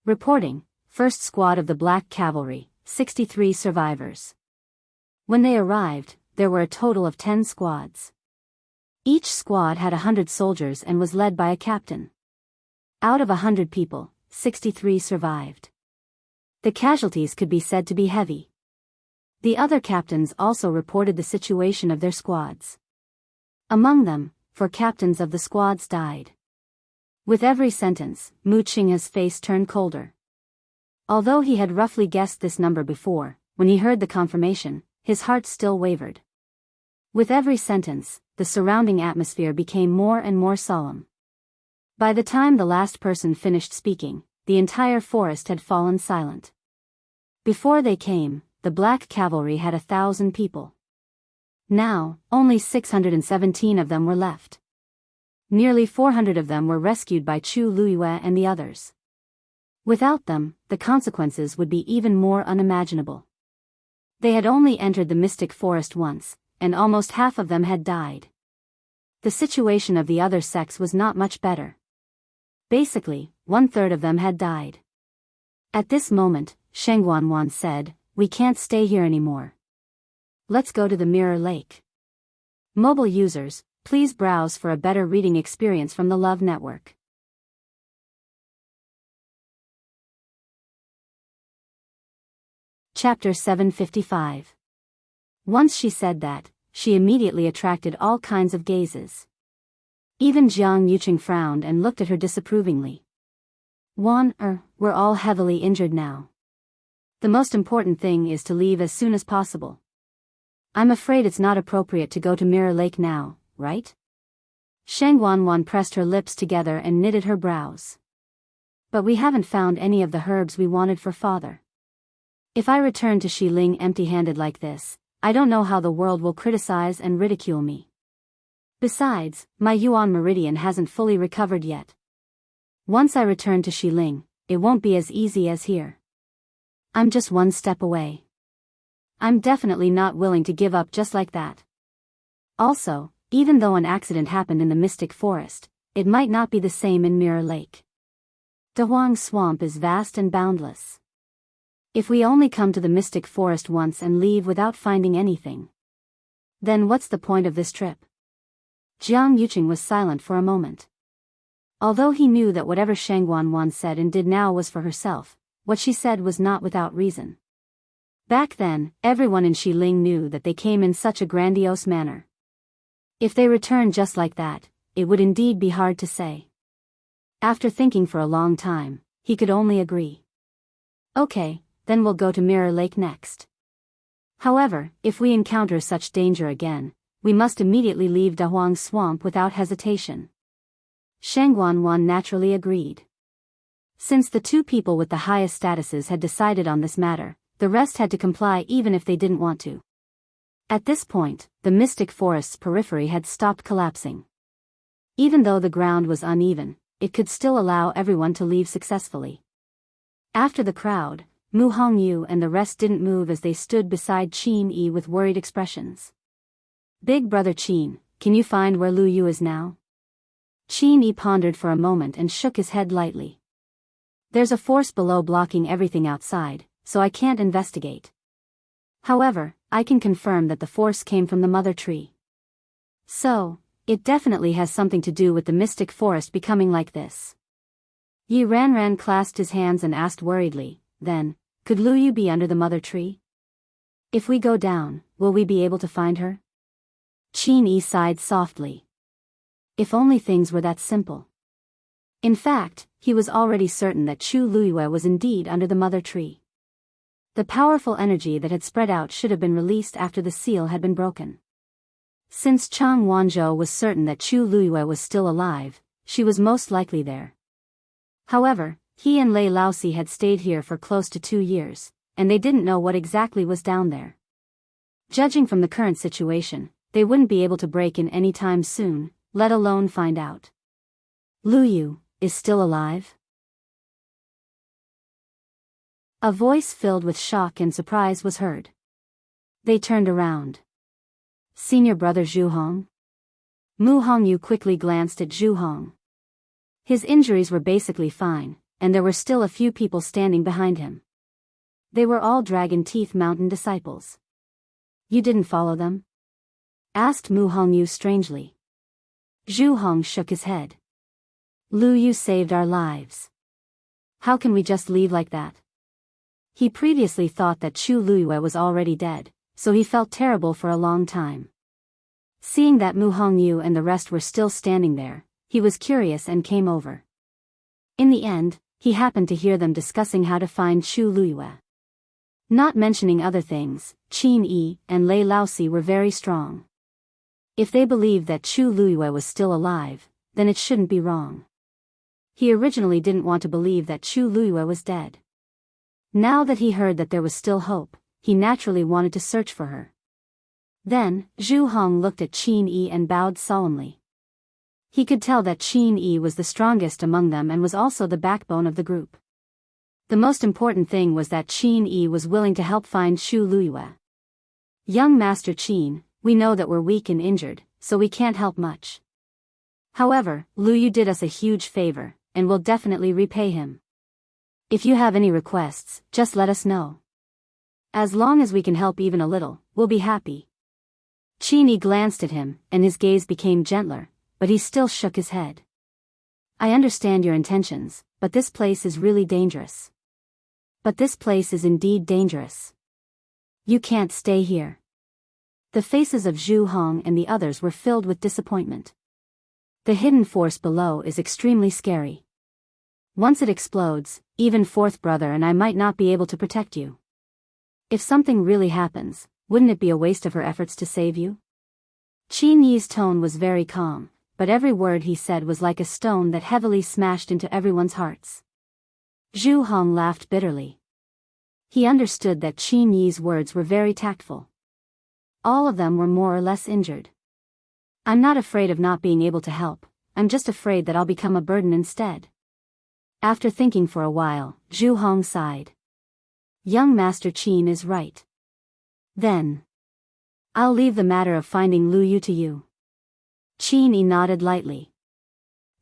Reporting, first squad of the Black Cavalry, 63 survivors. When they arrived, there were a total of 10 squads. Each squad had 100 soldiers and was led by a captain. Out of 100 people, 63 survived. The casualties could be said to be heavy. The other captains also reported the situation of their squads. Among them, 4 captains of the squads died. With every sentence, Mu Qinghe's face turned colder. Although he had roughly guessed this number before, when he heard the confirmation, his heart still wavered. With every sentence, the surrounding atmosphere became more and more solemn. By the time the last person finished speaking, the entire forest had fallen silent. Before they came, the Black Cavalry had 1,000 people. Now, only 617 of them were left. Nearly 400 of them were rescued by Chu Luiyue and the others. Without them, the consequences would be even more unimaginable. They had only entered the mystic forest once, and almost half of them had died. The situation of the other sects was not much better. Basically, 1/3 of them had died. At this moment, Sheng Wanwan said, "We can't stay here anymore. Let's go to the Mirror Lake." Mobile users, please browse for a better reading experience from the Love Network. Chapter 755. Once she said that, she immediately attracted all kinds of gazes. Even Jiang Yuqing frowned and looked at her disapprovingly. We're all heavily injured now. The most important thing is to leave as soon as possible. I'm afraid it's not appropriate to go to Mirror Lake now, right? Sheng Wanwan pressed her lips together and knitted her brows. But we haven't found any of the herbs we wanted for father. If I return to Xiling empty-handed like this, I don't know how the world will criticize and ridicule me. Besides, my Yuan meridian hasn't fully recovered yet. Once I return to Xiling, it won't be as easy as here. I'm just one step away. I'm definitely not willing to give up just like that. Also, even though an accident happened in the Mystic Forest, it might not be the same in Mirror Lake. Dahuang Swamp is vast and boundless. If we only come to the Mystic Forest once and leave without finding anything, then what's the point of this trip? Jiang Yuqing was silent for a moment. Although he knew that whatever Sheng Wanwan said and did now was for herself, what she said was not without reason. Back then, everyone in Xiling knew that they came in such a grandiose manner. If they returned just like that, it would indeed be hard to say. After thinking for a long time, he could only agree. Okay, then we'll go to Mirror Lake next. However, if we encounter such danger again, we must immediately leave Dahuang Swamp without hesitation. Sheng Wanwan naturally agreed. Since the 2 people with the highest statuses had decided on this matter, the rest had to comply even if they didn't want to. At this point, the Mystic Forest's periphery had stopped collapsing. Even though the ground was uneven, it could still allow everyone to leave successfully. After the crowd, Mu Hongyu and the rest didn't move as they stood beside Qin Yi with worried expressions. "Big brother Qin, can you find where Lu Yu is now?" Qin Yi pondered for a moment and shook his head lightly. There's a force below blocking everything outside, so I can't investigate. However, I can confirm that the force came from the mother tree. So, it definitely has something to do with the mystic forest becoming like this. Yi Ranran clasped his hands and asked worriedly, then, could Lu Yu be under the mother tree? If we go down, will we be able to find her? Qin Yi sighed softly. If only things were that simple. In fact, he was already certain that Chu Luyue was indeed under the mother tree. The powerful energy that had spread out should have been released after the seal had been broken. Since Chang Wanzhou was certain that Chu Luyue was still alive, she was most likely there. However, he and Lei Laosi had stayed here for close to 2 years, and they didn't know what exactly was down there. Judging from the current situation, they wouldn't be able to break in any time soon, let alone find out. Lu Yu is still alive? A voice filled with shock and surprise was heard. They turned around. Senior brother Zhu Hong? Mu Hongyu quickly glanced at Zhu Hong. His injuries were basically fine, and there were still a few people standing behind him. They were all Dragon Teeth Mountain disciples. You didn't follow them? Asked Mu Hongyu strangely. Zhu Hong shook his head. Lu Yu saved our lives. How can we just leave like that? He previously thought that Chu Luyue was already dead, so he felt terrible for a long time. Seeing that Mu Hongyu and the rest were still standing there, he was curious and came over. In the end, he happened to hear them discussing how to find Chu Luyue. Not mentioning other things, Qin Yi and Lei Laosi were very strong. If they believed that Chu Luyue was still alive, then it shouldn't be wrong. He originally didn't want to believe that Chu Luyue was dead. Now that he heard that there was still hope, he naturally wanted to search for her. Then, Zhu Hong looked at Qin Yi and bowed solemnly. He could tell that Qin Yi was the strongest among them and was also the backbone of the group. The most important thing was that Qin Yi was willing to help find Chu Luyue. Young Master Qin, we know that we're weak and injured, so we can't help much. However, Lu Yu did us a huge favor, and we'll definitely repay him. If you have any requests, just let us know. As long as we can help even a little, we'll be happy. Qin Yi glanced at him, and his gaze became gentler, but he still shook his head. I understand your intentions, but this place is really dangerous. But this place is indeed dangerous. You can't stay here. The faces of Zhu Hong and the others were filled with disappointment. The hidden force below is extremely scary. Once it explodes, even fourth brother and I might not be able to protect you. If something really happens, wouldn't it be a waste of her efforts to save you? Qin Yi's tone was very calm, but every word he said was like a stone that heavily smashed into everyone's hearts. Zhu Hong laughed bitterly. He understood that Qin Yi's words were very tactful. All of them were more or less injured. I'm not afraid of not being able to help, I'm just afraid that I'll become a burden instead. After thinking for a while, Zhu Hong sighed. Young Master Qin is right. Then, I'll leave the matter of finding Lu Yu to you. Qin Yi nodded lightly.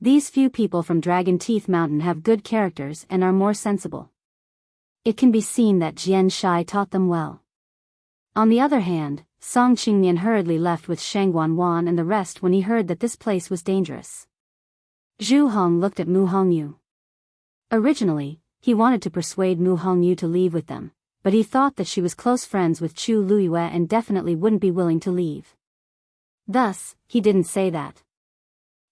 These few people from Dragon Teeth Mountain have good characters and are more sensible. It can be seen that Jian Shai taught them well. On the other hand, Song Qingnian hurriedly left with Shang Wanwan and the rest when he heard that this place was dangerous. Zhu Hong looked at Mu Hongyu. Originally, he wanted to persuade Mu Hongyu to leave with them, but he thought that she was close friends with Chu Luyue and definitely wouldn't be willing to leave. Thus, he didn't say that.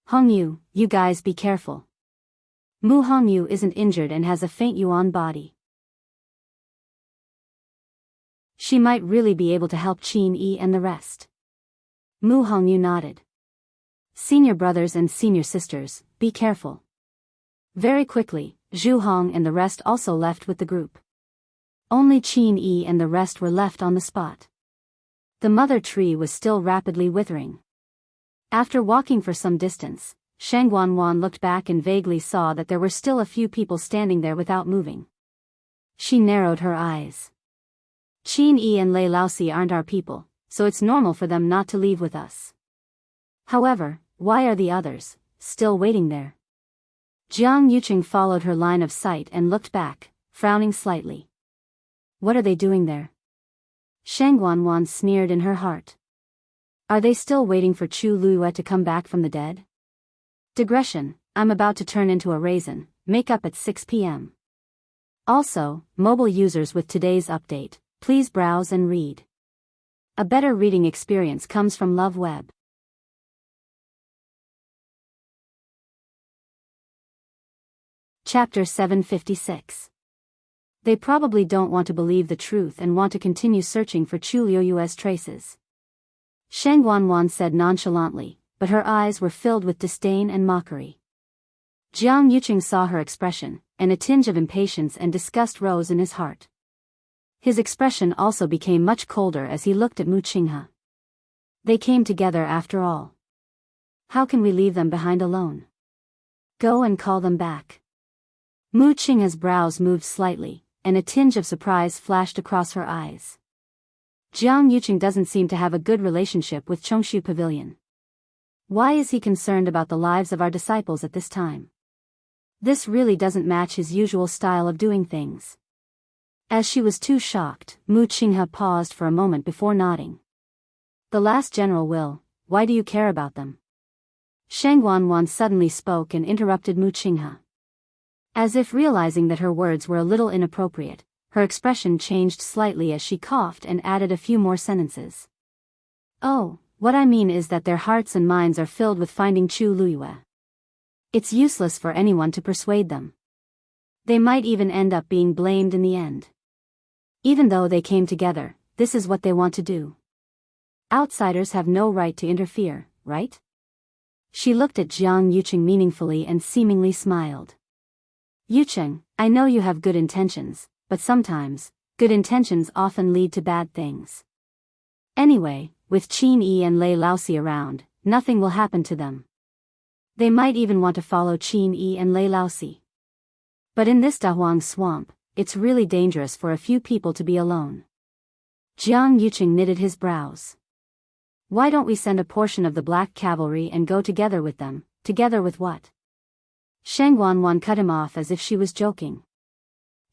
Hongyu, you guys be careful. Mu Hongyu isn't injured and has a faint yuan body. She might really be able to help Qin Yi and the rest. Mu Hongyu nodded. Senior brothers and senior sisters, be careful. Very quickly, Zhu Hong and the rest also left with the group. Only Qin Yi and the rest were left on the spot. The mother tree was still rapidly withering. After walking for some distance, Shang Wanwan looked back and vaguely saw that there were still a few people standing there without moving. She narrowed her eyes. Qin Yi and Lei Laosi aren't our people, so it's normal for them not to leave with us. However, why are the others, still waiting there. Jiang Yuqing followed her line of sight and looked back, frowning slightly. What are they doing there? Shang Wanwan sneered in her heart. Are they still waiting for Chu Luiyue to come back from the dead? Digression, I'm about to turn into a raisin, make up at 6 p.m. Also, mobile users with today's update, please browse and read. A better reading experience comes from Love Web. Chapter 756. They probably don't want to believe the truth and want to continue searching for Chu Luiyue's traces. Shang Wanwan said nonchalantly, but her eyes were filled with disdain and mockery. Jiang Yuqing saw her expression, and a tinge of impatience and disgust rose in his heart. His expression also became much colder as he looked at Mu Qinghe. They came together after all. How can we leave them behind alone? Go and call them back. Mu Qinghe's brows moved slightly, and a tinge of surprise flashed across her eyes. Jiang Yuqing doesn't seem to have a good relationship with Chongshu Pavilion. Why is he concerned about the lives of our disciples at this time? This really doesn't match his usual style of doing things. As she was too shocked, Mu Qinghe paused for a moment before nodding. The last general will, why do you care about them? Shang Wanwan suddenly spoke and interrupted Mu Qinghe. As if realizing that her words were a little inappropriate, her expression changed slightly as she coughed and added a few more sentences. Oh, what I mean is that their hearts and minds are filled with finding Chu Luiyue. It's useless for anyone to persuade them. They might even end up being blamed in the end. Even though they came together, this is what they want to do. Outsiders have no right to interfere, right? She looked at Jiang Yuqing meaningfully and seemingly smiled. Yuqing, I know you have good intentions, but sometimes, good intentions often lead to bad things. Anyway, with Qin Yi and Lei Laosi around, nothing will happen to them. They might even want to follow Qin Yi and Lei Laosi. But in this Dahuang swamp, it's really dangerous for a few people to be alone. Jiang Yuqing knitted his brows. Why don't we send a portion of the Black Cavalry and go together with them? Together with what? Shang Wanwan cut him off as if she was joking.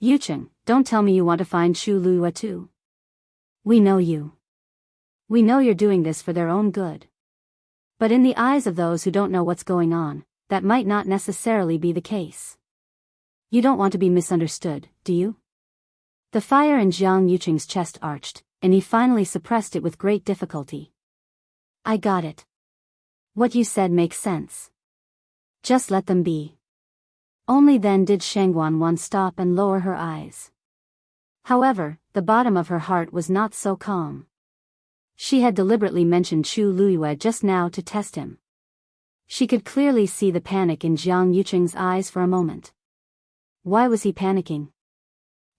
Yuqing, don't tell me you want to find Chu Luiyue too. We know you. We know you're doing this for their own good. But in the eyes of those who don't know what's going on, that might not necessarily be the case. You don't want to be misunderstood, do you? The fire in Jiang Yuqing's chest arched, and he finally suppressed it with great difficulty. I got it. What you said makes sense. Just let them be. Only then did Shang Wanwan stop and lower her eyes. However, the bottom of her heart was not so calm. She had deliberately mentioned Chu Luiyue just now to test him. She could clearly see the panic in Jiang Yuqing's eyes for a moment. Why was he panicking?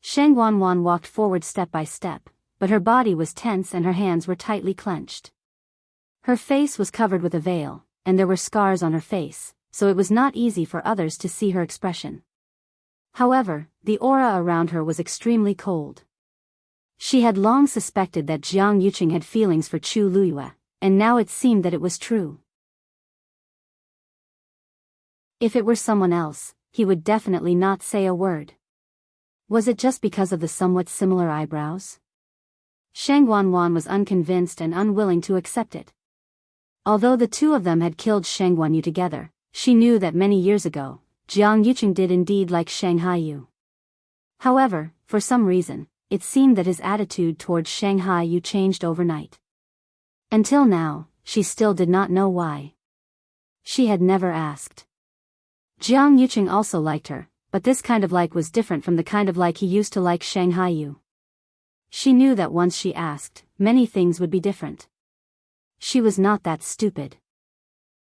Shang Wanwan walked forward step by step, but her body was tense and her hands were tightly clenched. Her face was covered with a veil, and there were scars on her face, so it was not easy for others to see her expression. However, the aura around her was extremely cold. She had long suspected that Jiang Yuqing had feelings for Chu Luiyue, and now it seemed that it was true. If it were someone else, he would definitely not say a word. Was it just because of the somewhat similar eyebrows? Shang Wanwan was unconvinced and unwilling to accept it. Although the two of them had killed Shang Guanyu together, she knew that many years ago, Jiang Yuqing did indeed like Shang Haiyu. However, for some reason, it seemed that his attitude towards Shang Haiyu changed overnight. Until now, she still did not know why. She had never asked. Jiang Yuqing also liked her, but this kind of like was different from the kind of like he used to like Shang Haiyu. She knew that once she asked, many things would be different. She was not that stupid.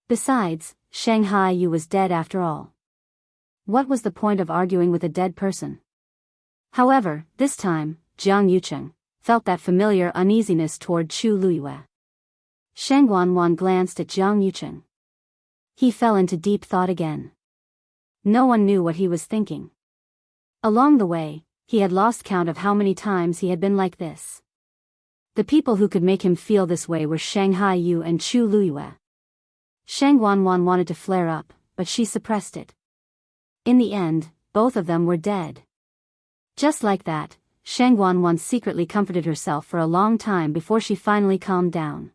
Besides, Shang Haiyu was dead after all. What was the point of arguing with a dead person? However, this time, Jiang Yuqing felt that familiar uneasiness toward Chu Luiyue. Shang Wanwan glanced at Jiang Yuqing. He fell into deep thought again. No one knew what he was thinking. Along the way, he had lost count of how many times he had been like this. The people who could make him feel this way were Shang Haiyu and Chu Luiyue. Shang Wanwan wanted to flare up, but she suppressed it. In the end, both of them were dead. Just like that, Shang Wanwan secretly comforted herself for a long time before she finally calmed down.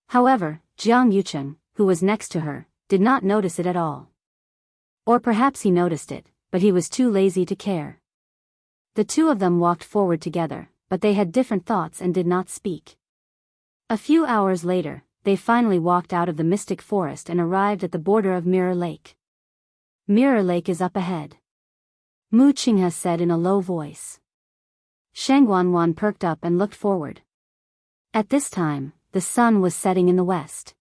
However, Jiang Yucheng, who was next to her, did not notice it at all. Or perhaps he noticed it, but he was too lazy to care. The two of them walked forward together, but they had different thoughts and did not speak. A few hours later, they finally walked out of the mystic forest and arrived at the border of Mirror Lake. Mirror Lake is up ahead, Mu Qinghe said in a low voice. Shang Wanwan perked up and looked forward. At this time, the sun was setting in the west.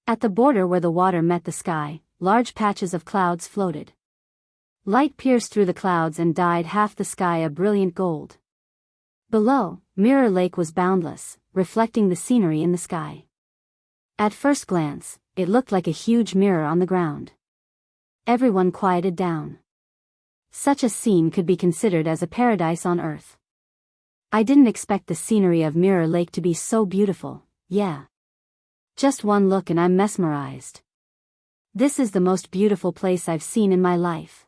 At the border where the water met the sky, large patches of clouds floated. Light pierced through the clouds and dyed half the sky a brilliant gold. Below, Mirror Lake was boundless, reflecting the scenery in the sky. At first glance, it looked like a huge mirror on the ground. Everyone quieted down. Such a scene could be considered as a paradise on earth. I didn't expect the scenery of Mirror Lake to be so beautiful, yeah. Just one look and I'm mesmerized. This is the most beautiful place I've seen in my life.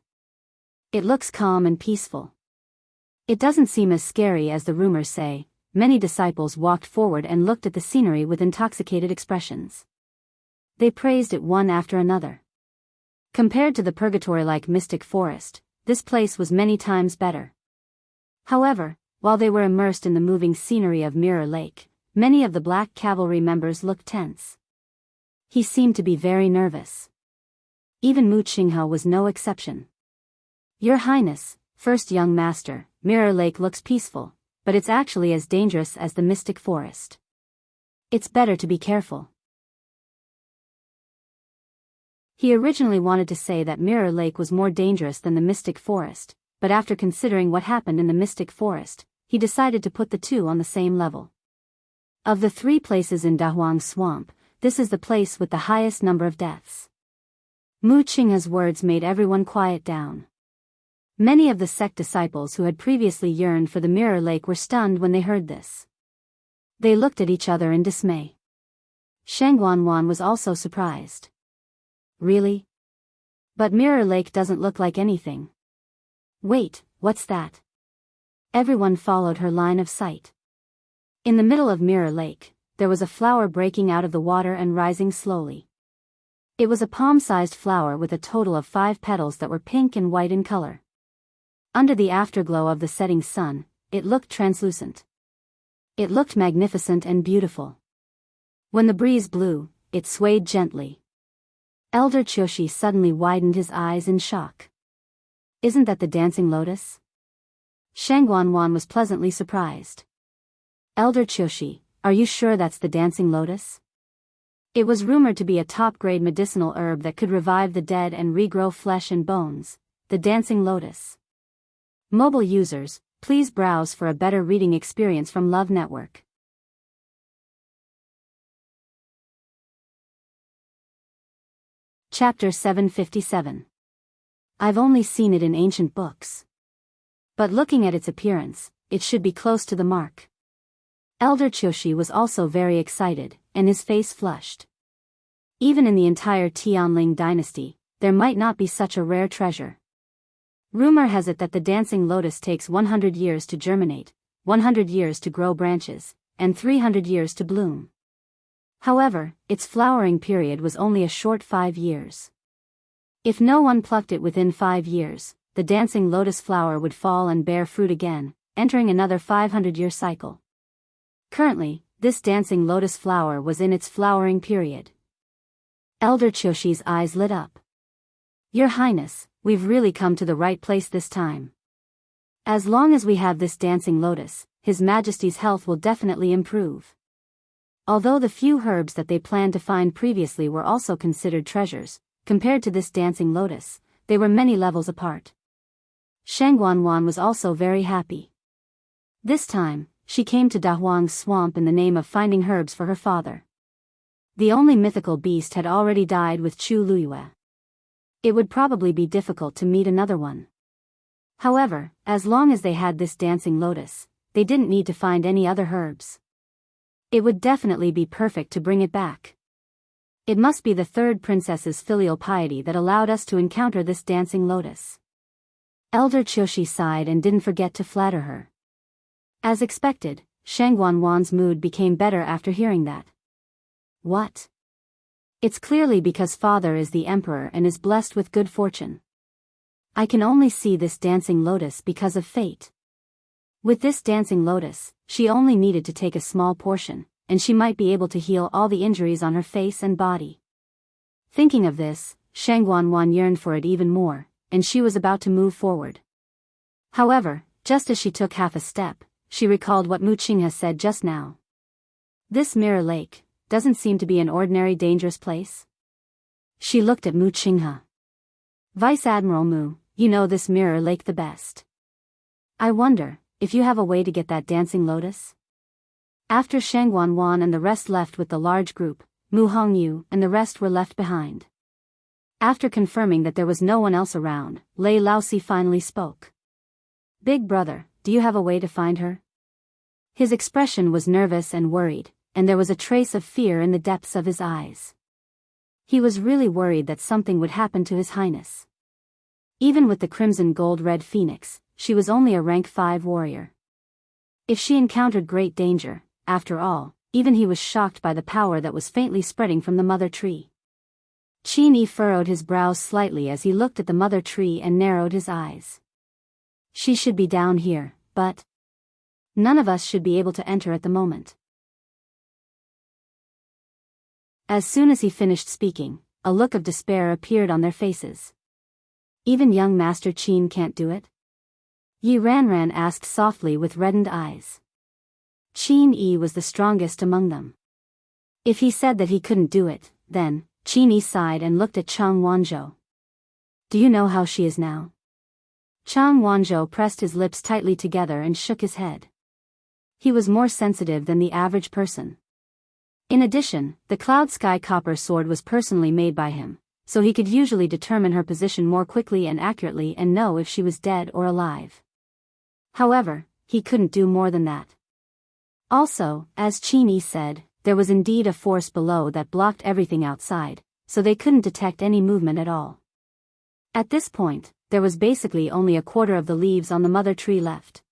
It looks calm and peaceful. It doesn't seem as scary as the rumors say. Many disciples walked forward and looked at the scenery with intoxicated expressions. They praised it one after another. Compared to the purgatory-like mystic forest, this place was many times better. However, while they were immersed in the moving scenery of Mirror Lake, many of the Black Cavalry members looked tense. He seemed to be very nervous. Even Mu Qinghe was no exception. Your Highness, First Young Master, Mirror Lake looks peaceful, but it's actually as dangerous as the mystic forest. It's better to be careful. He originally wanted to say that Mirror Lake was more dangerous than the mystic forest, but after considering what happened in the mystic forest, he decided to put the two on the same level. Of the three places in Dahuang Swamp, this is the place with the highest number of deaths. Mu Qinghe's words made everyone quiet down. Many of the sect disciples who had previously yearned for the Mirror Lake were stunned when they heard this. They looked at each other in dismay. Shang Wanwan was also surprised. Really? But Mirror Lake doesn't look like anything. Wait, what's that? Everyone followed her line of sight. In the middle of Mirror Lake, there was a flower breaking out of the water and rising slowly. It was a palm-sized flower with a total of 5 petals that were pink and white in color. Under the afterglow of the setting sun, it looked translucent. It looked magnificent and beautiful. When the breeze blew, it swayed gently. Elder Qiushi suddenly widened his eyes in shock. Isn't that the dancing lotus? Shang Wanwan was pleasantly surprised. Elder Qiushi, are you sure that's the dancing lotus? It was rumored to be a top-grade medicinal herb that could revive the dead and regrow flesh and bones. The dancing lotus. Mobile users, please browse for a better reading experience from Love Network. Chapter 757. I've only seen it in ancient books. But looking at its appearance, it should be close to the mark. Elder Qiushi was also very excited, and his face flushed. Even in the entire Tianling dynasty, there might not be such a rare treasure. Rumor has it that the dancing lotus takes 100 years to germinate, 100 years to grow branches, and 300 years to bloom. However, its flowering period was only a short 5 years. If no one plucked it within 5 years, the dancing lotus flower would fall and bear fruit again, entering another 500-year cycle. Currently, this dancing lotus flower was in its flowering period. Elder Qiushi's eyes lit up. Your Highness, we've really come to the right place this time. As long as we have this dancing lotus, His Majesty's health will definitely improve. Although the few herbs that they planned to find previously were also considered treasures, compared to this dancing lotus, they were many levels apart. Shang Wanwan was also very happy. This time, she came to Dahuang's swamp in the name of finding herbs for her father. The only mythical beast had already died with Chu Luyue. It would probably be difficult to meet another one. However, as long as they had this dancing lotus, they didn't need to find any other herbs. It would definitely be perfect to bring it back. It must be the third princess's filial piety that allowed us to encounter this dancing lotus. Elder Qiushi sighed and didn't forget to flatter her. As expected, Shang Wanwan's mood became better after hearing that. What? It's clearly because father is the emperor and is blessed with good fortune. I can only see this dancing lotus because of fate. With this dancing lotus, she only needed to take a small portion, and she might be able to heal all the injuries on her face and body. Thinking of this, Shang Wanwan yearned for it even more, and she was about to move forward. However, just as she took half a step, she recalled what Mu Qinghe said just now. This mirror lake doesn't seem to be an ordinary dangerous place. She looked at Mu Qinghe. Vice Admiral Mu, you know this mirror lake the best. I wonder if you have a way to get that dancing lotus? After Shang Wanwan and the rest left with the large group, Mu Hongyu and the rest were left behind. After confirming that there was no one else around, Lei Laosi finally spoke. Big brother, do you have a way to find her? His expression was nervous and worried, and there was a trace of fear in the depths of his eyes. He was really worried that something would happen to His Highness. Even with the crimson gold-red phoenix, she was only a rank 5 warrior. If she encountered great danger, after all, even he was shocked by the power that was faintly spreading from the mother tree. Qin Yi furrowed his brows slightly as he looked at the mother tree and narrowed his eyes. She should be down here, but none of us should be able to enter at the moment. As soon as he finished speaking, a look of despair appeared on their faces. Even young Master Qin can't do it? Yi Ranran asked softly with reddened eyes. Qin Yi was the strongest among them. If he said that he couldn't do it, then, Qin Yi sighed and looked at Chang Wanzhou. Do you know how she is now? Chang Wanzhou pressed his lips tightly together and shook his head. He was more sensitive than the average person. In addition, the Cloud Sky Copper Sword was personally made by him, so he could usually determine her position more quickly and accurately and know if she was dead or alive. However, he couldn't do more than that. Also, as Qin Yi said, there was indeed a force below that blocked everything outside, so they couldn't detect any movement at all. At this point, there was basically only a quarter of the leaves on the mother tree left.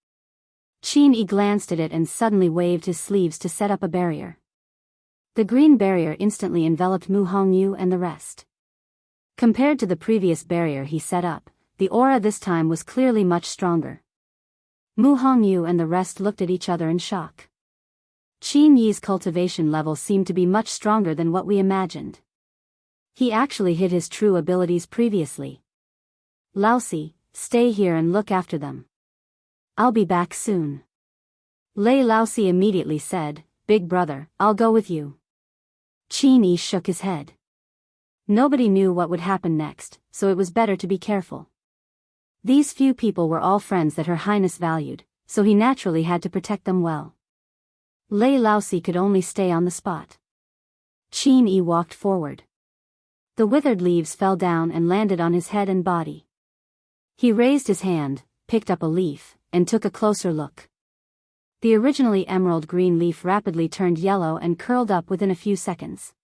Qin Yi glanced at it and suddenly waved his sleeves to set up a barrier. The green barrier instantly enveloped Mu Hongyu and the rest. Compared to the previous barrier he set up, the aura this time was clearly much stronger. Mu Hongyu and the rest looked at each other in shock. Qin Yi's cultivation level seemed to be much stronger than what we imagined. He actually hid his true abilities previously. Laosi, stay here and look after them. I'll be back soon. Lei Laosi immediately said, Big brother, I'll go with you. Qin Yi shook his head. Nobody knew what would happen next, so it was better to be careful. These few people were all friends that Her Highness valued, so he naturally had to protect them well. Lei Laosi could only stay on the spot. Qin Yi walked forward. The withered leaves fell down and landed on his head and body. He raised his hand, picked up a leaf, and took a closer look. The originally emerald green leaf rapidly turned yellow and curled up within a few seconds.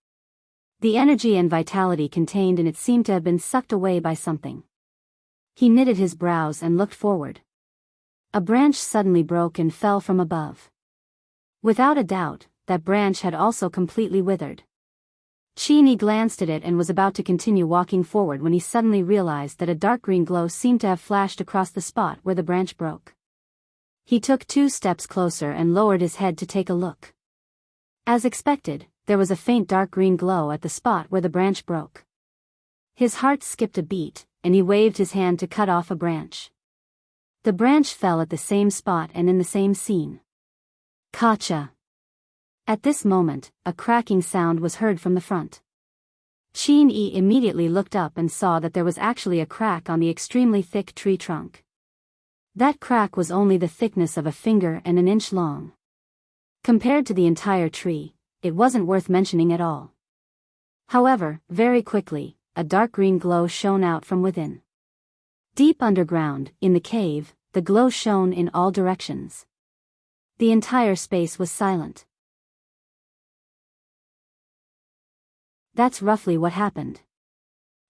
The energy and vitality contained in it seemed to have been sucked away by something. He knitted his brows and looked forward. A branch suddenly broke and fell from above. Without a doubt, that branch had also completely withered. Qin Yi glanced at it and was about to continue walking forward when he suddenly realized that a dark green glow seemed to have flashed across the spot where the branch broke. He took 2 steps closer and lowered his head to take a look. As expected, there was a faint dark green glow at the spot where the branch broke. His heart skipped a beat, and he waved his hand to cut off a branch. The branch fell at the same spot and in the same scene. Kacha! At this moment, a cracking sound was heard from the front. Qin Yi immediately looked up and saw that there was actually a crack on the extremely thick tree trunk. That crack was only the thickness of a finger and an inch long. Compared to the entire tree, it wasn't worth mentioning at all. However, very quickly, a dark green glow shone out from within. Deep underground, in the cave, the glow shone in all directions. The entire space was silent. That's roughly what happened.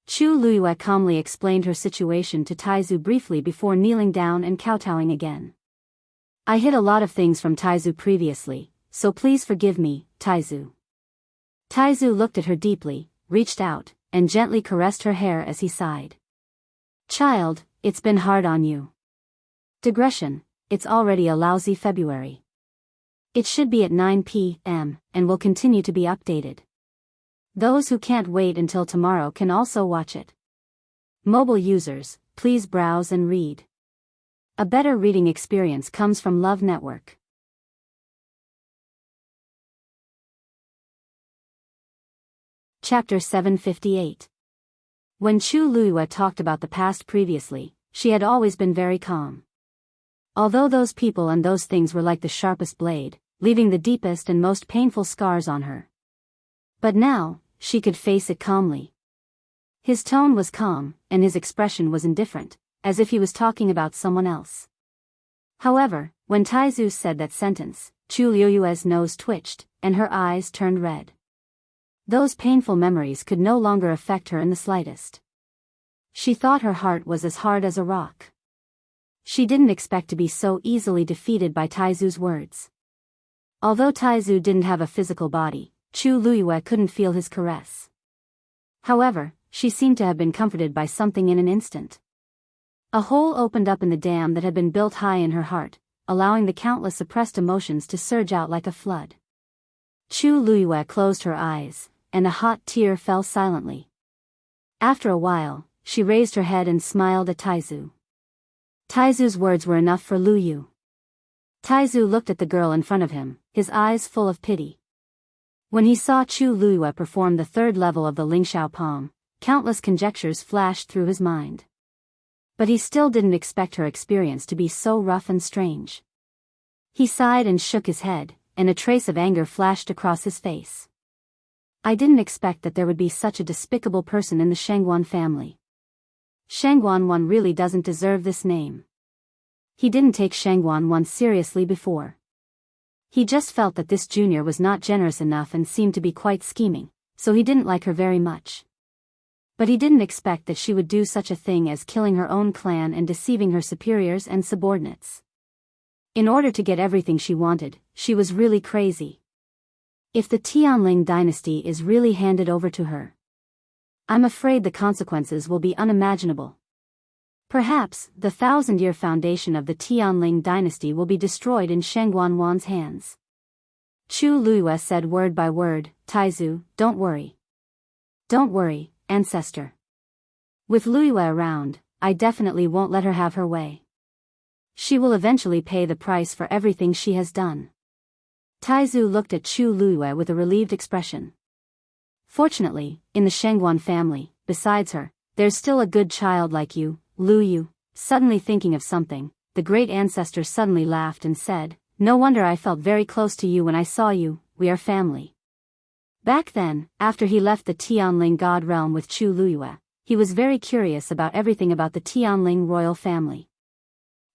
Chu Luiyue calmly explained her situation to Taizu briefly before kneeling down and kowtowing again. I hid a lot of things from Taizu previously, so please forgive me, Taizu. Taizu looked at her deeply, reached out, and gently caressed her hair as he sighed. Child, it's been hard on you. Digression, it's already a lousy February. It should be at 9 p.m., and will continue to be updated. Those who can't wait until tomorrow can also watch it. Mobile users, please browse and read. A better reading experience comes from Love Network. Chapter 758. When Chu Luiyue talked about the past previously, she had always been very calm. Although those people and those things were like the sharpest blade, leaving the deepest and most painful scars on her. But now, she could face it calmly. His tone was calm, and his expression was indifferent, as if he was talking about someone else. However, when Taizu said that sentence, Chu Luiyue's nose twitched, and her eyes turned red. Those painful memories could no longer affect her in the slightest. She thought her heart was as hard as a rock. She didn't expect to be so easily defeated by Taizu's words. Although Taizu didn't have a physical body, Chu Luiyue couldn't feel his caress. However, she seemed to have been comforted by something in an instant. A hole opened up in the dam that had been built high in her heart, allowing the countless suppressed emotions to surge out like a flood. Chu Luiyue closed her eyes, and a hot tear fell silently. After a while, she raised her head and smiled at Taizu. Taizu's words were enough for Luiyue. Taizu looked at the girl in front of him, his eyes full of pity. When he saw Chu Luiyue perform the third level of the Lingxiao palm, countless conjectures flashed through his mind. But he still didn't expect her experience to be so rough and strange. He sighed and shook his head, and a trace of anger flashed across his face. I didn't expect that there would be such a despicable person in the Shangguan family. Shangguan really doesn't deserve this name. He didn't take Shangguan seriously before. He just felt that this junior was not generous enough and seemed to be quite scheming, so he didn't like her very much. But he didn't expect that she would do such a thing as killing her own clan and deceiving her superiors and subordinates. In order to get everything she wanted, she was really crazy. If the Tianling dynasty is really handed over to her, I'm afraid the consequences will be unimaginable. Perhaps, the 1,000-year foundation of the Tianling dynasty will be destroyed in Shangguan's hands. Chu Luiyue said word by word, Taizu, don't worry. Don't worry, ancestor. With Luiyue around, I definitely won't let her have her way. She will eventually pay the price for everything she has done. Taizu looked at Chu Luiyue with a relieved expression. Fortunately, in the Shangguan family, besides her, there's still a good child like you, Luiyue. Suddenly thinking of something, the great ancestor suddenly laughed and said, no wonder I felt very close to you when I saw you, we are family. Back then, after he left the Tianling God realm with Chu Luiyue, he was very curious about everything about the Tianling royal family.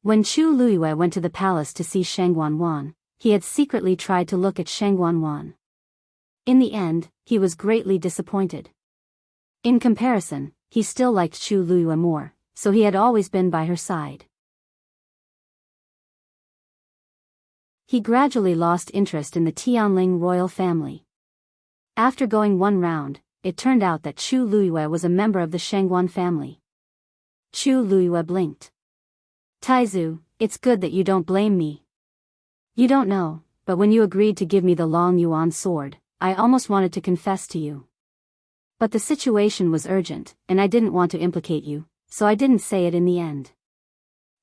When Chu Luiyue went to the palace to see Shangguan, he had secretly tried to look at Shangguan. In the end, he was greatly disappointed. In comparison, he still liked Chu Luiyue more, so he had always been by her side. He gradually lost interest in the Tianling royal family. After going one round, it turned out that Chu Luiyue was a member of the Shangguan family. Chu Luiyue blinked. Taizu, it's good that you don't blame me. You don't know, but when you agreed to give me the Long Yuan sword, I almost wanted to confess to you. But the situation was urgent, and I didn't want to implicate you, so I didn't say it in the end.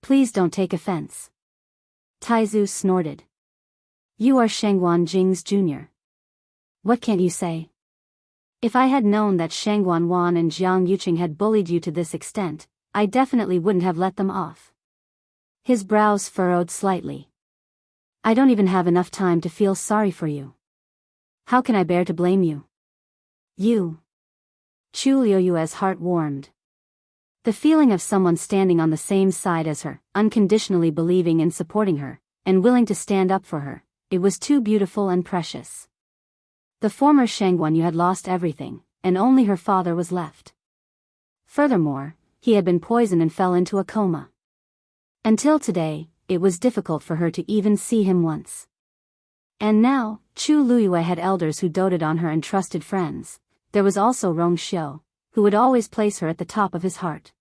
Please don't take offense. Taizu snorted. You are Shangguan Jing's junior. What can't you say? If I had known that Shangguan and Jiang Yuqing had bullied you to this extent, I definitely wouldn't have let them off. His brows furrowed slightly. I don't even have enough time to feel sorry for you. How can I bear to blame you? You. Chu Luiyue's heart warmed. The feeling of someone standing on the same side as her, unconditionally believing and supporting her, and willing to stand up for her, it was too beautiful and precious. The former Shangguan had lost everything, and only her father was left. Furthermore, he had been poisoned and fell into a coma. Until today, it was difficult for her to even see him once. And now, Chu Luiyue had elders who doted on her and trusted friends. There was also Rong Xiu, who would always place her at the top of his heart.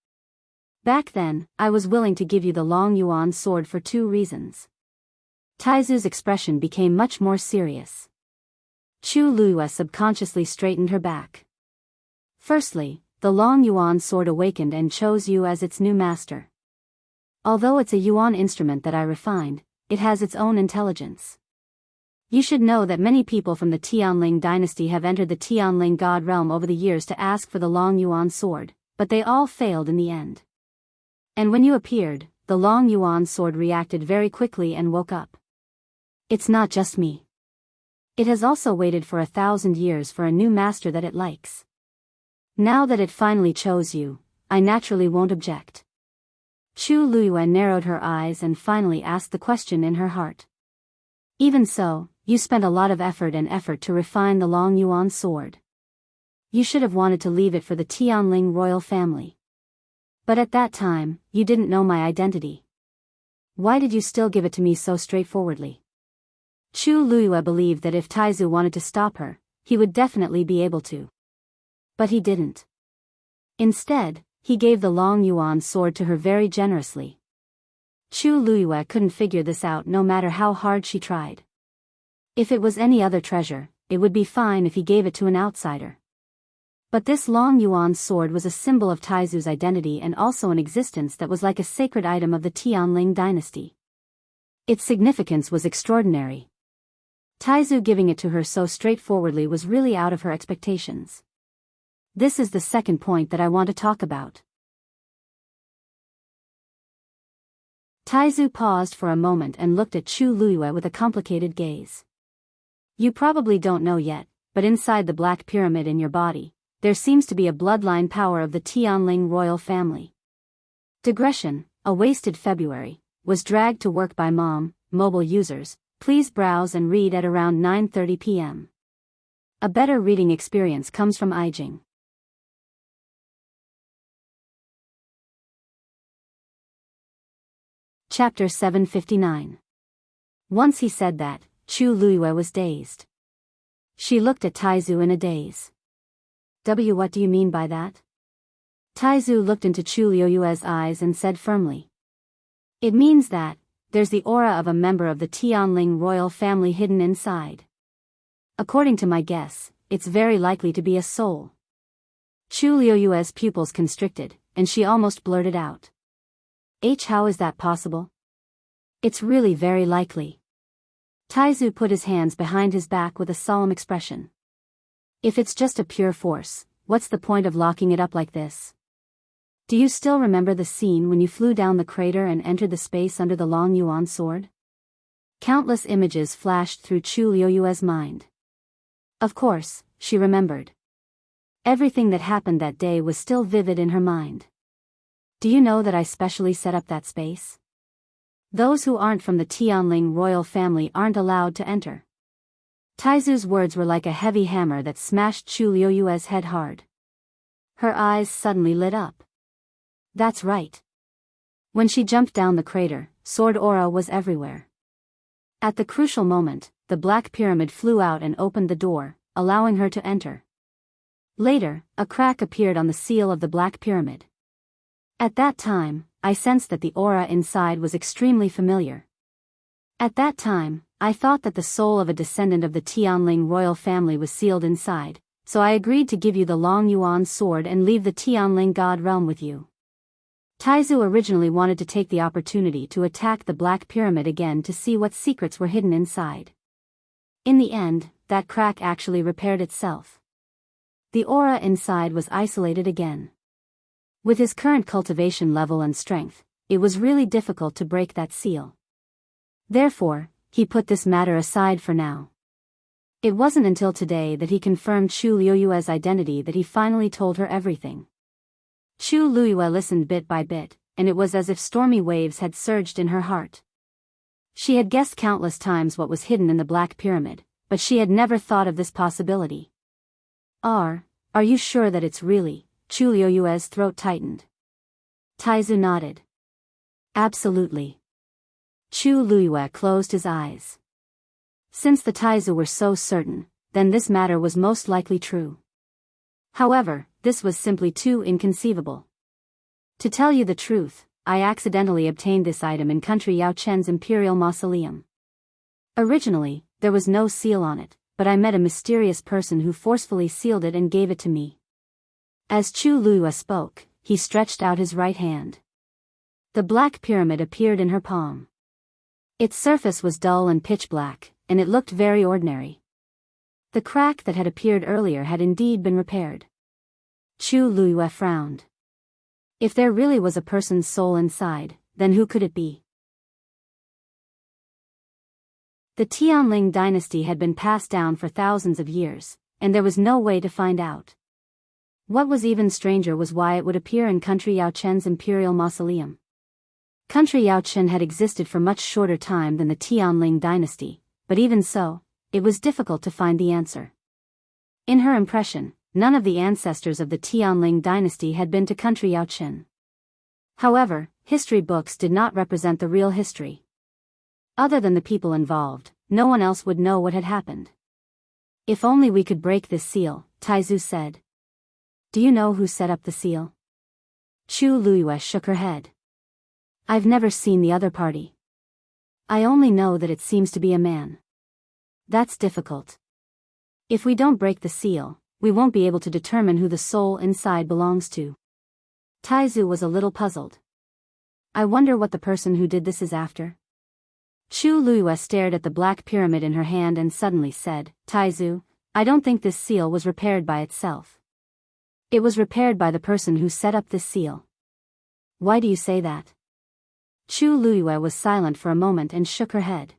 Back then, I was willing to give you the Long Yuan sword for 2 reasons. Taizu's expression became much more serious. Chu Luiyue subconsciously straightened her back. Firstly, the Long Yuan sword awakened and chose you as its new master. Although it's a Yuan instrument that I refined, it has its own intelligence. You should know that many people from the Tianling dynasty have entered the Tianling god realm over the years to ask for the Long Yuan sword, but they all failed in the end. And when you appeared, the Long Yuan sword reacted very quickly and woke up. It's not just me. It has also waited for 1,000 years for a new master that it likes. Now that it finally chose you, I naturally won't object. Chu Luiyue narrowed her eyes and finally asked the question in her heart. Even so, you spent a lot of effort to refine the Long Yuan sword. You should have wanted to leave it for the Tianling royal family. But at that time, you didn't know my identity. Why did you still give it to me so straightforwardly? Chu Luiyue believed that if Taizu wanted to stop her, he would definitely be able to. But he didn't. Instead, he gave the Long Yuan sword to her very generously. Chu Luiyue couldn't figure this out no matter how hard she tried. If it was any other treasure, it would be fine if he gave it to an outsider. But this Long Yuan sword was a symbol of Taizu's identity and also an existence that was like a sacred item of the Tianling dynasty. Its significance was extraordinary. Taizu giving it to her so straightforwardly was really out of her expectations. This is the second point that I want to talk about. Taizu paused for a moment and looked at Chu Luiyue with a complicated gaze. You probably don't know yet, but inside the Black Pyramid in your body, there seems to be a bloodline power of the Tianling royal family. Digression, a wasted February, was dragged to work by mobile users. Please browse and read at around 9:30 p.m. A better reading experience comes from Ijing. Chapter 759. Once he said that, Chu Luiyue was dazed. She looked at Taizu in a daze. What do you mean by that? Taizu looked into Chu Luiyue's eyes and said firmly. It means that, there's the aura of a member of the Tianling royal family hidden inside. According to my guess, it's very likely to be a soul. Chu Luiyue's pupils constricted, and she almost blurted out. How is that possible? It's really very likely. Taizu put his hands behind his back with a solemn expression. If it's just a pure force, what's the point of locking it up like this? Do you still remember the scene when you flew down the crater and entered the space under the Long Yuan sword? Countless images flashed through Chu Luiyue's mind. Of course, she remembered. Everything that happened that day was still vivid in her mind. Do you know that I specially set up that space? Those who aren't from the Tianling royal family aren't allowed to enter. Taizu's words were like a heavy hammer that smashed Chu Luiyue's head hard. Her eyes suddenly lit up. That's right. When she jumped down the crater, sword aura was everywhere. At the crucial moment, the Black Pyramid flew out and opened the door, allowing her to enter. Later, a crack appeared on the seal of the Black Pyramid. At that time, I sensed that the aura inside was extremely familiar. At that time, I thought that the soul of a descendant of the Tianling royal family was sealed inside, so I agreed to give you the Long Yuan sword and leave the Tianling god realm with you. Taizu originally wanted to take the opportunity to attack the Black Pyramid again to see what secrets were hidden inside. In the end, that crack actually repaired itself. The aura inside was isolated again. With his current cultivation level and strength, it was really difficult to break that seal. Therefore, he put this matter aside for now. It wasn't until today that he confirmed Chu Luiyue's identity that he finally told her everything. Chu Luiyue listened bit by bit, and it was as if stormy waves had surged in her heart. She had guessed countless times what was hidden in the Black Pyramid, but she had never thought of this possibility. Are you sure that it's really? Chu Liuyue's throat tightened. Taizu nodded. Absolutely. Chu Liyue closed his eyes. Since the Taizu were so certain, then this matter was most likely true. However, this was simply too inconceivable. To tell you the truth, I accidentally obtained this item in country Yao Chen's imperial mausoleum. Originally, there was no seal on it, but I met a mysterious person who forcefully sealed it and gave it to me. As Chu Liyue spoke, he stretched out his right hand. The black pyramid appeared in her palm. Its surface was dull and pitch black, and it looked very ordinary. The crack that had appeared earlier had indeed been repaired. Chu Liyue frowned. If there really was a person's soul inside, then who could it be? The Tianling dynasty had been passed down for thousands of years, and there was no way to find out. What was even stranger was why it would appear in country Yao Chen's imperial mausoleum. Country Yao Chen had existed for much shorter time than the Tianling dynasty, but even so, it was difficult to find the answer. In her impression, none of the ancestors of the Tianling dynasty had been to country Yao Chen. However, history books did not represent the real history. Other than the people involved, no one else would know what had happened. If only we could break this seal, Taizu said. Do you know who set up the seal? Chu Liyue shook her head. I've never seen the other party. I only know that it seems to be a man. That's difficult. If we don't break the seal, we won't be able to determine who the soul inside belongs to. Taizu was a little puzzled. I wonder what the person who did this is after. Chu Liyue stared at the black pyramid in her hand and suddenly said, Taizu, I don't think this seal was repaired by itself. It was repaired by the person who set up this seal. Why do you say that? Chu Liyue was silent for a moment and shook her head.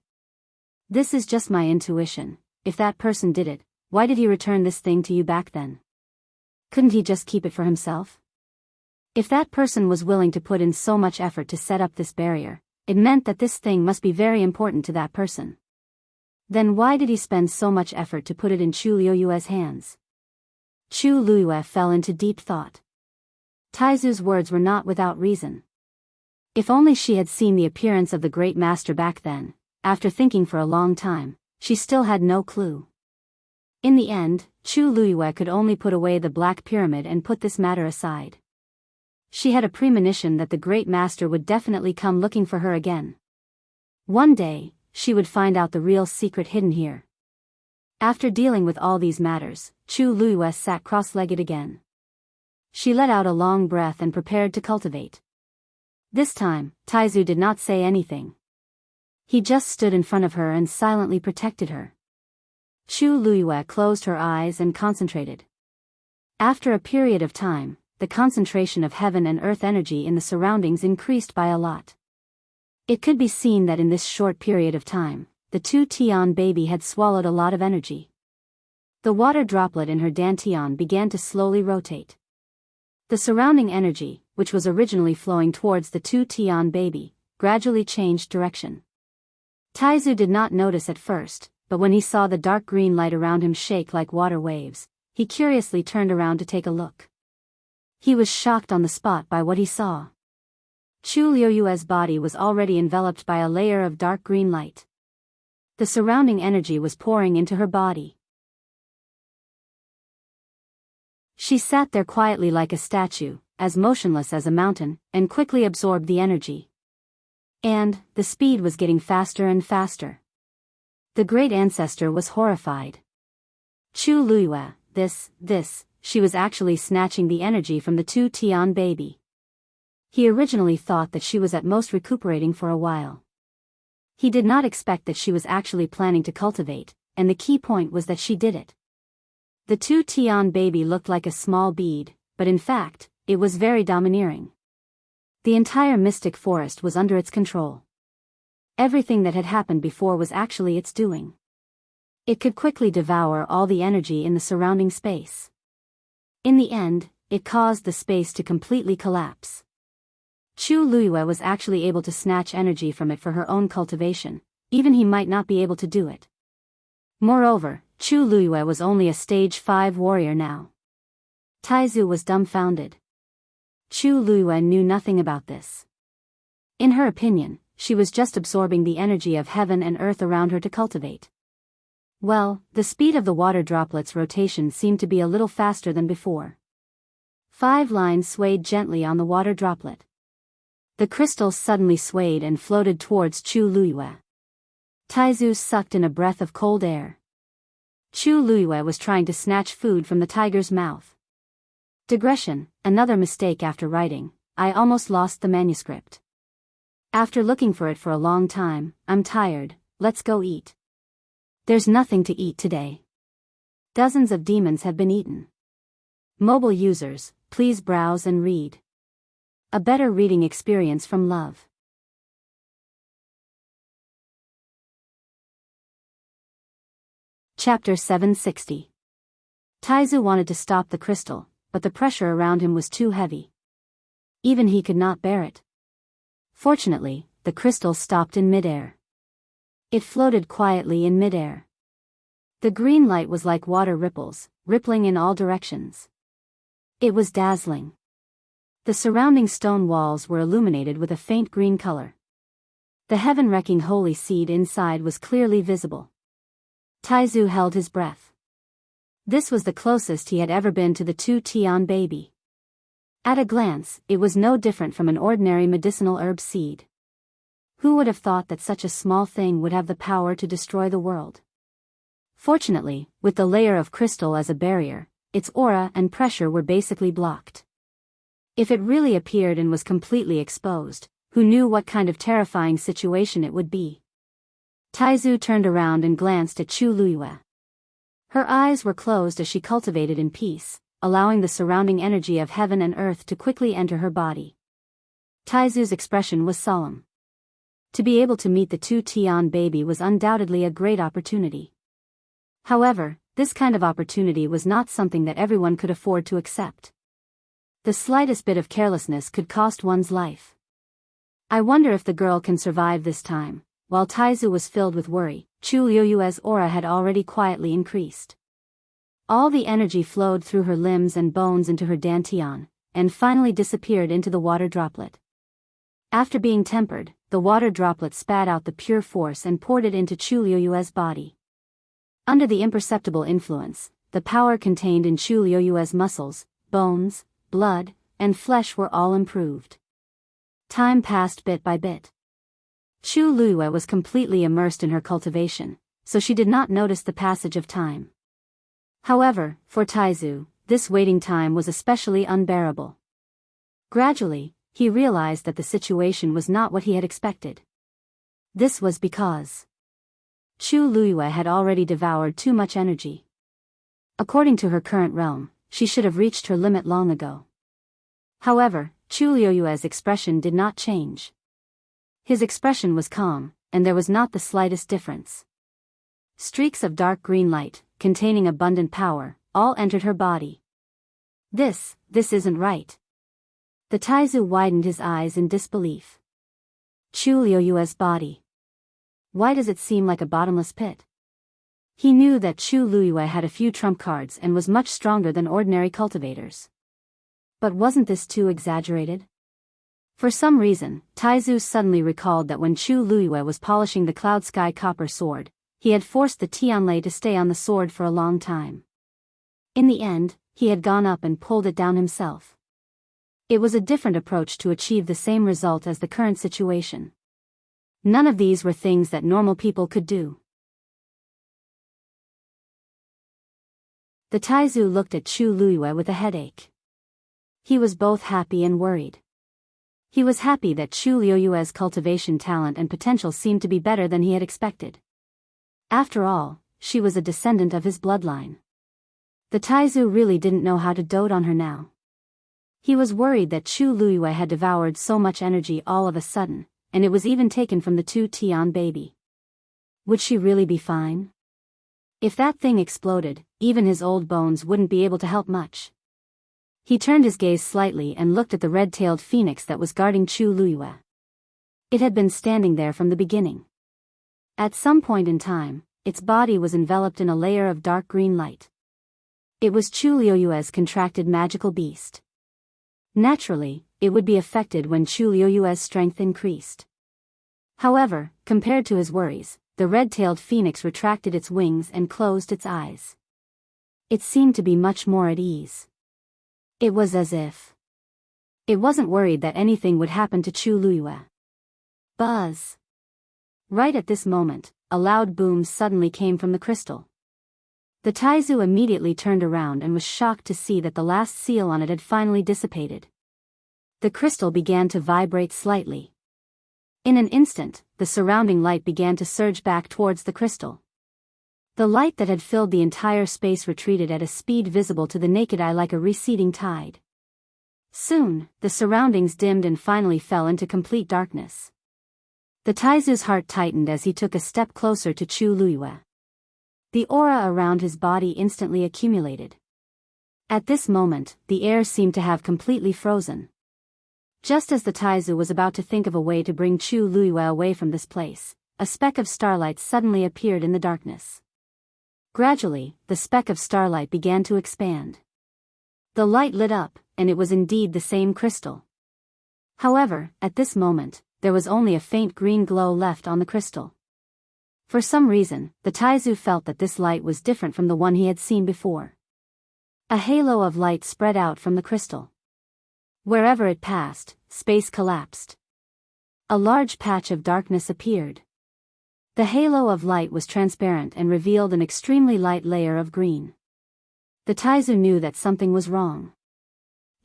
This is just my intuition. If that person did it, why did he return this thing to you back then? Couldn't he just keep it for himself? If that person was willing to put in so much effort to set up this barrier, it meant that this thing must be very important to that person. Then why did he spend so much effort to put it in Chu Liyue's hands? Chu Liyue fell into deep thought. Taizu's words were not without reason. If only she had seen the appearance of the great master back then. After thinking for a long time, she still had no clue. In the end, Chu Liyue could only put away the black pyramid and put this matter aside. She had a premonition that the great master would definitely come looking for her again. One day, she would find out the real secret hidden here. After dealing with all these matters, Chu Liyue sat cross-legged again. She let out a long breath and prepared to cultivate. This time, Taizu did not say anything. He just stood in front of her and silently protected her. Chu Liyue closed her eyes and concentrated. After a period of time, the concentration of heaven and earth energy in the surroundings increased by a lot. It could be seen that in this short period of time, the two Tian baby had swallowed a lot of energy. The water droplet in her dantian began to slowly rotate. The surrounding energy, which was originally flowing towards the two Tian baby, gradually changed direction. Taizu did not notice at first, but when he saw the dark green light around him shake like water waves, he curiously turned around to take a look. He was shocked on the spot by what he saw. Chu Liyue's body was already enveloped by a layer of dark green light. The surrounding energy was pouring into her body. She sat there quietly like a statue, as motionless as a mountain, and quickly absorbed the energy. And, the speed was getting faster and faster. The great ancestor was horrified. Chu Liyue, this, she was actually snatching the energy from the two Tian baby. He originally thought that she was at most recuperating for a while. He did not expect that she was actually planning to cultivate, and the key point was that she did it. The two Tian baby looked like a small bead, but in fact, it was very domineering. The entire mystic forest was under its control. Everything that had happened before was actually its doing. It could quickly devour all the energy in the surrounding space. In the end, it caused the space to completely collapse. Chu Liyue was actually able to snatch energy from it for her own cultivation, even he might not be able to do it. Moreover, Chu Liyue was only a stage 5 warrior now. Taizu was dumbfounded. Chu Luiyue knew nothing about this. In her opinion, she was just absorbing the energy of heaven and earth around her to cultivate. Well, the speed of the water droplets' rotation seemed to be a little faster than before. 5 lines swayed gently on the water droplet. The crystal suddenly swayed and floated towards Chu Luiyue. Taizu sucked in a breath of cold air. Chu Luiyue was trying to snatch food from the tiger's mouth. Digression, another mistake after writing. I almost lost the manuscript. After looking for it for a long time, I'm tired, let's go eat. There's nothing to eat today. Dozens of demons have been eaten. Mobile users, please browse and read. A better reading experience from love. Chapter 760. Taizu wanted to stop the crystal, but the pressure around him was too heavy. Even he could not bear it. Fortunately, the crystal stopped in midair. It floated quietly in midair. The green light was like water ripples, rippling in all directions. It was dazzling. The surrounding stone walls were illuminated with a faint green color. The heaven-wrecking holy seed inside was clearly visible. Taizu held his breath. This was the closest he had ever been to the 2 Tian baby. At a glance, it was no different from an ordinary medicinal herb seed. Who would have thought that such a small thing would have the power to destroy the world? Fortunately, with the layer of crystal as a barrier, its aura and pressure were basically blocked. If it really appeared and was completely exposed, who knew what kind of terrifying situation it would be? Taizu turned around and glanced at Chu Luiyue. Her eyes were closed as she cultivated in peace, allowing the surrounding energy of heaven and earth to quickly enter her body. Taizu's expression was solemn. To be able to meet the 2 Tian baby was undoubtedly a great opportunity. However, this kind of opportunity was not something that everyone could afford to accept. The slightest bit of carelessness could cost one's life. I wonder if the girl can survive this time. While Taizu was filled with worry, Chu Luiyue's aura had already quietly increased. All the energy flowed through her limbs and bones into her dantian, and finally disappeared into the water droplet. After being tempered, the water droplet spat out the pure force and poured it into Chu Luiyue's body. Under the imperceptible influence, the power contained in Chu Luiyue's muscles, bones, blood, and flesh were all improved. Time passed bit by bit. Chu Luiyue was completely immersed in her cultivation, so she did not notice the passage of time. However, for Taizu, this waiting time was especially unbearable. Gradually, he realized that the situation was not what he had expected. This was because Chu Luiyue had already devoured too much energy. According to her current realm, she should have reached her limit long ago. However, Chu Luiyue's expression did not change. His expression was calm, and there was not the slightest difference. Streaks of dark green light, containing abundant power, all entered her body. This isn't right. The Taizu widened his eyes in disbelief. Chu Luiyue's body. Why does it seem like a bottomless pit? He knew that Chu Luiyue had a few trump cards and was much stronger than ordinary cultivators. But wasn't this too exaggerated? For some reason, Taizu suddenly recalled that when Chu Luiyue was polishing the cloud sky copper sword, he had forced the Tianlei to stay on the sword for a long time. In the end, he had gone up and pulled it down himself. It was a different approach to achieve the same result as the current situation. None of these were things that normal people could do. The Taizu looked at Chu Luiyue with a headache. He was both happy and worried. He was happy that Chu Luiyue's cultivation talent and potential seemed to be better than he had expected. After all, she was a descendant of his bloodline. The Taizu really didn't know how to dote on her now. He was worried that Chu Luiyue had devoured so much energy all of a sudden, and it was even taken from the 2 Tian baby. Would she really be fine? If that thing exploded, even his old bones wouldn't be able to help much. He turned his gaze slightly and looked at the red-tailed phoenix that was guarding Chu Luiyue. It had been standing there from the beginning. At some point in time, its body was enveloped in a layer of dark green light. It was Chu Liuyue's contracted magical beast. Naturally, it would be affected when Chu Liuyue's strength increased. However, compared to his worries, the red-tailed phoenix retracted its wings and closed its eyes. It seemed to be much more at ease. It was as if it wasn't worried that anything would happen to Chu Liyue. Buzz! Right at this moment, a loud boom suddenly came from the crystal. The Taizu immediately turned around and was shocked to see that the last seal on it had finally dissipated. The crystal began to vibrate slightly. In an instant, the surrounding light began to surge back towards the crystal. The light that had filled the entire space retreated at a speed visible to the naked eye like a receding tide. Soon, the surroundings dimmed and finally fell into complete darkness. The Taizu's heart tightened as he took a step closer to Chu Liyue. The aura around his body instantly accumulated. At this moment, the air seemed to have completely frozen. Just as the Taizu was about to think of a way to bring Chu Liyue away from this place, a speck of starlight suddenly appeared in the darkness. Gradually, the speck of starlight began to expand. The light lit up, and it was indeed the same crystal. However, at this moment, there was only a faint green glow left on the crystal. For some reason, the Taizu felt that this light was different from the one he had seen before. A halo of light spread out from the crystal. Wherever it passed, space collapsed. A large patch of darkness appeared. The halo of light was transparent and revealed an extremely light layer of green. The Taizu knew that something was wrong.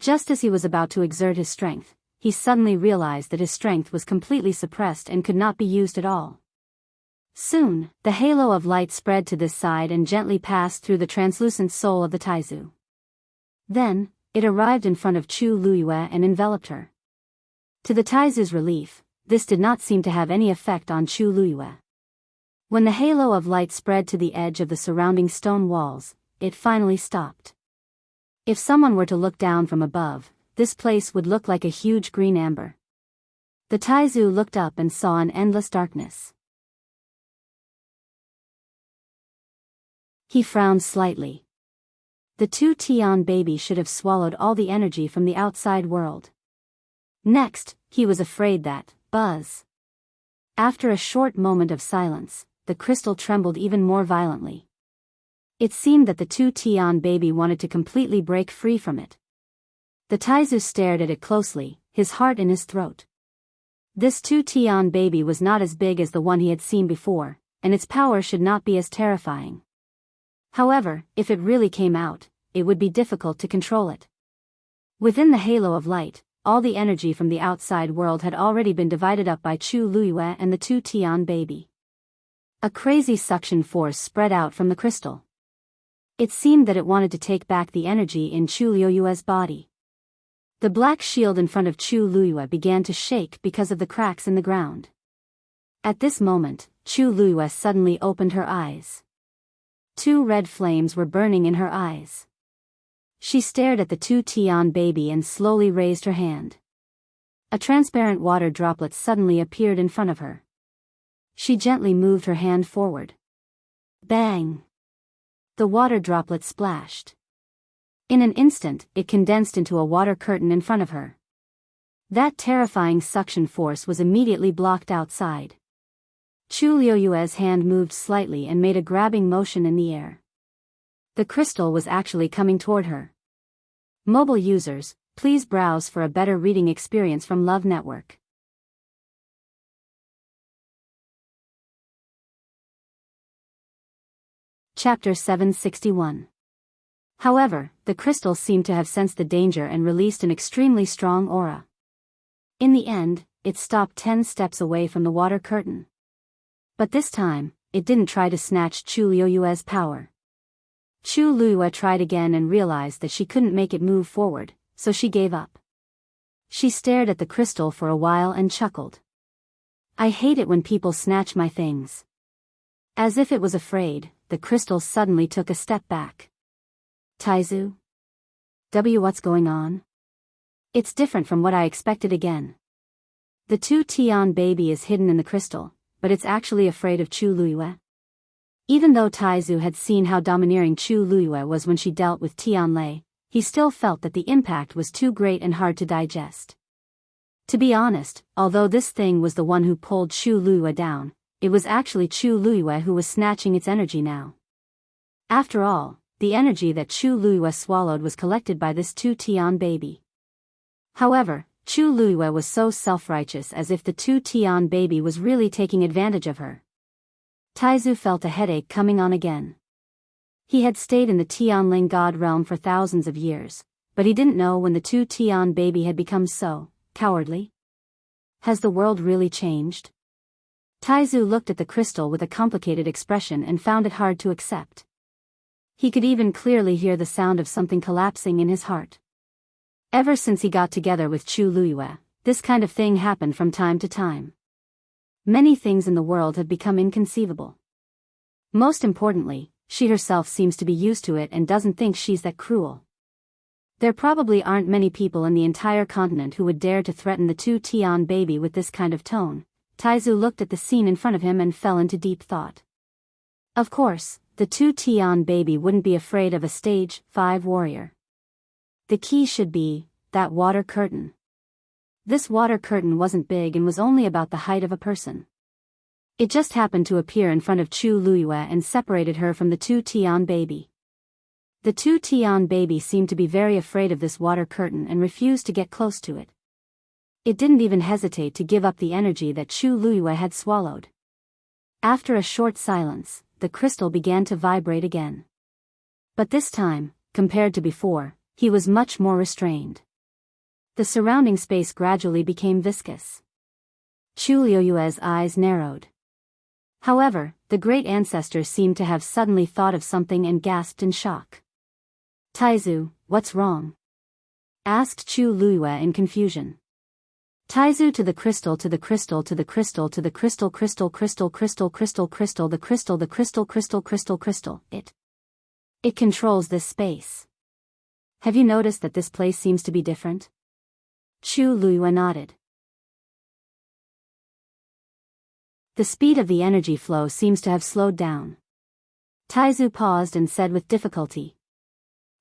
Just as he was about to exert his strength, he suddenly realized that his strength was completely suppressed and could not be used at all. Soon, the halo of light spread to this side and gently passed through the translucent soul of the Taizu. Then, it arrived in front of Chu Liyue and enveloped her. To the Taizu's relief, this did not seem to have any effect on Chu Liyue. When the halo of light spread to the edge of the surrounding stone walls, it finally stopped. If someone were to look down from above, this place would look like a huge green amber. The Taizu looked up and saw an endless darkness. He frowned slightly. The 2 Tian baby should have swallowed all the energy from the outside world. Next, he was afraid that, buzz. After a short moment of silence, the crystal trembled even more violently. It seemed that the 2 Tian baby wanted to completely break free from it. The Taizu stared at it closely, his heart in his throat. This 2 Tian baby was not as big as the one he had seen before, and its power should not be as terrifying. However, if it really came out, it would be difficult to control it. Within the halo of light, all the energy from the outside world had already been divided up by Chu Liyue and the 2 Tian baby. A crazy suction force spread out from the crystal. It seemed that it wanted to take back the energy in Chu Liyue's body. The black shield in front of Chu Liyue began to shake because of the cracks in the ground. At this moment, Chu Liyue suddenly opened her eyes. 2 red flames were burning in her eyes. She stared at the 2 Tian baby and slowly raised her hand. A transparent water droplet suddenly appeared in front of her. She gently moved her hand forward. Bang! The water droplet splashed. In an instant, it condensed into a water curtain in front of her. That terrifying suction force was immediately blocked outside. Chu Liyue's hand moved slightly and made a grabbing motion in the air. The crystal was actually coming toward her. Mobile users, please browse for a better reading experience from Love Network. Chapter 761. However, the crystal seemed to have sensed the danger and released an extremely strong aura. In the end, it stopped 10 steps away from the water curtain. But this time, it didn't try to snatch Chu Liyue's power. Chu Liyue tried again and realized that she couldn't make it move forward, so she gave up. She stared at the crystal for a while and chuckled. I hate it when people snatch my things. As if it was afraid, the crystal suddenly took a step back. Taizu? What's going on? It's different from what I expected again. The 2 Tian baby is hidden in the crystal, but it's actually afraid of Chu Liyue. Even though Taizu had seen how domineering Chu Luiyue was when she dealt with Tianlei, he still felt that the impact was too great and hard to digest. To be honest, although this thing was the one who pulled Chu Luiyue down, it was actually Chu Luiyue who was snatching its energy now. After all, the energy that Chu Luiyue swallowed was collected by this Tu Tian baby. However, Chu Luiyue was so self-righteous, as if the Tu Tian baby was really taking advantage of her. Taizu felt a headache coming on again. He had stayed in the Tianling god realm for thousands of years, but he didn't know when the Tu Tian baby had become so cowardly. Has the world really changed? Taizu looked at the crystal with a complicated expression and found it hard to accept. He could even clearly hear the sound of something collapsing in his heart. Ever since he got together with Chu Luiyue, this kind of thing happened from time to time. Many things in the world have become inconceivable. Most importantly, she herself seems to be used to it and doesn't think she's that cruel. There probably aren't many people in the entire continent who would dare to threaten the Tu Tian baby with this kind of tone. Taizu looked at the scene in front of him and fell into deep thought. Of course, the Tu Tian baby wouldn't be afraid of a stage 5 warrior. The key should be that water curtain. This water curtain wasn't big and was only about the height of a person. It just happened to appear in front of Chu Luiyue and separated her from the Tu Tian baby. The Tu Tian baby seemed to be very afraid of this water curtain and refused to get close to it. It didn't even hesitate to give up the energy that Chu Luiyue had swallowed. After a short silence, the crystal began to vibrate again. But this time, compared to before, he was much more restrained. The surrounding space gradually became viscous. Chu Luiyue's eyes narrowed. However, the great ancestor seemed to have suddenly thought of something and gasped in shock. Taizu, what's wrong? Asked Chu Luiyue in confusion. Taizu to the crystal, to the crystal, to the crystal, to the crystal, crystal, crystal, crystal, crystal, crystal, the crystal, the crystal, crystal, crystal, crystal, It controls this space. Have you noticed that this place seems to be different? Chu Luiyue nodded. The speed of the energy flow seems to have slowed down. Taizu paused and said with difficulty.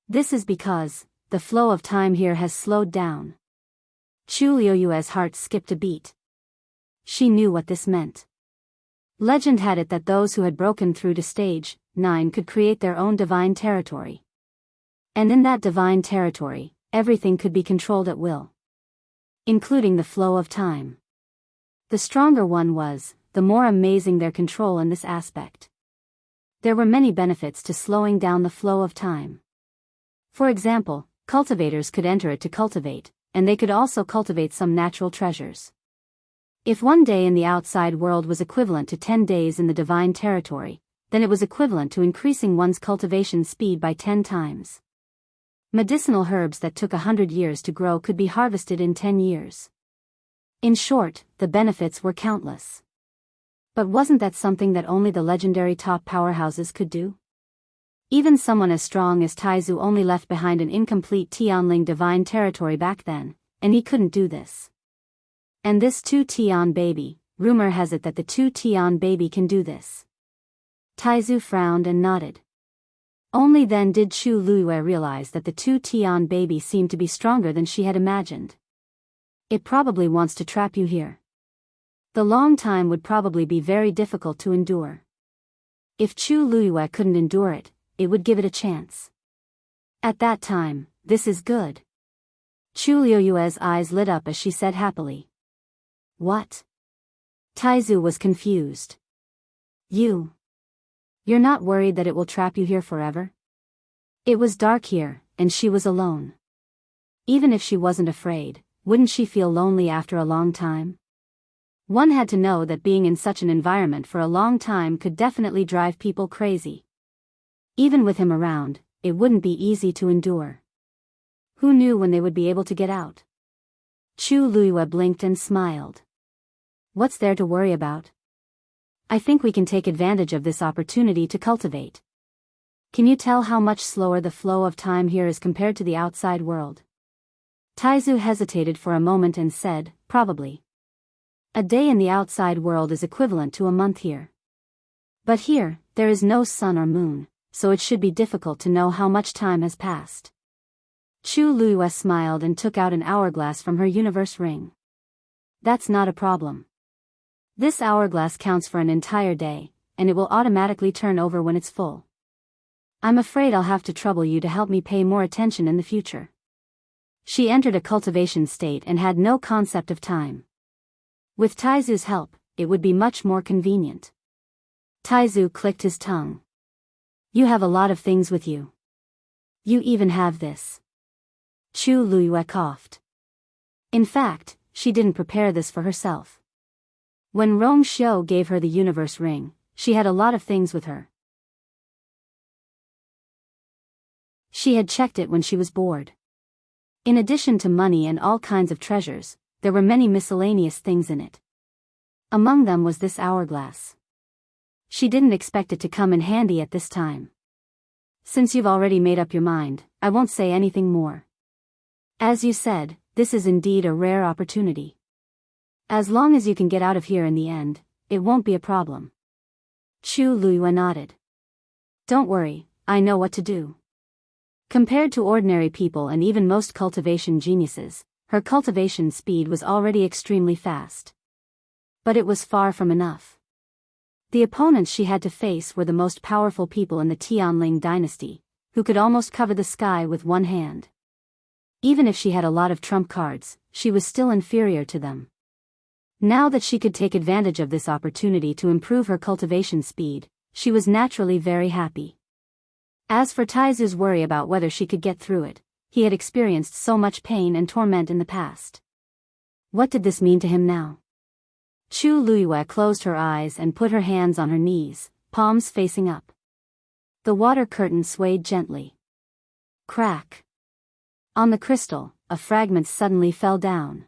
This is because the flow of time here has slowed down. Chu Luiyue's heart skipped a beat. She knew what this meant. Legend had it that those who had broken through to stage 9 could create their own divine territory. And in that divine territory, everything could be controlled at will, including the flow of time. The stronger one was, the more amazing their control in this aspect. There were many benefits to slowing down the flow of time. For example, cultivators could enter it to cultivate, and they could also cultivate some natural treasures. If 1 day in the outside world was equivalent to 10 days in the divine territory, then it was equivalent to increasing one's cultivation speed by 10 times. Medicinal herbs that took 100 years to grow could be harvested in 10 years. In short, the benefits were countless. But wasn't that something that only the legendary top powerhouses could do? Even someone as strong as Taizu only left behind an incomplete Tianling divine territory back then, and he couldn't do this. And this Tu Tian baby, rumor has it that the Tu Tian baby can do this. Taizu frowned and nodded. Only then did Chu Luiyue realize that the Tu Tian baby seemed to be stronger than she had imagined. It probably wants to trap you here. The long time would probably be very difficult to endure. If Chu Luiyue couldn't endure it, it would give it a chance. At that time, this is good. Chu Luiyue's eyes lit up as she said happily. What? Taizu was confused. You're not worried that it will trap you here forever? It was dark here, and she was alone. Even if she wasn't afraid, wouldn't she feel lonely after a long time? One had to know that being in such an environment for a long time could definitely drive people crazy. Even with him around, it wouldn't be easy to endure. Who knew when they would be able to get out? Chu Luiyue blinked and smiled. What's there to worry about? I think we can take advantage of this opportunity to cultivate. Can you tell how much slower the flow of time here is compared to the outside world? Taizu hesitated for a moment and said, probably. A day in the outside world is equivalent to a month here. But here, there is no sun or moon, so it should be difficult to know how much time has passed. Chu Luiyue smiled and took out an hourglass from her universe ring. That's not a problem. This hourglass counts for an entire day, and it will automatically turn over when it's full. I'm afraid I'll have to trouble you to help me pay more attention in the future. She entered a cultivation state and had no concept of time. With Taizu's help, it would be much more convenient. Taizu clicked his tongue. You have a lot of things with you. You even have this. Chu Luiyue coughed. In fact, she didn't prepare this for herself. When Rong Xiu gave her the universe ring, she had a lot of things with her. She had checked it when she was bored. In addition to money and all kinds of treasures, there were many miscellaneous things in it. Among them was this hourglass. She didn't expect it to come in handy at this time. Since you've already made up your mind, I won't say anything more. As you said, this is indeed a rare opportunity. As long as you can get out of here in the end, it won't be a problem. Chu Luiyue nodded. Don't worry, I know what to do. Compared to ordinary people and even most cultivation geniuses, her cultivation speed was already extremely fast. But it was far from enough. The opponents she had to face were the most powerful people in the Tianling dynasty, who could almost cover the sky with one hand. Even if she had a lot of trump cards, she was still inferior to them. Now that she could take advantage of this opportunity to improve her cultivation speed, she was naturally very happy. As for Taizu's worry about whether she could get through it, he had experienced so much pain and torment in the past. What did this mean to him now? Chu Luiyue closed her eyes and put her hands on her knees, palms facing up. The water curtain swayed gently. Crack. On the crystal, a fragment suddenly fell down.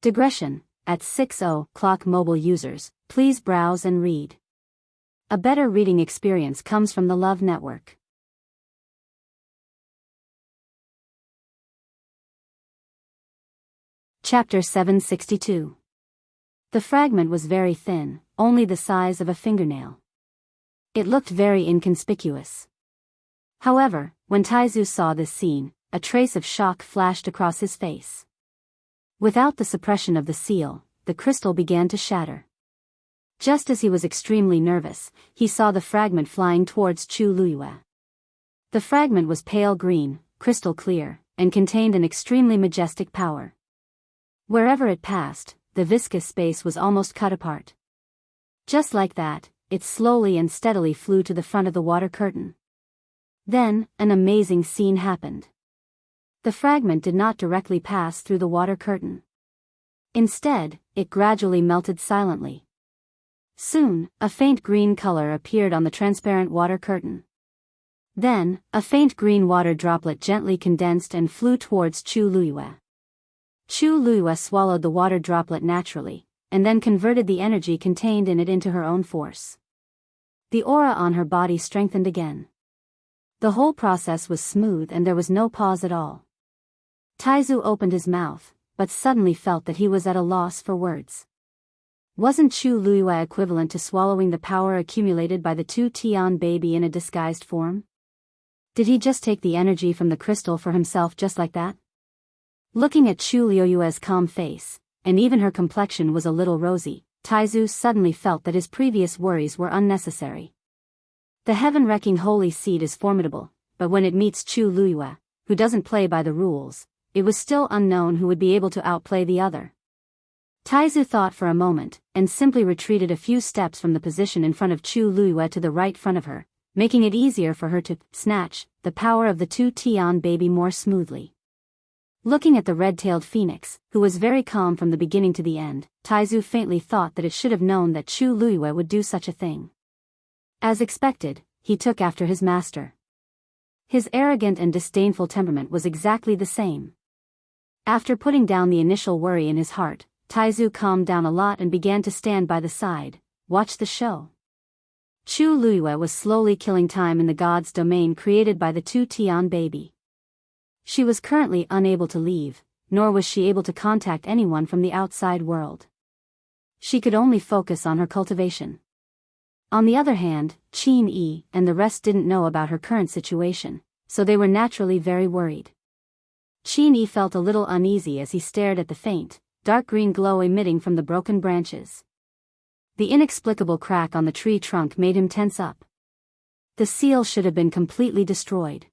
Digression. At 6:00 mobile users, please browse and read. A better reading experience comes from the Love Network. Chapter 762. The fragment was very thin, only the size of a fingernail. It looked very inconspicuous. However, when Taizu saw this scene, a trace of shock flashed across his face. Without the suppression of the seal, the crystal began to shatter. Just as he was extremely nervous, he saw the fragment flying towards Chu Luiyue. The fragment was pale green, crystal clear, and contained an extremely majestic power. Wherever it passed, the viscous space was almost cut apart. Just like that, it slowly and steadily flew to the front of the water curtain. Then, an amazing scene happened. The fragment did not directly pass through the water curtain. Instead, it gradually melted silently. Soon, a faint green color appeared on the transparent water curtain. Then, a faint green water droplet gently condensed and flew towards Chu Luiyue. Chu Luiyue swallowed the water droplet naturally, and then converted the energy contained in it into her own force. The aura on her body strengthened again. The whole process was smooth and there was no pause at all. Taizu opened his mouth, but suddenly felt that he was at a loss for words. Wasn't Chu Luiyue equivalent to swallowing the power accumulated by the two Tian baby in a disguised form? Did he just take the energy from the crystal for himself just like that? Looking at Chu Luiyue's calm face, and even her complexion was a little rosy, Taizu suddenly felt that his previous worries were unnecessary. The heaven-wrecking holy seed is formidable, but when it meets Chu Luiyue, who doesn't play by the rules, it was still unknown who would be able to outplay the other. Taizu thought for a moment, and simply retreated a few steps from the position in front of Chu Luiyue to the right front of her, making it easier for her to snatch the power of the two Tian baby more smoothly. Looking at the red-tailed phoenix, who was very calm from the beginning to the end, Taizu faintly thought that it should have known that Chu Luiyue would do such a thing. As expected, he took after his master. His arrogant and disdainful temperament was exactly the same. After putting down the initial worry in his heart, Taizu calmed down a lot and began to stand by the side, watch the show. Chu Luiyue was slowly killing time in the god's domain created by the two Tian baby. She was currently unable to leave, nor was she able to contact anyone from the outside world. She could only focus on her cultivation. On the other hand, Qin Yi and the rest didn't know about her current situation, so they were naturally very worried. Qin Yi felt a little uneasy as he stared at the faint, dark green glow emitting from the broken branches. The inexplicable crack on the tree trunk made him tense up. The seal should have been completely destroyed.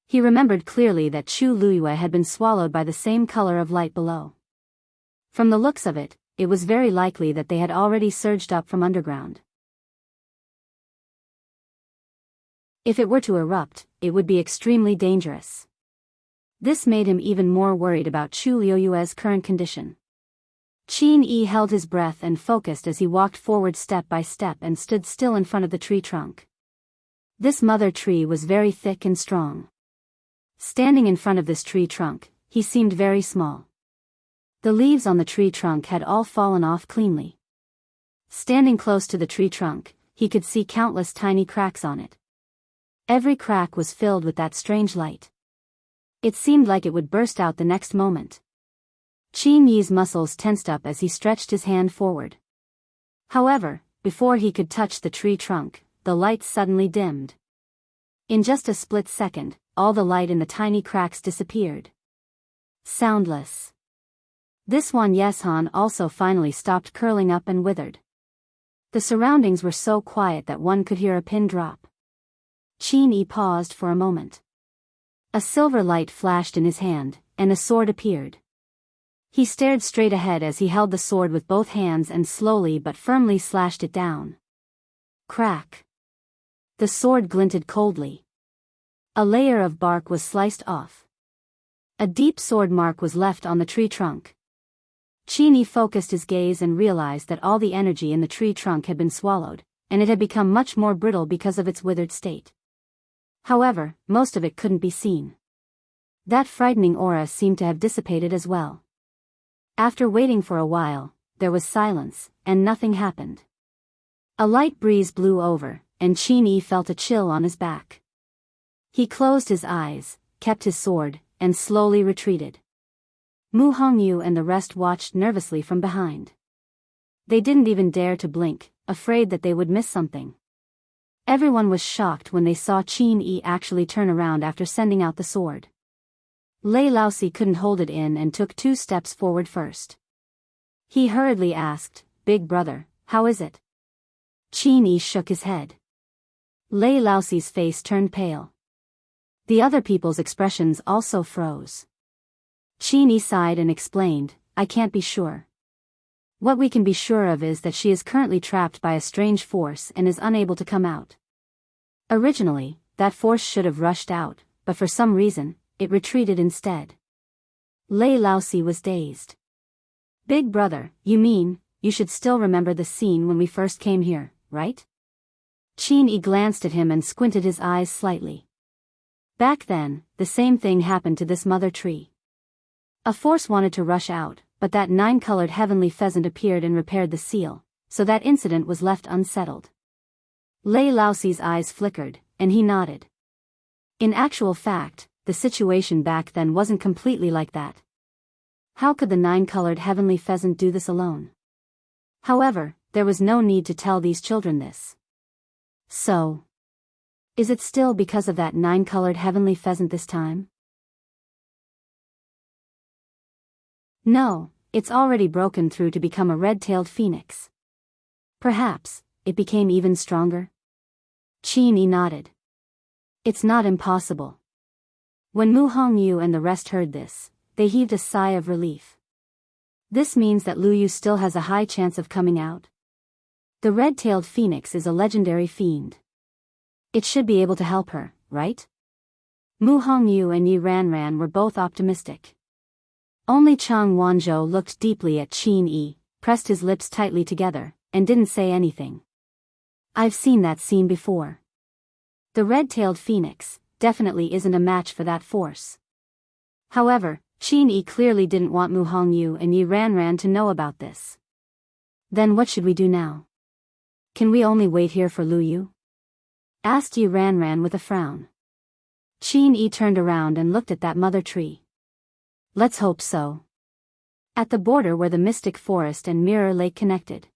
He remembered clearly that Chu Luyue had been swallowed by the same color of light below. From the looks of it, it was very likely that they had already surged up from underground. If it were to erupt, it would be extremely dangerous. This made him even more worried about Chu Luyue's current condition. Qin Yi held his breath and focused as he walked forward step by step and stood still in front of the tree trunk. This mother tree was very thick and strong. Standing in front of this tree trunk, he seemed very small. The leaves on the tree trunk had all fallen off cleanly. Standing close to the tree trunk, he could see countless tiny cracks on it. Every crack was filled with that strange light. It seemed like it would burst out the next moment. Qin Yi's muscles tensed up as he stretched his hand forward. However, before he could touch the tree trunk, the light suddenly dimmed. In just a split second, all the light in the tiny cracks disappeared. Soundless. This one Yeshan also finally stopped curling up and withered. The surroundings were so quiet that one could hear a pin drop. Qin Yi paused for a moment. A silver light flashed in his hand, and a sword appeared. He stared straight ahead as he held the sword with both hands and slowly but firmly slashed it down. Crack. The sword glinted coldly. A layer of bark was sliced off. A deep sword mark was left on the tree trunk. Qin Yi focused his gaze and realized that all the energy in the tree trunk had been swallowed, and it had become much more brittle because of its withered state. However, most of it couldn't be seen. That frightening aura seemed to have dissipated as well. After waiting for a while, there was silence, and nothing happened. A light breeze blew over, and Qin Yi felt a chill on his back. He closed his eyes, kept his sword, and slowly retreated. Mu Hongyu and the rest watched nervously from behind. They didn't even dare to blink, afraid that they would miss something. Everyone was shocked when they saw Qin Yi actually turn around after sending out the sword. Lei Laosi couldn't hold it in and took 2 steps forward first. He hurriedly asked, "Big brother, how is it?" Qin Yi shook his head. Lei Laosi's face turned pale. The other people's expressions also froze. Qin Yi sighed and explained, "I can't be sure. What we can be sure of is that she is currently trapped by a strange force and is unable to come out. Originally, that force should have rushed out, but for some reason, it retreated instead." Lei Laosi was dazed. "Big brother, you mean, you should still remember the scene when we first came here, right?" Qin Yi glanced at him and squinted his eyes slightly. Back then, the same thing happened to this mother tree. A force wanted to rush out, but that 9-colored heavenly pheasant appeared and repaired the seal, so that incident was left unsettled. Lei Laosi's eyes flickered, and he nodded. In actual fact, the situation back then wasn't completely like that. How could the 9-colored heavenly pheasant do this alone? However, there was no need to tell these children this. So, is it still because of that 9-colored heavenly pheasant this time? No, it's already broken through to become a red-tailed phoenix. Perhaps, it became even stronger? Qin Yi nodded. It's not impossible. When Mu Hongyu and the rest heard this, they heaved a sigh of relief. This means that Lu Yu still has a high chance of coming out. The red-tailed phoenix is a legendary fiend. It should be able to help her, right? Mu Hongyu and Yi Ranran were both optimistic. Only Chang Wanzhou looked deeply at Qin Yi, pressed his lips tightly together, and didn't say anything. I've seen that scene before. The red-tailed phoenix definitely isn't a match for that force. However, Qin Yi clearly didn't want Mu Hongyu and Yi Ranran to know about this. Then what should we do now? Can we only wait here for Lu Yu? Asked Yi Ranran with a frown. Qin Yi turned around and looked at that mother tree. Let's hope so. At the border where the mystic forest and mirror lake connected.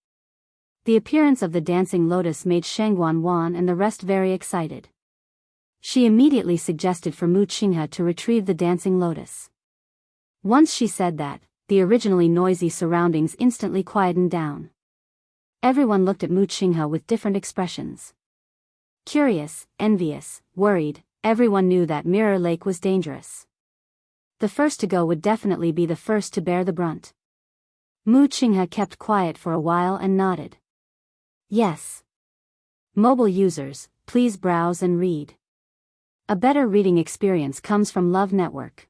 The appearance of the dancing lotus made Shangguan and the rest very excited. She immediately suggested for Mu Qinghe to retrieve the dancing lotus. Once she said that, the originally noisy surroundings instantly quietened down. Everyone looked at Mu Qinghe with different expressions. Curious, envious, worried, everyone knew that Mirror Lake was dangerous. The first to go would definitely be the first to bear the brunt. Mu Qinghe kept quiet for a while and nodded. Yes. Mobile users, please browse and read. A better reading experience comes from Love Network.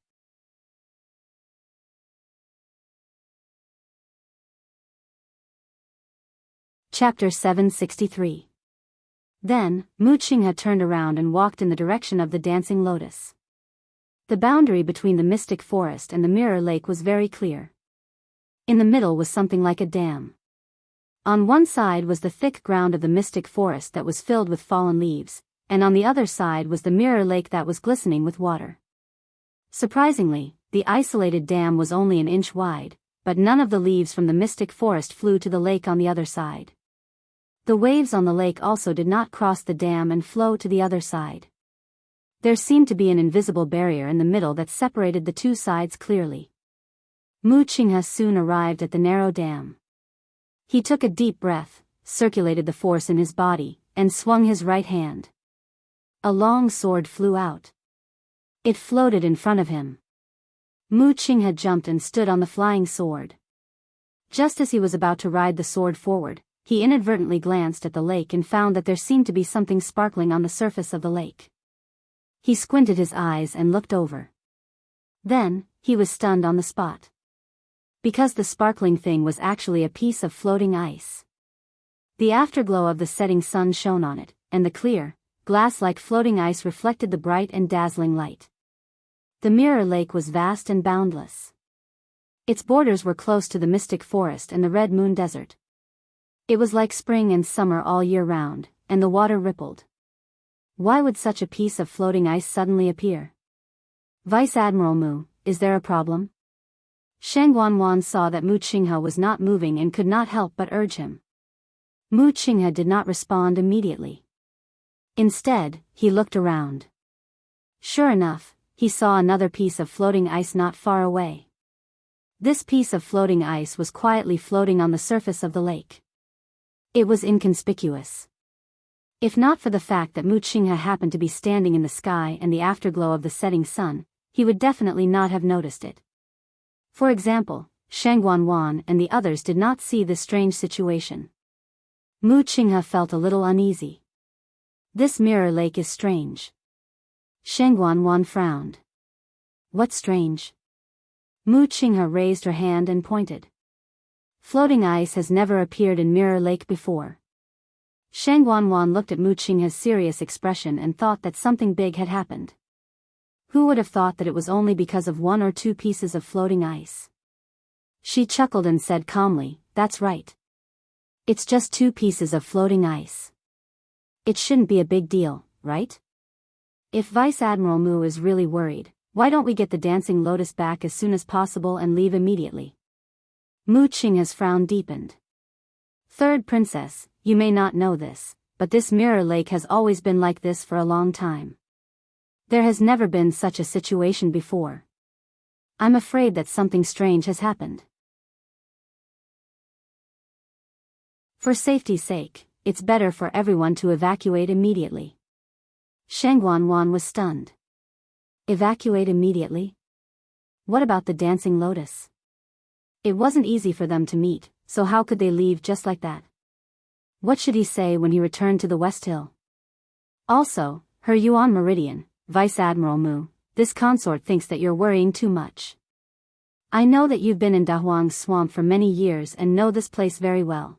Chapter 763. Then, Mu Qinghe turned around and walked in the direction of the dancing lotus. The boundary between the mystic forest and the mirror lake was very clear. In the middle was something like a dam. On one side was the thick ground of the mystic forest that was filled with fallen leaves, and on the other side was the mirror lake that was glistening with water. Surprisingly, the isolated dam was only an inch wide, but none of the leaves from the mystic forest flew to the lake on the other side. The waves on the lake also did not cross the dam and flow to the other side. There seemed to be an invisible barrier in the middle that separated the two sides clearly. Mu Qinghe soon arrived at the narrow dam. He took a deep breath, circulated the force in his body, and swung his right hand. A long sword flew out. It floated in front of him. Mu Qinghe jumped and stood on the flying sword. Just as he was about to ride the sword forward, he inadvertently glanced at the lake and found that there seemed to be something sparkling on the surface of the lake. He squinted his eyes and looked over. Then, he was stunned on the spot. Because the sparkling thing was actually a piece of floating ice. The afterglow of the setting sun shone on it, and the clear, glass-like floating ice reflected the bright and dazzling light. The mirror lake was vast and boundless. Its borders were close to the mystic forest and the red moon desert. It was like spring and summer all year round, and the water rippled. Why would such a piece of floating ice suddenly appear? Vice Admiral Mu, is there a problem? Shangguan saw that Mu Qinghe was not moving and could not help but urge him. Mu Qinghe did not respond immediately. Instead, he looked around. Sure enough, he saw another piece of floating ice not far away. This piece of floating ice was quietly floating on the surface of the lake. It was inconspicuous. If not for the fact that Mu Qinghe happened to be standing in the sky and the afterglow of the setting sun, he would definitely not have noticed it. For example, Shangguan and the others did not see this strange situation. Mu Qinghe felt a little uneasy. This mirror lake is strange. Shangguan frowned. What's strange? Mu Qinghe raised her hand and pointed. Floating ice has never appeared in Mirror Lake before. Shangguan looked at Mu Qinghe's serious expression and thought that something big had happened. Who would have thought that it was only because of one or two pieces of floating ice? She chuckled and said calmly, "That's right. It's just two pieces of floating ice. It shouldn't be a big deal, right? If Vice Admiral Mu is really worried, why don't we get the dancing lotus back as soon as possible and leave immediately?" Mu Qinghe's frown deepened. Third Princess, you may not know this, but this mirror lake has always been like this for a long time. There has never been such a situation before. I'm afraid that something strange has happened. For safety's sake, it's better for everyone to evacuate immediately. Shangguan was stunned. Evacuate immediately? What about the dancing lotus? It wasn't easy for them to meet, so how could they leave just like that? What should he say when he returned to the West Hill? Also, Her Yuan Meridian, Vice Admiral Mu, this consort thinks that you're worrying too much. I know that you've been in Dahuang's swamp for many years and know this place very well.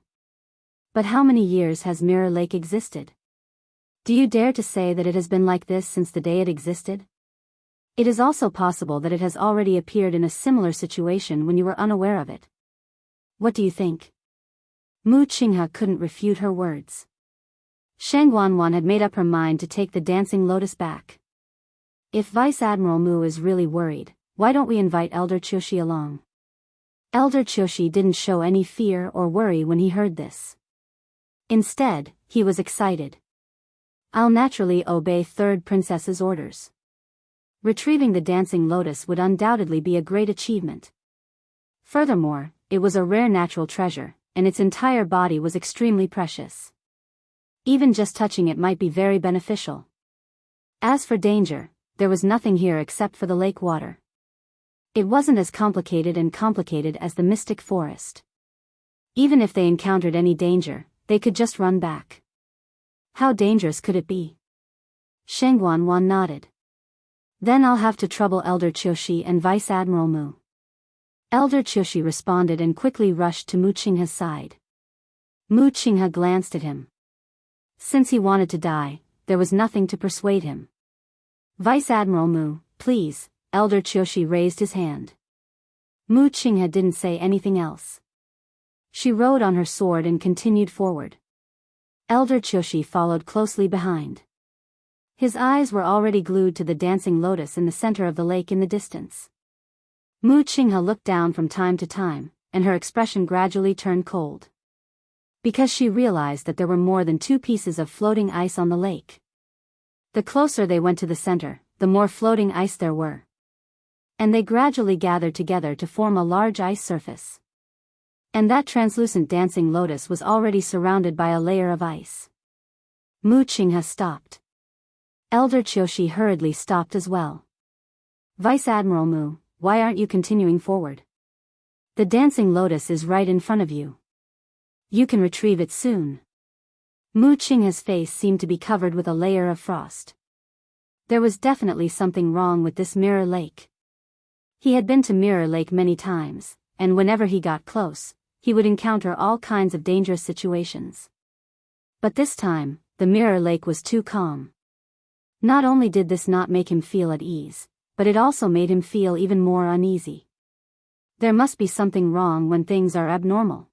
But how many years has Mirror Lake existed? Do you dare to say that it has been like this since the day it existed? It is also possible that it has already appeared in a similar situation when you were unaware of it. What do you think? Mu Qinghe couldn't refute her words. Shangguan had made up her mind to take the dancing lotus back. If Vice Admiral Mu is really worried, why don't we invite Elder Qiushi along? Elder Qiushi didn't show any fear or worry when he heard this. Instead, he was excited. I'll naturally obey third princess's orders. Retrieving the dancing lotus would undoubtedly be a great achievement. Furthermore, it was a rare natural treasure, and its entire body was extremely precious. Even just touching it might be very beneficial. As for danger, there was nothing here except for the lake water. It wasn't as complicated as the mystic forest. Even if they encountered any danger, they could just run back. How dangerous could it be? Shengguan nodded. Then I'll have to trouble Elder Qiushi and Vice Admiral Mu. Elder Qiushi responded and quickly rushed to Mu Qinghe's side. Mu Qinghe glanced at him. Since he wanted to die, there was nothing to persuade him. Vice Admiral Mu, please, Elder Qiushi raised his hand. Mu Qinghe didn't say anything else. She rode on her sword and continued forward. Elder Qiushi followed closely behind. His eyes were already glued to the dancing lotus in the center of the lake in the distance. Mu Qinghe looked down from time to time, and her expression gradually turned cold. Because she realized that there were more than 2 pieces of floating ice on the lake. The closer they went to the center, the more floating ice there were. And they gradually gathered together to form a large ice surface. And that translucent dancing lotus was already surrounded by a layer of ice. Mu Qinghe stopped. Elder Qiushi hurriedly stopped as well. Vice Admiral Mu, why aren't you continuing forward? The dancing lotus is right in front of you. You can retrieve it soon. Mu Qinghe's face seemed to be covered with a layer of frost. There was definitely something wrong with this Mirror Lake. He had been to Mirror Lake many times, and whenever he got close, he would encounter all kinds of dangerous situations. But this time, the Mirror Lake was too calm. Not only did this not make him feel at ease, but it also made him feel even more uneasy. There must be something wrong when things are abnormal.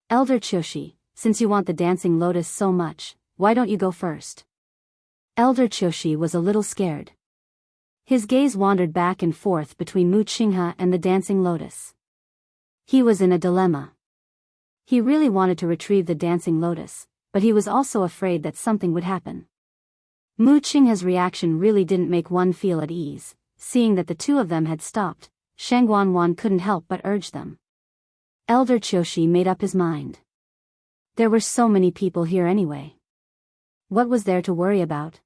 Elder Qiushi, since you want the dancing lotus so much, why don't you go first? Elder Qiushi was a little scared. His gaze wandered back and forth between Mu Qinghe and the dancing lotus. He was in a dilemma. He really wanted to retrieve the dancing lotus, but he was also afraid that something would happen. Mu Qinghe's reaction really didn't make one feel at ease. Seeing that the 2 of them had stopped, Shengguan couldn't help but urge them. Elder Qiushi made up his mind. There were so many people here anyway. What was there to worry about?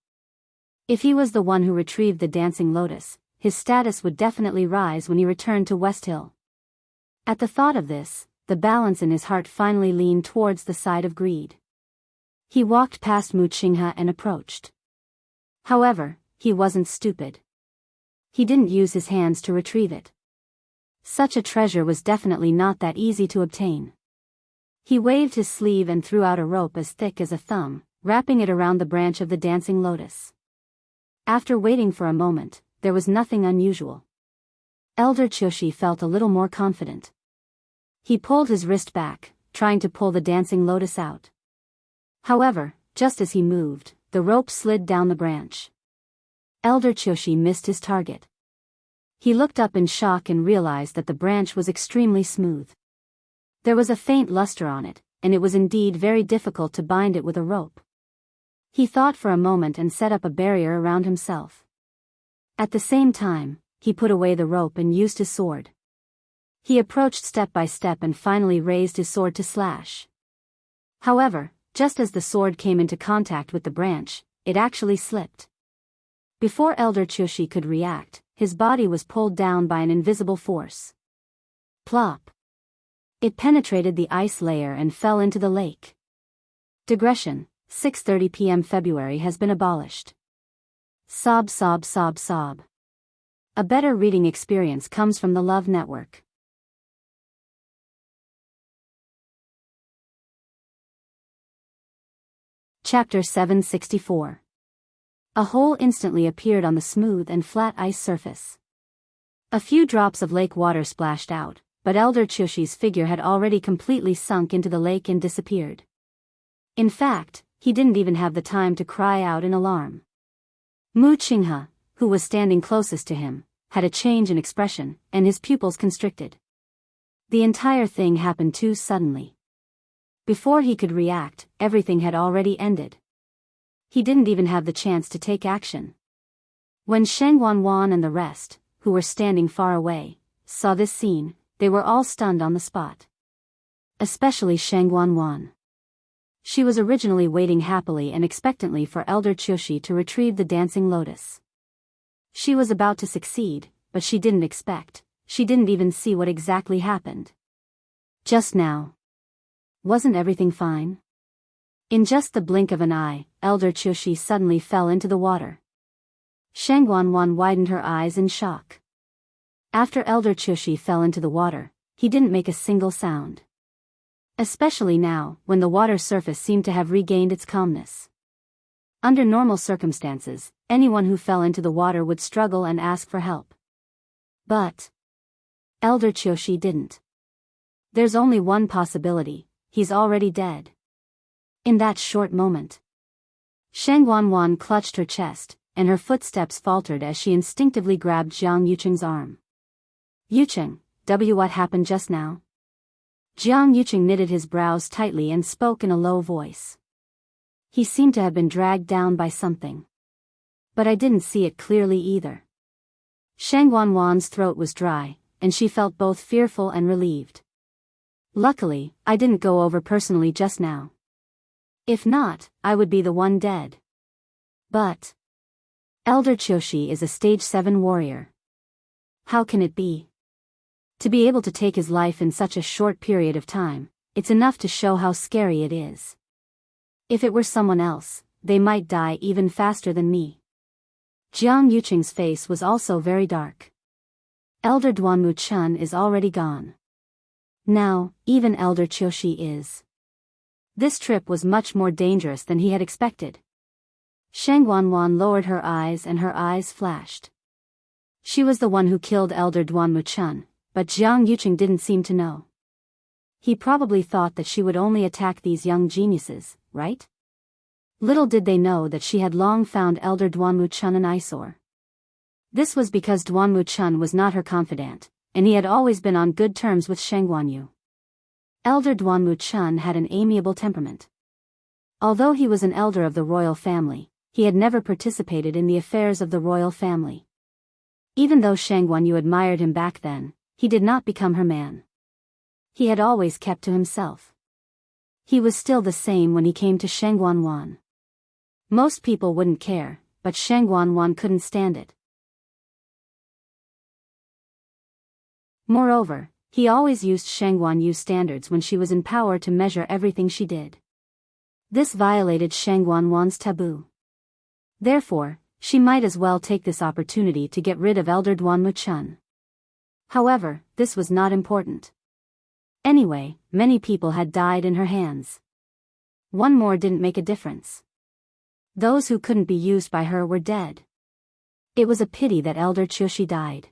If he was the one who retrieved the dancing lotus, his status would definitely rise when he returned to West Hill. At the thought of this, the balance in his heart finally leaned towards the side of greed. He walked past Mu Qinghe and approached. However, he wasn't stupid. He didn't use his hands to retrieve it. Such a treasure was definitely not that easy to obtain. He waved his sleeve and threw out a rope as thick as a thumb, wrapping it around the branch of the dancing lotus. After waiting for a moment, there was nothing unusual. Elder Qiushi felt a little more confident. He pulled his wrist back, trying to pull the dancing lotus out. However, just as he moved, the rope slid down the branch. Elder Qiushi missed his target. He looked up in shock and realized that the branch was extremely smooth. There was a faint luster on it, and it was indeed very difficult to bind it with a rope. He thought for a moment and set up a barrier around himself. At the same time, he put away the rope and used his sword. He approached step by step and finally raised his sword to slash. However, just as the sword came into contact with the branch, it actually slipped. Before Elder Qiushi could react, his body was pulled down by an invisible force. Plop! It penetrated the ice layer and fell into the lake. Digression, 6:30 p.m. February has been abolished. Sob sob sob sob. A better reading experience comes from the Love Network. Chapter 764. A hole instantly appeared on the smooth and flat ice surface. A few drops of lake water splashed out, but Elder Qiushi's figure had already completely sunk into the lake and disappeared. In fact, he didn't even have the time to cry out in alarm. Mu Qinghe, who was standing closest to him, had a change in expression, and his pupils constricted. The entire thing happened too suddenly. Before he could react, everything had already ended. He didn't even have the chance to take action. When Sheng Wanwan and the rest, who were standing far away, saw this scene, they were all stunned on the spot. Especially Sheng Wanwan. She was originally waiting happily and expectantly for Elder Qiushi to retrieve the dancing lotus. She was about to succeed, but she didn't expect, she didn't even see what exactly happened. Just now. Wasn't everything fine? In just the blink of an eye, Elder Qiushi suddenly fell into the water. Sheng Wanwan widened her eyes in shock. After Elder Qiushi fell into the water, he didn't make a single sound. Especially now, when the water surface seemed to have regained its calmness. Under normal circumstances, anyone who fell into the water would struggle and ask for help. But Elder Qiushi didn't. There's only one possibility, he's already dead. In that short moment, Sheng Wanwan clutched her chest, and her footsteps faltered as she instinctively grabbed Jiang Yuqing's arm. Yuqing, what happened just now? Jiang Yuqing knitted his brows tightly and spoke in a low voice. He seemed to have been dragged down by something. But I didn't see it clearly either. Sheng Wanwan's throat was dry, and she felt both fearful and relieved. Luckily, I didn't go over personally just now. If not, I would be the one dead. But Elder Qiushi is a stage 7 warrior. How can it be? To be able to take his life in such a short period of time, it's enough to show how scary it is. If it were someone else, they might die even faster than me. Jiang Yuqing's face was also very dark. Elder Duanmu Chun is already gone. Now, even Elder Qiushi is. This trip was much more dangerous than he had expected. Sheng Wanwan lowered her eyes and her eyes flashed. She was the one who killed Elder Duanmu Chun, but Jiang Yuqing didn't seem to know. He probably thought that she would only attack these young geniuses, right? Little did they know that she had long found Elder Duanmu Chun an eyesore. This was because Duanmu Chun was not her confidant, and he had always been on good terms with Sheng Wanyu. Elder Duanmu Chun had an amiable temperament. Although he was an elder of the royal family, he had never participated in the affairs of the royal family. Even though Sheng Wanyu admired him back then, he did not become her man. He had always kept to himself. He was still the same when he came to Sheng Wanwan. Most people wouldn't care, but Sheng Wanwan couldn't stand it. Moreover, he always used Sheng Wanyu's standards when she was in power to measure everything she did. This violated Sheng Wanwan's taboo. Therefore, she might as well take this opportunity to get rid of Elder Duanmu Chun. However, this was not important. Anyway, many people had died in her hands. One more didn't make a difference. Those who couldn't be used by her were dead. It was a pity that Elder Qiushi died.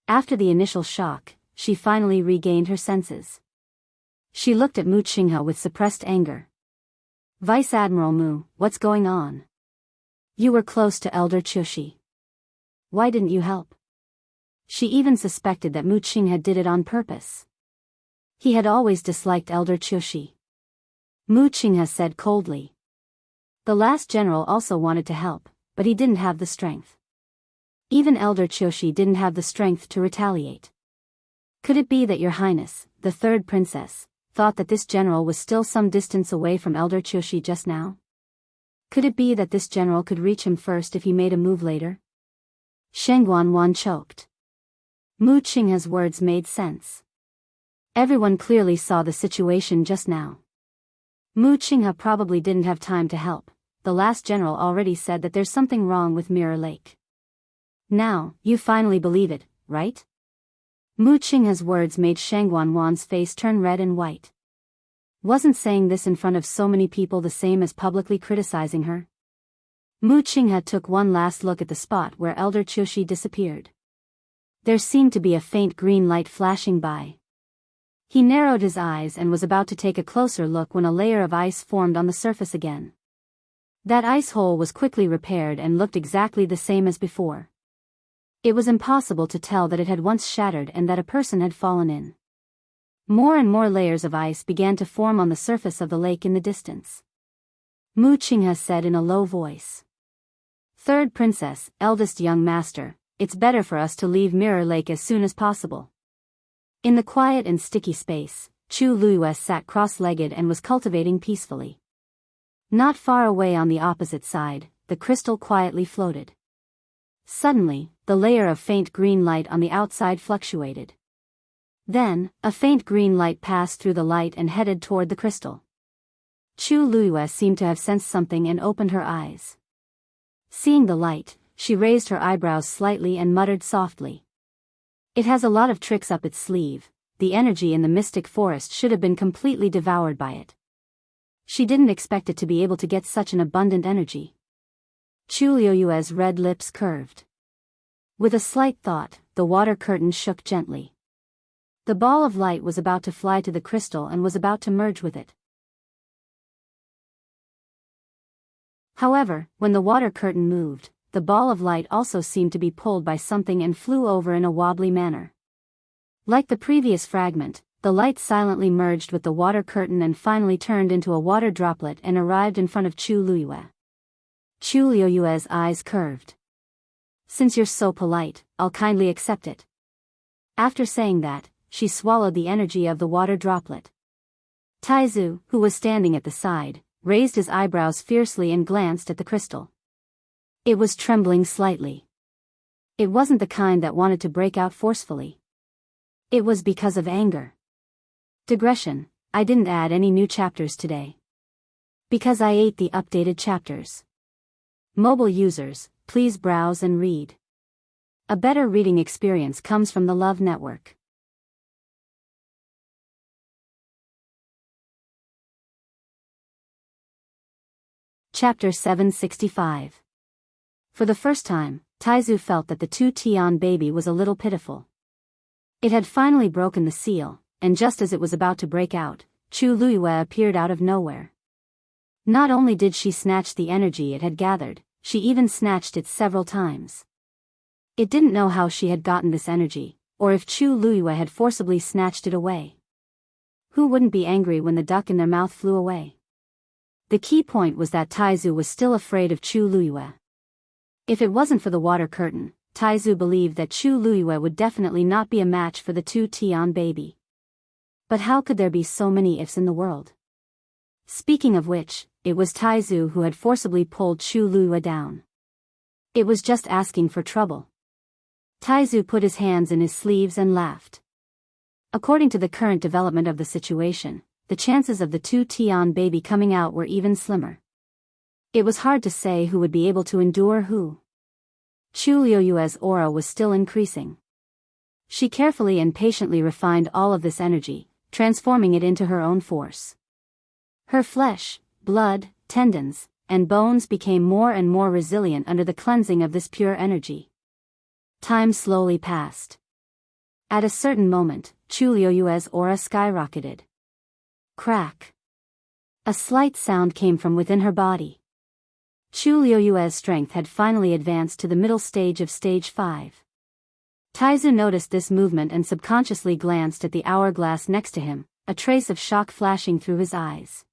After the initial shock, she finally regained her senses. She looked at Mu Qinghe with suppressed anger. Vice Admiral Mu, what's going on? You were close to Elder Qiushi. Why didn't you help? She even suspected that Mu Qinghe did it on purpose. He had always disliked Elder Qiushi. Mu Qinghe said coldly. The last general also wanted to help, but he didn't have the strength. Even Elder Qiushi didn't have the strength to retaliate. Could it be that Your Highness, the third princess, thought that this general was still some distance away from Elder Qiushi just now? Could it be that this general could reach him first if he made a move later? Sheng Wanwan choked. Mu Qinghe's words made sense. Everyone clearly saw the situation just now. Mu Qinghe probably didn't have time to help. The last general already said that there's something wrong with Mirror Lake. Now, you finally believe it, right? Mu Qinghe's words made Sheng Wanwan's face turn red and white. Wasn't saying this in front of so many people the same as publicly criticizing her? Mu Qinghe took one last look at the spot where Elder Qiushi disappeared. There seemed to be a faint green light flashing by. He narrowed his eyes and was about to take a closer look when a layer of ice formed on the surface again. That ice hole was quickly repaired and looked exactly the same as before. It was impossible to tell that it had once shattered and that a person had fallen in. More and more layers of ice began to form on the surface of the lake in the distance. Mu Qinghe said in a low voice. Third princess, eldest young master, it's better for us to leave Mirror Lake as soon as possible. In the quiet and sticky space, Chu Luiyue sat cross-legged and was cultivating peacefully. Not far away on the opposite side, the crystal quietly floated. Suddenly, the layer of faint green light on the outside fluctuated. Then, a faint green light passed through the light and headed toward the crystal. Chu Luiyue seemed to have sensed something and opened her eyes. Seeing the light, she raised her eyebrows slightly and muttered softly. It has a lot of tricks up its sleeve. The energy in the mystic forest should have been completely devoured by it. She didn't expect it to be able to get such an abundant energy. Chu Luiyue's red lips curved. With a slight thought, the water curtain shook gently. The ball of light was about to fly to the crystal and was about to merge with it. However, when the water curtain moved, the ball of light also seemed to be pulled by something and flew over in a wobbly manner. Like the previous fragment, the light silently merged with the water curtain and finally turned into a water droplet and arrived in front of Chu Luiyue. Chu Luiyue's eyes curved. Since you're so polite, I'll kindly accept it. After saying that, she swallowed the energy of the water droplet. Taizu, who was standing at the side, raised his eyebrows fiercely and glanced at the crystal. It was trembling slightly. It wasn't the kind that wanted to break out forcefully. It was because of anger. Digression, I didn't add any new chapters today. Because I ate the updated chapters. Mobile users, please browse and read. A better reading experience comes from the Love Network. Chapter 765. For the first time, Taizu felt that the two-Tian baby was a little pitiful. It had finally broken the seal, and just as it was about to break out, Chu Luiyue appeared out of nowhere. Not only did she snatch the energy it had gathered, she even snatched it several times. It didn't know how she had gotten this energy, or if Chu Luiyue had forcibly snatched it away. Who wouldn't be angry when the duck in their mouth flew away? The key point was that Taizu was still afraid of Chu Luiyue. If it wasn't for the water curtain, Taizu believed that Chu Luiyue would definitely not be a match for the two-Tian baby. But how could there be so many ifs in the world? Speaking of which, it was Taizu who had forcibly pulled Chu Luiyue down. It was just asking for trouble. Taizu put his hands in his sleeves and laughed. According to the current development of the situation, the chances of the two-Tian baby coming out were even slimmer. It was hard to say who would be able to endure who. Chu Luiyue's aura was still increasing. She carefully and patiently refined all of this energy, transforming it into her own force. Her flesh, blood, tendons, and bones became more and more resilient under the cleansing of this pure energy. Time slowly passed. At a certain moment, Chu Luiyue's aura skyrocketed. Crack. A slight sound came from within her body. Chu Luiyue's strength had finally advanced to the middle stage of stage 5. Taizu noticed this movement and subconsciously glanced at the hourglass next to him, a trace of shock flashing through his eyes.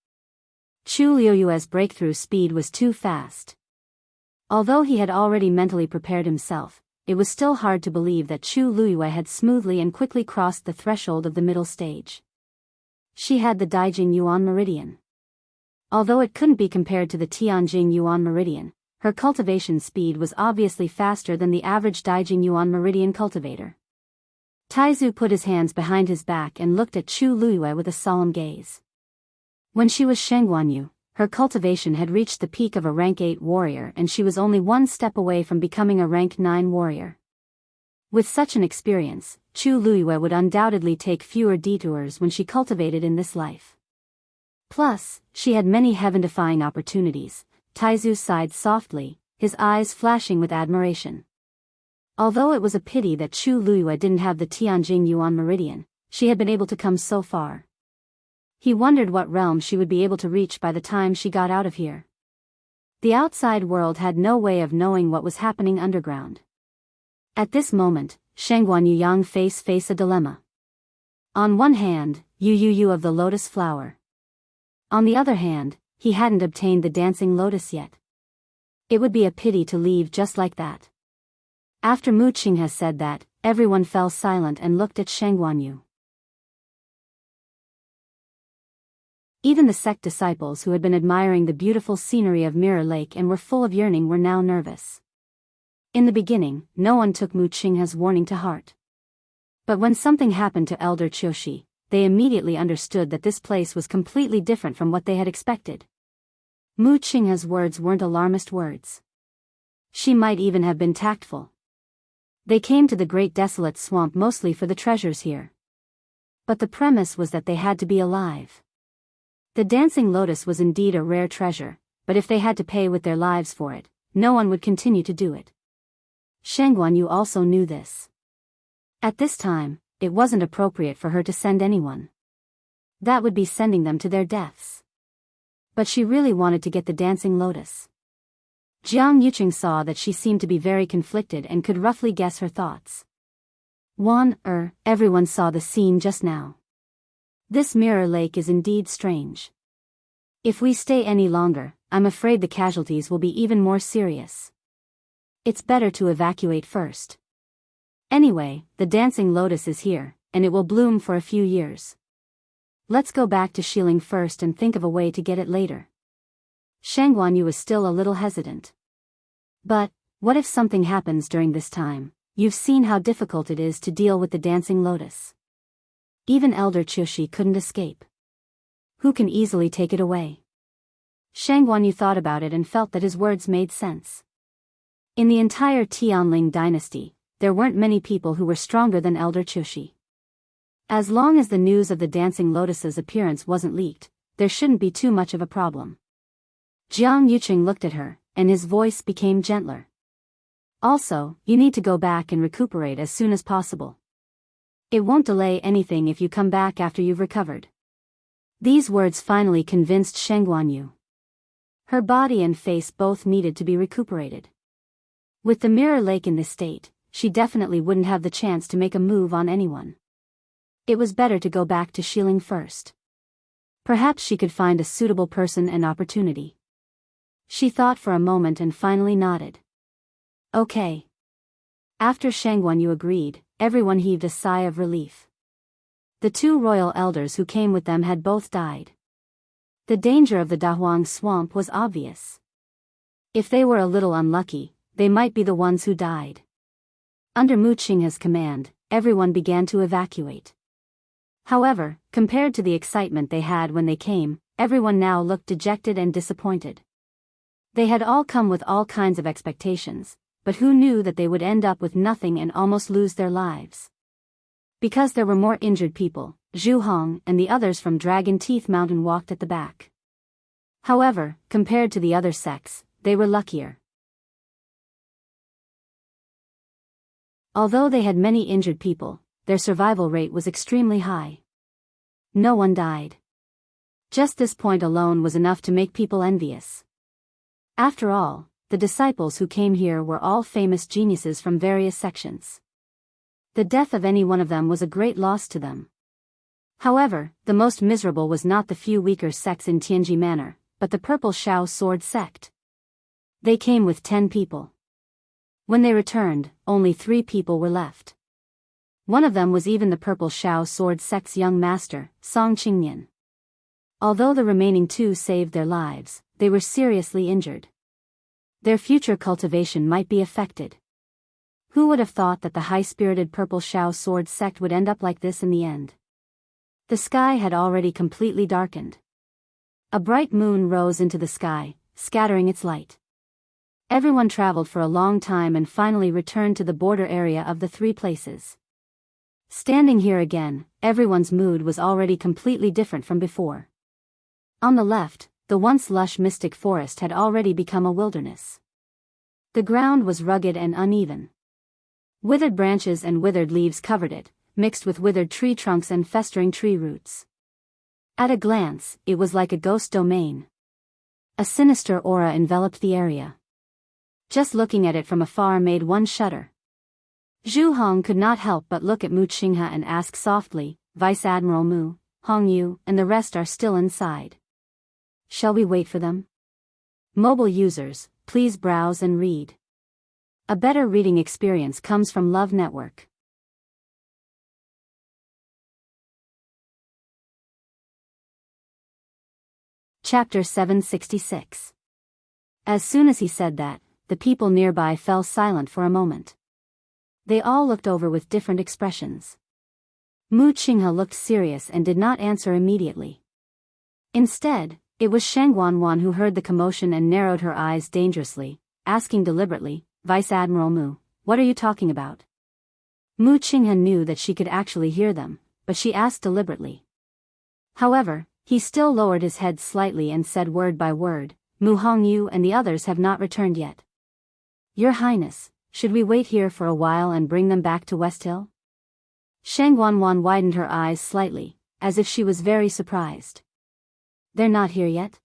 Chu Luiyue's breakthrough speed was too fast. Although he had already mentally prepared himself, it was still hard to believe that Chu Luiyue had smoothly and quickly crossed the threshold of the middle stage. She had the Daijing Yuan Meridian. Although it couldn't be compared to the Tianjing Yuan Meridian, her cultivation speed was obviously faster than the average Daijing Yuan Meridian cultivator. Taizu put his hands behind his back and looked at Chu Luiyue with a solemn gaze. When she was Shengguanyu, her cultivation had reached the peak of a rank 8 warrior and she was only one step away from becoming a rank 9 warrior. With such an experience, Chu Luiyue would undoubtedly take fewer detours when she cultivated in this life. Plus, she had many heaven-defying opportunities. Taizu sighed softly, his eyes flashing with admiration. Although it was a pity that Chu Luiyue didn't have the Tianjing Yuan Meridian, she had been able to come so far. He wondered what realm she would be able to reach by the time she got out of here. The outside world had no way of knowing what was happening underground. At this moment, Shengguanyu Yang faced a dilemma. On one hand, Yu of the lotus flower. On the other hand, he hadn't obtained the dancing lotus yet. It would be a pity to leave just like that. After Mu Qinghe said that, everyone fell silent and looked at Sheng Guanyu. Even the sect disciples who had been admiring the beautiful scenery of Mirror Lake and were full of yearning were now nervous. In the beginning, no one took Mu Qinghe's warning to heart. But when something happened to Elder Qiushi, they immediately understood that this place was completely different from what they had expected. Mu Qinghe's words weren't alarmist words. She might even have been tactful. They came to the great desolate swamp mostly for the treasures here. But the premise was that they had to be alive. The dancing lotus was indeed a rare treasure, but if they had to pay with their lives for it, no one would continue to do it. Sheng Guanyu also knew this. At this time, it wasn't appropriate for her to send anyone. That would be sending them to their deaths. But she really wanted to get the dancing lotus. Jiang Yuqing saw that she seemed to be very conflicted and could roughly guess her thoughts. Everyone saw the scene just now. This Mirror Lake is indeed strange. If we stay any longer, I'm afraid the casualties will be even more serious. It's better to evacuate first. Anyway, the dancing lotus is here, and it will bloom for a few years. Let's go back to Xiling first and think of a way to get it later. Sheng Guanyu was still a little hesitant. But, what if something happens during this time? You've seen how difficult it is to deal with the dancing lotus. Even Elder Qiushi couldn't escape. Who can easily take it away? Sheng Guanyu thought about it and felt that his words made sense. In the entire Tianling dynasty, there weren't many people who were stronger than Elder Qiushi. As long as the news of the dancing lotus's appearance wasn't leaked, there shouldn't be too much of a problem. Jiang Yuqing looked at her, and his voice became gentler. Also, you need to go back and recuperate as soon as possible. It won't delay anything if you come back after you've recovered. These words finally convinced Sheng Guanyu. Her body and face both needed to be recuperated. With the Mirror Lake in this state, she definitely wouldn't have the chance to make a move on anyone. It was better to go back to Xiling first. Perhaps she could find a suitable person and opportunity. She thought for a moment and finally nodded. Okay. After Sheng Guanyu agreed, everyone heaved a sigh of relief. The two royal elders who came with them had both died. The danger of the Dahuang swamp was obvious. If they were a little unlucky, they might be the ones who died. Under Mu Qinghe's command, everyone began to evacuate. However, compared to the excitement they had when they came, everyone now looked dejected and disappointed. They had all come with all kinds of expectations, but who knew that they would end up with nothing and almost lose their lives? Because there were more injured people, Zhu Hong and the others from Dragon Teeth Mountain walked at the back. However, compared to the other sects, they were luckier. Although they had many injured people, their survival rate was extremely high. No one died. Just this point alone was enough to make people envious. After all, the disciples who came here were all famous geniuses from various sections. The death of any one of them was a great loss to them. However, the most miserable was not the few weaker sects in Tianji Manor, but the Purple Shao Sword sect. They came with 10 people. When they returned, only 3 people were left. One of them was even the Purple Shao Sword sect's young master, Song Qingnian. Although the remaining 2 saved their lives, they were seriously injured. Their future cultivation might be affected. Who would have thought that the high-spirited Purple Shao Sword sect would end up like this in the end? The sky had already completely darkened. A bright moon rose into the sky, scattering its light. Everyone traveled for a long time and finally returned to the border area of the 3 places. Standing here again, everyone's mood was already completely different from before. On the left, the once lush mystic forest had already become a wilderness. The ground was rugged and uneven. Withered branches and withered leaves covered it, mixed with withered tree trunks and festering tree roots. At a glance, it was like a ghost domain. A sinister aura enveloped the area. Just looking at it from afar made one shudder. Zhu Hong could not help but look at Mu Qinghe and ask softly, Vice Admiral Mu, Hong Yu, and the rest are still inside. Shall we wait for them? Mobile users, please browse and read. A better reading experience comes from Love Network. Chapter 766. As soon as he said that, the people nearby fell silent for a moment. They all looked over with different expressions. Mu Qinghe looked serious and did not answer immediately. Instead, it was Shang Wanwan who heard the commotion and narrowed her eyes dangerously, asking deliberately, Vice Admiral Mu, what are you talking about? Mu Qinghe knew that she could actually hear them, but she asked deliberately. However, he still lowered his head slightly and said word by word, Mu Hongyu and the others have not returned yet. Your Highness, should we wait here for a while and bring them back to West Hill? Shang Wanwan widened her eyes slightly, as if she was very surprised. They're not here yet?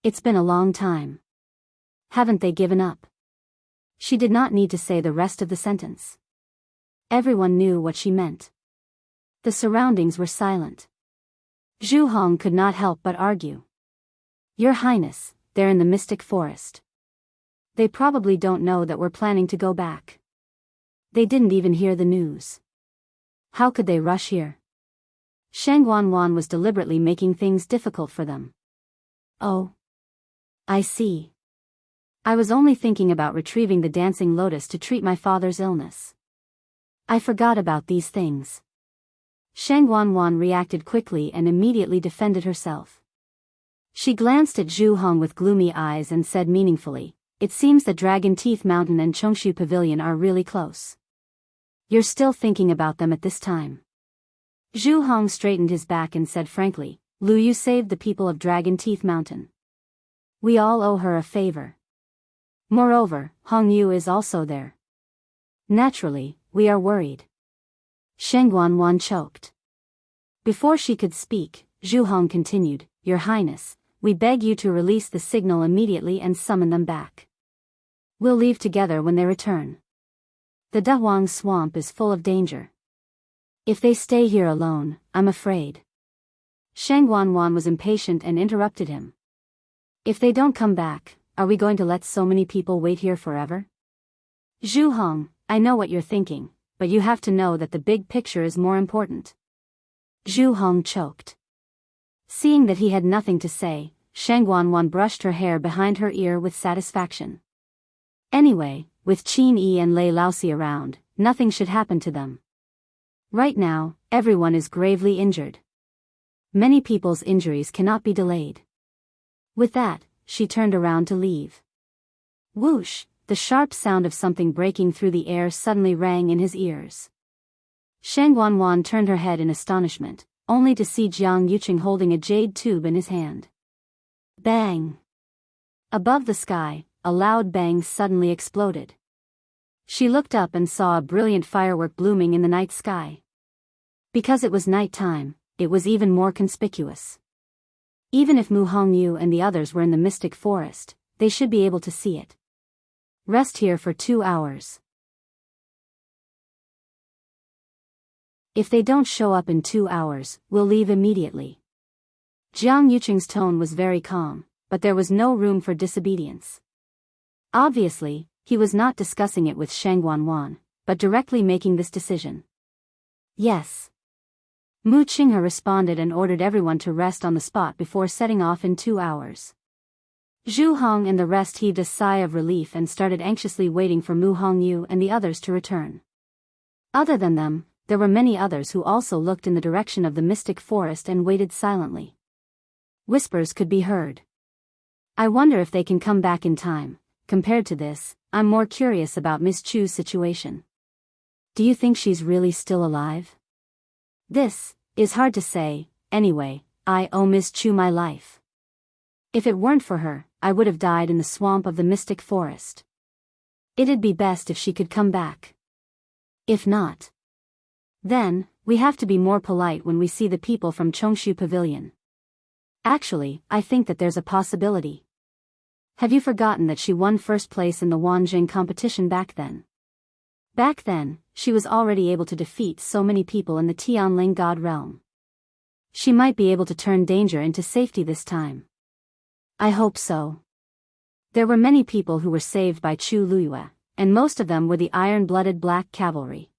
It's been a long time. Haven't they given up? She did not need to say the rest of the sentence. Everyone knew what she meant. The surroundings were silent. Zhu Hong could not help but argue. Your Highness, they're in the mystic forest. They probably don't know that we're planning to go back. They didn't even hear the news. How could they rush here? Shang Wanwan was deliberately making things difficult for them. Oh. I see. I was only thinking about retrieving the dancing lotus to treat my father's illness. I forgot about these things. Shang Wanwan reacted quickly and immediately defended herself. She glanced at Zhu Hong with gloomy eyes and said meaningfully, it seems that Dragon Teeth Mountain and Chongshu Pavilion are really close. You're still thinking about them at this time. Zhu Hong straightened his back and said frankly, Lu Yu saved the people of Dragon Teeth Mountain. We all owe her a favor. Moreover, Hong Yu is also there. Naturally, we are worried. Shang Wanwan choked. Before she could speak, Zhu Hong continued, Your Highness, we beg you to release the signal immediately and summon them back. We'll leave together when they return. The Dahuang swamp is full of danger. If they stay here alone, I'm afraid. Shang Wanwan was impatient and interrupted him. If they don't come back, are we going to let so many people wait here forever? Zhu Hong, I know what you're thinking, but you have to know that the big picture is more important. Zhu Hong choked. Seeing that he had nothing to say, Shang Wanwan brushed her hair behind her ear with satisfaction. Anyway, with Qin Yi and Lei Laosi around, nothing should happen to them. Right now, everyone is gravely injured. Many people's injuries cannot be delayed. With that, she turned around to leave. Whoosh, the sharp sound of something breaking through the air suddenly rang in his ears. Shang Wanwan turned her head in astonishment, only to see Jiang Yuqing holding a jade tube in his hand. Bang! Above the sky, a loud bang suddenly exploded. She looked up and saw a brilliant firework blooming in the night sky. Because it was night time, it was even more conspicuous. Even if Mu Hongyu and the others were in the mystic forest, they should be able to see it. Rest here for 2 hours. If they don't show up in 2 hours, we'll leave immediately. Jiang Yuqing's tone was very calm, but there was no room for disobedience. Obviously, he was not discussing it with Shang Wanwan, but directly making this decision. Yes. Mu Qinghe responded and ordered everyone to rest on the spot before setting off in 2 hours. Zhu Hong and the rest heaved a sigh of relief and started anxiously waiting for Mu Hongyu and the others to return. Other than them, there were many others who also looked in the direction of the mystic forest and waited silently. Whispers could be heard. I wonder if they can come back in time. Compared to this, I'm more curious about Miss Chu's situation. Do you think she's really still alive? This is hard to say. Anyway, I owe Miss Chu my life. If it weren't for her, I would have died in the swamp of the mystic forest. It'd be best if she could come back. If not, then, we have to be more polite when we see the people from Chongshu Pavilion. Actually, I think that there's a possibility. Have you forgotten that she won first place in the Wanjing competition back then? Back then, she was already able to defeat so many people in the Tianling God realm. She might be able to turn danger into safety this time. I hope so. There were many people who were saved by Chu Luyue, and most of them were the iron-blooded black cavalry.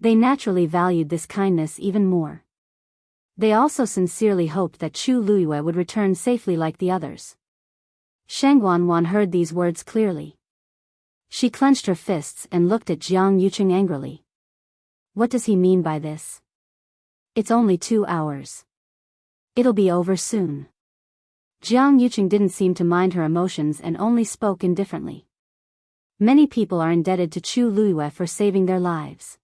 They naturally valued this kindness even more. They also sincerely hoped that Chu Luyue would return safely like the others. Shang Wanwan heard these words clearly. She clenched her fists and looked at Jiang Yuqing angrily. What does he mean by this? It's only 2 hours. It'll be over soon. Jiang Yuqing didn't seem to mind her emotions and only spoke indifferently. Many people are indebted to Chu Luyue for saving their lives.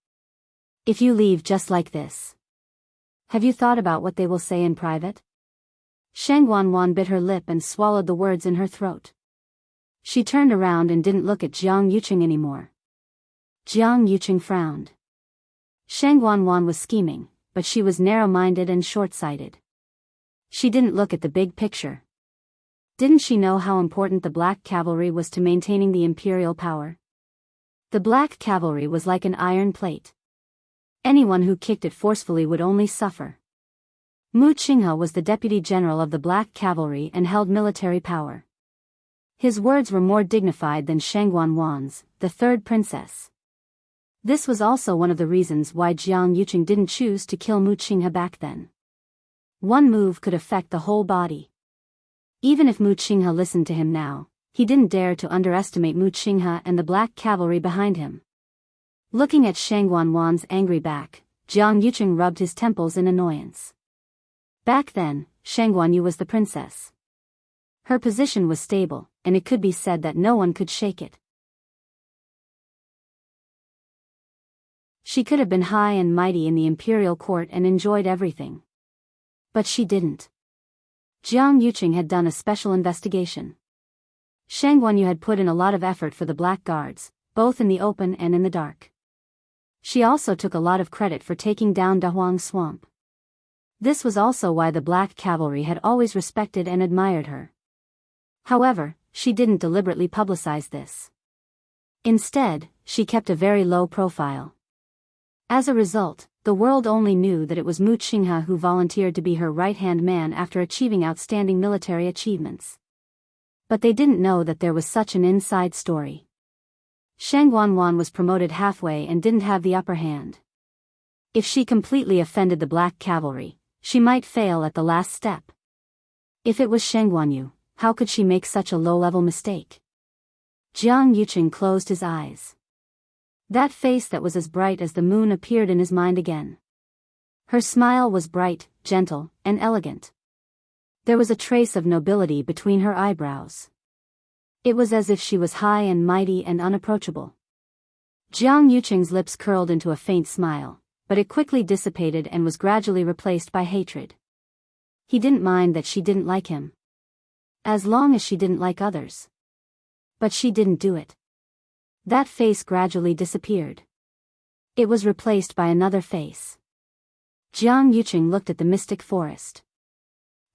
If you leave just like this, have you thought about what they will say in private? Shang Wanwan bit her lip and swallowed the words in her throat. She turned around and didn't look at Jiang Yuqing anymore. Jiang Yuqing frowned. Shang Wanwan was scheming, but she was narrow-minded and short-sighted. She didn't look at the big picture. Didn't she know how important the Black Cavalry was to maintaining the imperial power? The Black Cavalry was like an iron plate. Anyone who kicked it forcefully would only suffer. Mu Qinghe was the deputy general of the Black Cavalry and held military power. His words were more dignified than Shang Wanwan's, the third princess. This was also one of the reasons why Jiang Yuqing didn't choose to kill Mu Qinghe back then. One move could affect the whole body. Even if Mu Qinghe listened to him now, he didn't dare to underestimate Mu Qinghe and the Black Cavalry behind him. Looking at Shang Wanwan's angry back, Jiang Yuqing rubbed his temples in annoyance. Back then, Shang Wanyu was the princess. Her position was stable, and it could be said that no one could shake it. She could have been high and mighty in the imperial court and enjoyed everything. But she didn't. Jiang Yuqing had done a special investigation. Shang Wanyu had put in a lot of effort for the Black Guards, both in the open and in the dark. She also took a lot of credit for taking down Dahuang Swamp. This was also why the Black Cavalry had always respected and admired her. However, she didn't deliberately publicize this. Instead, she kept a very low profile. As a result, the world only knew that it was Mu Qinghe who volunteered to be her right-hand man after achieving outstanding military achievements. But they didn't know that there was such an inside story. Shang Wanwan was promoted halfway and didn't have the upper hand. If she completely offended the Black Cavalry, she might fail at the last step. If it was Shang Wanyu, how could she make such a low-level mistake? Jiang Yuqing closed his eyes. That face that was as bright as the moon appeared in his mind again. Her smile was bright, gentle, and elegant. There was a trace of nobility between her eyebrows. It was as if she was high and mighty and unapproachable. Jiang Yuqing's lips curled into a faint smile, but it quickly dissipated and was gradually replaced by hatred. He didn't mind that she didn't like him. As long as she didn't like others. But she didn't do it. That face gradually disappeared. It was replaced by another face. Jiang Yuqing looked at the mystic forest.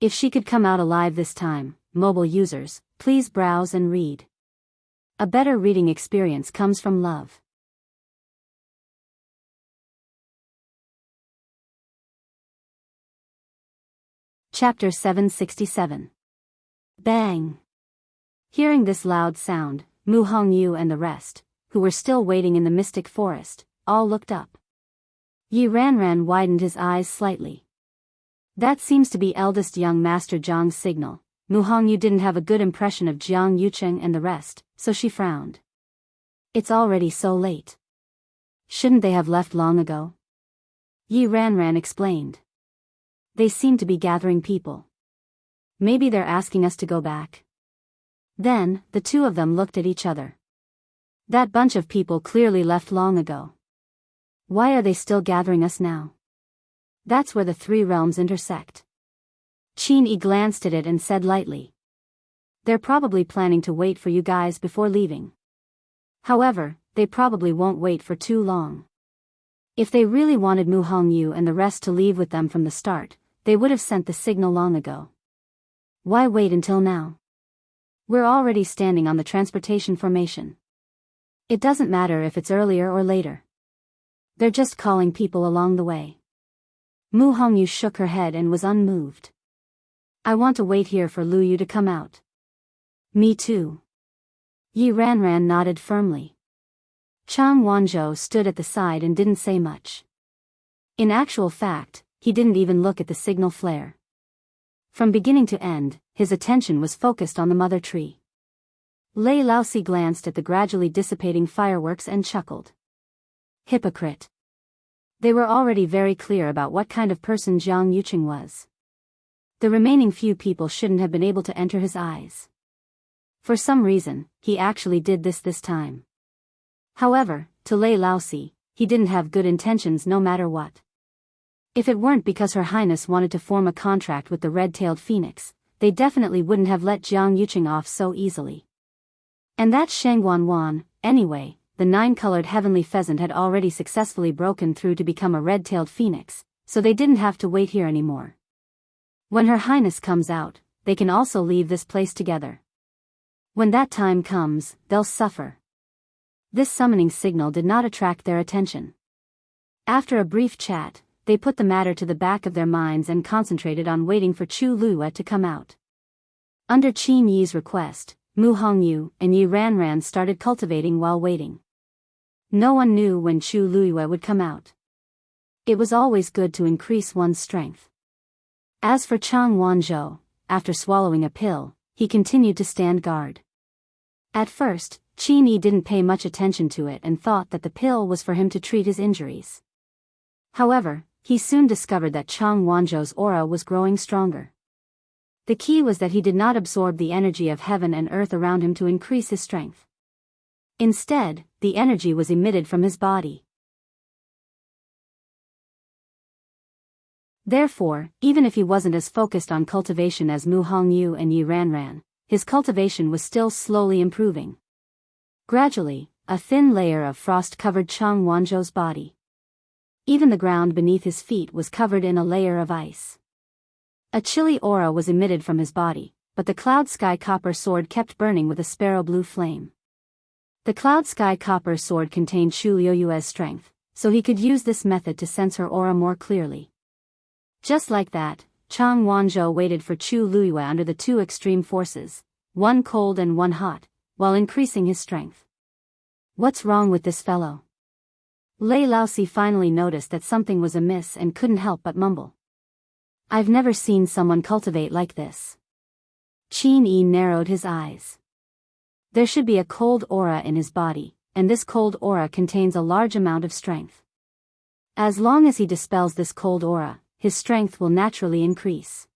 If she could come out alive this time, mobile users, please browse and read. A better reading experience comes from love. Chapter 767. Bang! Hearing this loud sound, Mu Hongyu and the rest, who were still waiting in the mystic forest, all looked up. Yi Ranran widened his eyes slightly. That seems to be eldest young Master Zhang's signal. Mu Hongyu didn't have a good impression of Jiang Yuqing and the rest, so she frowned. It's already so late. Shouldn't they have left long ago? Yi Ranran explained. They seem to be gathering people. Maybe they're asking us to go back. Then, the two of them looked at each other. That bunch of people clearly left long ago. Why are they still gathering us now? That's where the three realms intersect. Qin Yi glanced at it and said lightly. They're probably planning to wait for you guys before leaving. However, they probably won't wait for too long. If they really wanted Mu Hongyu and the rest to leave with them from the start, they would have sent the signal long ago. Why wait until now? We're already standing on the transportation formation. It doesn't matter if it's earlier or later. They're just calling people along the way. Mu Hongyu shook her head and was unmoved. I want to wait here for Lu Yu to come out. Me too. Yi Ranran nodded firmly. Chang Wanzhou stood at the side and didn't say much. In actual fact, he didn't even look at the signal flare. From beginning to end, his attention was focused on the mother tree. Lei Laosi glanced at the gradually dissipating fireworks and chuckled. Hypocrite. They were already very clear about what kind of person Jiang Yuqing was. The remaining few people shouldn't have been able to enter his eyes. For some reason, he actually did this time. However, to Lei Laosi, he didn't have good intentions no matter what. If it weren't because Her Highness wanted to form a contract with the red-tailed phoenix, they definitely wouldn't have let Jiang Yuqing off so easily. And that Shangguan, anyway, the 9-colored heavenly pheasant had already successfully broken through to become a red-tailed phoenix, so they didn't have to wait here anymore. When Her Highness comes out, they can also leave this place together. When that time comes, they'll suffer. This summoning signal did not attract their attention. After a brief chat, they put the matter to the back of their minds and concentrated on waiting for Chu Luiyue to come out. Under Qin Yi's request, Mu Hongyu and Yi Ranran started cultivating while waiting. No one knew when Chu Luiyue would come out. It was always good to increase one's strength. As for Chang Wanzhou, after swallowing a pill, he continued to stand guard. At first, Qin Yi didn't pay much attention to it and thought that the pill was for him to treat his injuries. However, he soon discovered that Chang Wanzhou's aura was growing stronger. The key was that he did not absorb the energy of heaven and earth around him to increase his strength. Instead, the energy was emitted from his body. Therefore, even if he wasn't as focused on cultivation as Mu Hongyu and Yi Ranran, his cultivation was still slowly improving. Gradually, a thin layer of frost covered Chang Wanzhou's body. Even the ground beneath his feet was covered in a layer of ice. A chilly aura was emitted from his body, but the cloud sky copper sword kept burning with a sparrow blue flame. The cloud sky copper sword contained Chu Luiyue's strength, so he could use this method to sense her aura more clearly. Just like that, Chang Wanzhou waited for Chu Luiyue under the two extreme forces, one cold and one hot, while increasing his strength. What's wrong with this fellow? Lei Laosi finally noticed that something was amiss and couldn't help but mumble. I've never seen someone cultivate like this. Qin Yi narrowed his eyes. There should be a cold aura in his body, and this cold aura contains a large amount of strength. As long as he dispels this cold aura, his strength will naturally increase.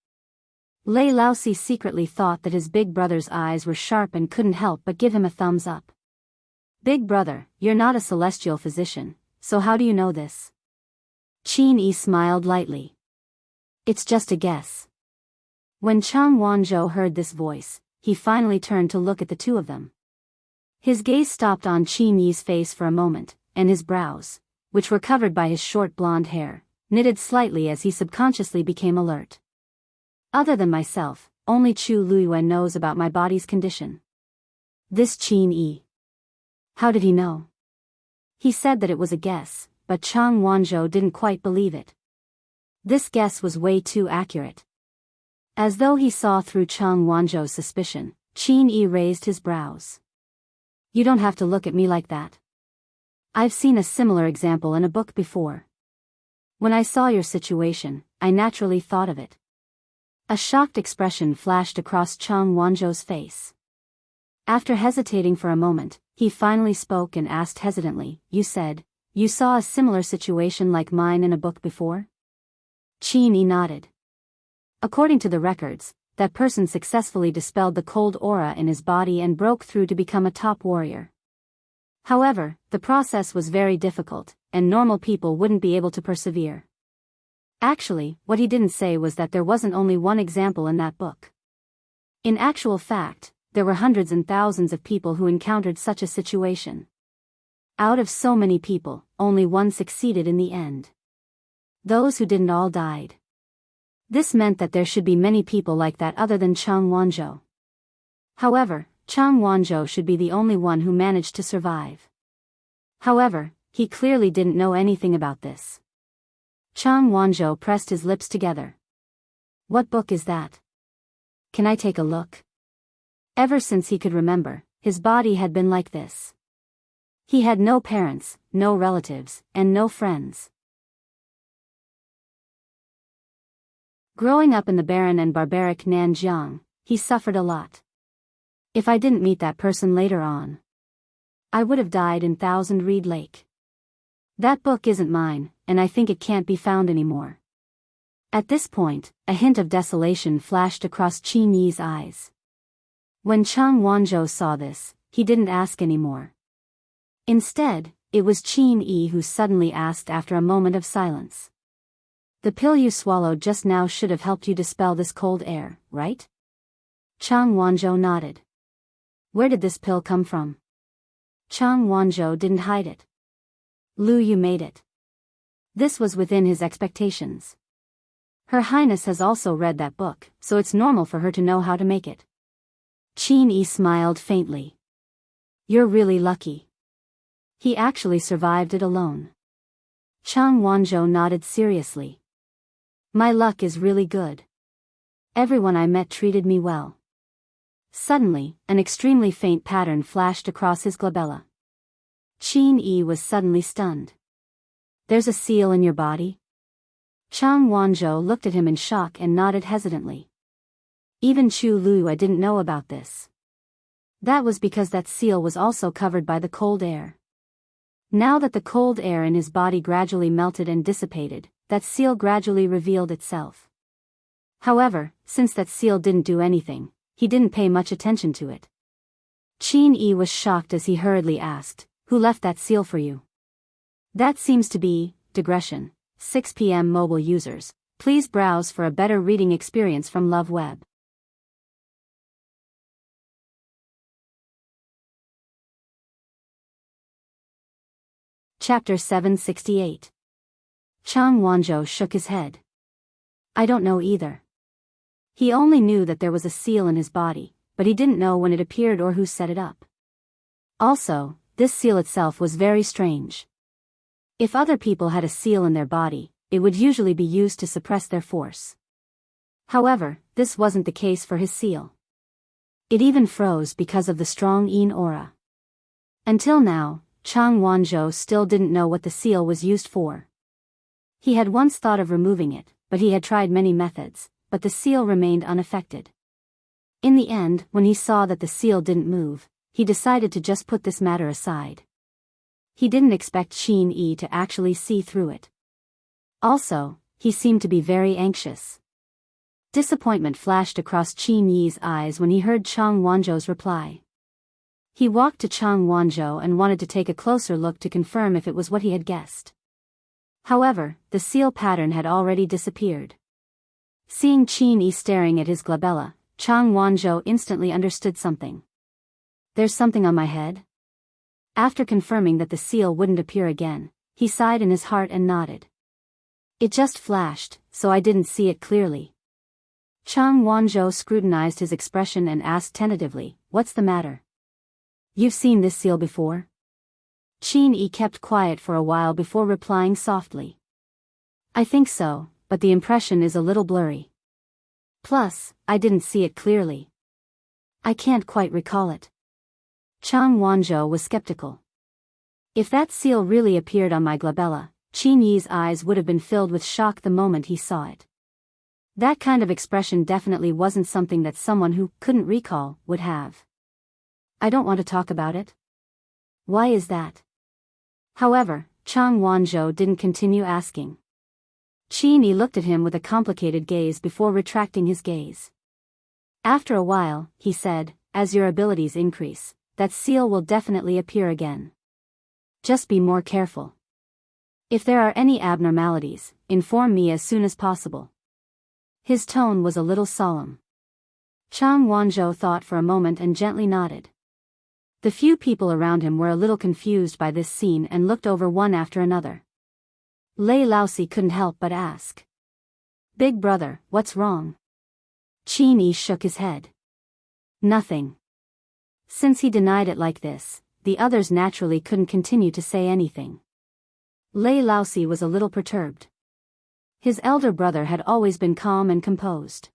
Lei Laosi secretly thought that his big brother's eyes were sharp and couldn't help but give him a thumbs up. Big brother, you're not a celestial physician, so how do you know this? Qin Yi smiled lightly. It's just a guess. When Chang Wanzhou heard this voice, he finally turned to look at the two of them. His gaze stopped on Qin Yi's face for a moment, and his brows, which were covered by his short blonde hair, knitted slightly as he subconsciously became alert. Other than myself, only Chu Luiyue knows about my body's condition. This Qin Yi. How did he know? He said that it was a guess, but Chang Wanzhou didn't quite believe it. This guess was way too accurate. As though he saw through Chang Wanzhou's suspicion, Qin Yi raised his brows. You don't have to look at me like that. I've seen a similar example in a book before. When I saw your situation, I naturally thought of it. A shocked expression flashed across Chang Wanzhou's face. After hesitating for a moment, he finally spoke and asked hesitantly, you said, you saw a similar situation like mine in a book before? Qin Yi nodded. According to the records, that person successfully dispelled the cold aura in his body and broke through to become a top warrior. However, the process was very difficult, and normal people wouldn't be able to persevere. Actually, what he didn't say was that there wasn't only one example in that book. In actual fact, there were hundreds and thousands of people who encountered such a situation. Out of so many people, only one succeeded in the end. Those who didn't all died. This meant that there should be many people like that other than Chang Wanzhou. However, Chang Wanzhou should be the only one who managed to survive. However, he clearly didn't know anything about this. Chang Wanzhou pressed his lips together. What book is that? Can I take a look? Ever since he could remember, his body had been like this. He had no parents, no relatives, and no friends. Growing up in the barren and barbaric Nanjiang, he suffered a lot. If I didn't meet that person later on, I would have died in Thousand Reed Lake. That book isn't mine, and I think it can't be found anymore. At this point, a hint of desolation flashed across Qin Yi's eyes. When Chang Wanzhou saw this, he didn't ask anymore. Instead, it was Qin Yi who suddenly asked after a moment of silence. The pill you swallowed just now should have helped you dispel this cold air, right? Chang Wanzhou nodded. Where did this pill come from? Chang Wanzhou didn't hide it. Lu Yu made it. This was within his expectations. Her Highness has also read that book, so it's normal for her to know how to make it. Qin Yi smiled faintly. You're really lucky. He actually survived it alone. Chang Wanzhou nodded seriously. My luck is really good. Everyone I met treated me well. Suddenly, an extremely faint pattern flashed across his glabella. Qin Yi was suddenly stunned. There's a seal in your body? Chang Wanzhou looked at him in shock and nodded hesitantly. Even Chu Lu didn't know about this. That was because that seal was also covered by the cold air. Now that the cold air in his body gradually melted and dissipated, that seal gradually revealed itself. However, since that seal didn't do anything, he didn't pay much attention to it. Qin Yi was shocked as he hurriedly asked, Who left that seal for you? That seems to be digression. 6 p.m. Mobile users, please browse for a better reading experience from Love Web. Chapter 768. Chang Wanzhou shook his head. I don't know either. He only knew that there was a seal in his body, but he didn't know when it appeared or who set it up. Also, this seal itself was very strange. If other people had a seal in their body, it would usually be used to suppress their force. However, this wasn't the case for his seal. It even froze because of the strong Yin aura. Until now, Chang Wanzhou still didn't know what the seal was used for. He had once thought of removing it, but he had tried many methods, but the seal remained unaffected. In the end, when he saw that the seal didn't move, he decided to just put this matter aside. He didn't expect Qin Yi to actually see through it. Also, he seemed to be very anxious. Disappointment flashed across Qin Yi's eyes when he heard Chang Wanzhou's reply. He walked to Chang Wanzhou and wanted to take a closer look to confirm if it was what he had guessed. However, the seal pattern had already disappeared. Seeing Qin Yi staring at his glabella, Chang Wanzhou instantly understood something. There's something on my head? After confirming that the seal wouldn't appear again, he sighed in his heart and nodded. It just flashed, so I didn't see it clearly. Chang Wanzhou scrutinized his expression and asked tentatively, What's the matter? You've seen this seal before? Qin Yi kept quiet for a while before replying softly. I think so, but the impression is a little blurry. Plus, I didn't see it clearly. I can't quite recall it. Chang Wanzhou was skeptical. If that seal really appeared on my glabella, Qin Yi's eyes would have been filled with shock the moment he saw it. That kind of expression definitely wasn't something that someone who couldn't recall would have. I don't want to talk about it. Why is that? However, Chang Wanzhou didn't continue asking. Qin Yi looked at him with a complicated gaze before retracting his gaze. After a while, he said, As your abilities increase, that seal will definitely appear again. Just be more careful. If there are any abnormalities, inform me as soon as possible. His tone was a little solemn. Chang Wanzhou thought for a moment and gently nodded. The few people around him were a little confused by this scene and looked over one after another. Lei Laosi couldn't help but ask. Big brother, what's wrong? Qin Yi shook his head. Nothing. Since he denied it like this, the others naturally couldn't continue to say anything. Lei Laosi was a little perturbed. His elder brother had always been calm and composed.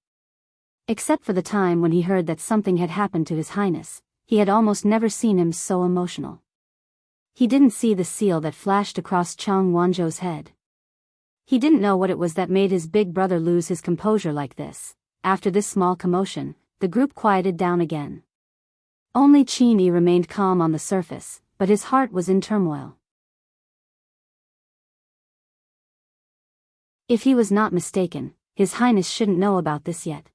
Except for the time when he heard that something had happened to His Highness, he had almost never seen him so emotional. He didn't see the seal that flashed across Chang Wanzhou's head. He didn't know what it was that made his big brother lose his composure like this. After this small commotion, the group quieted down again. Only Qin Yi remained calm on the surface, but his heart was in turmoil. If he was not mistaken, His Highness shouldn't know about this yet.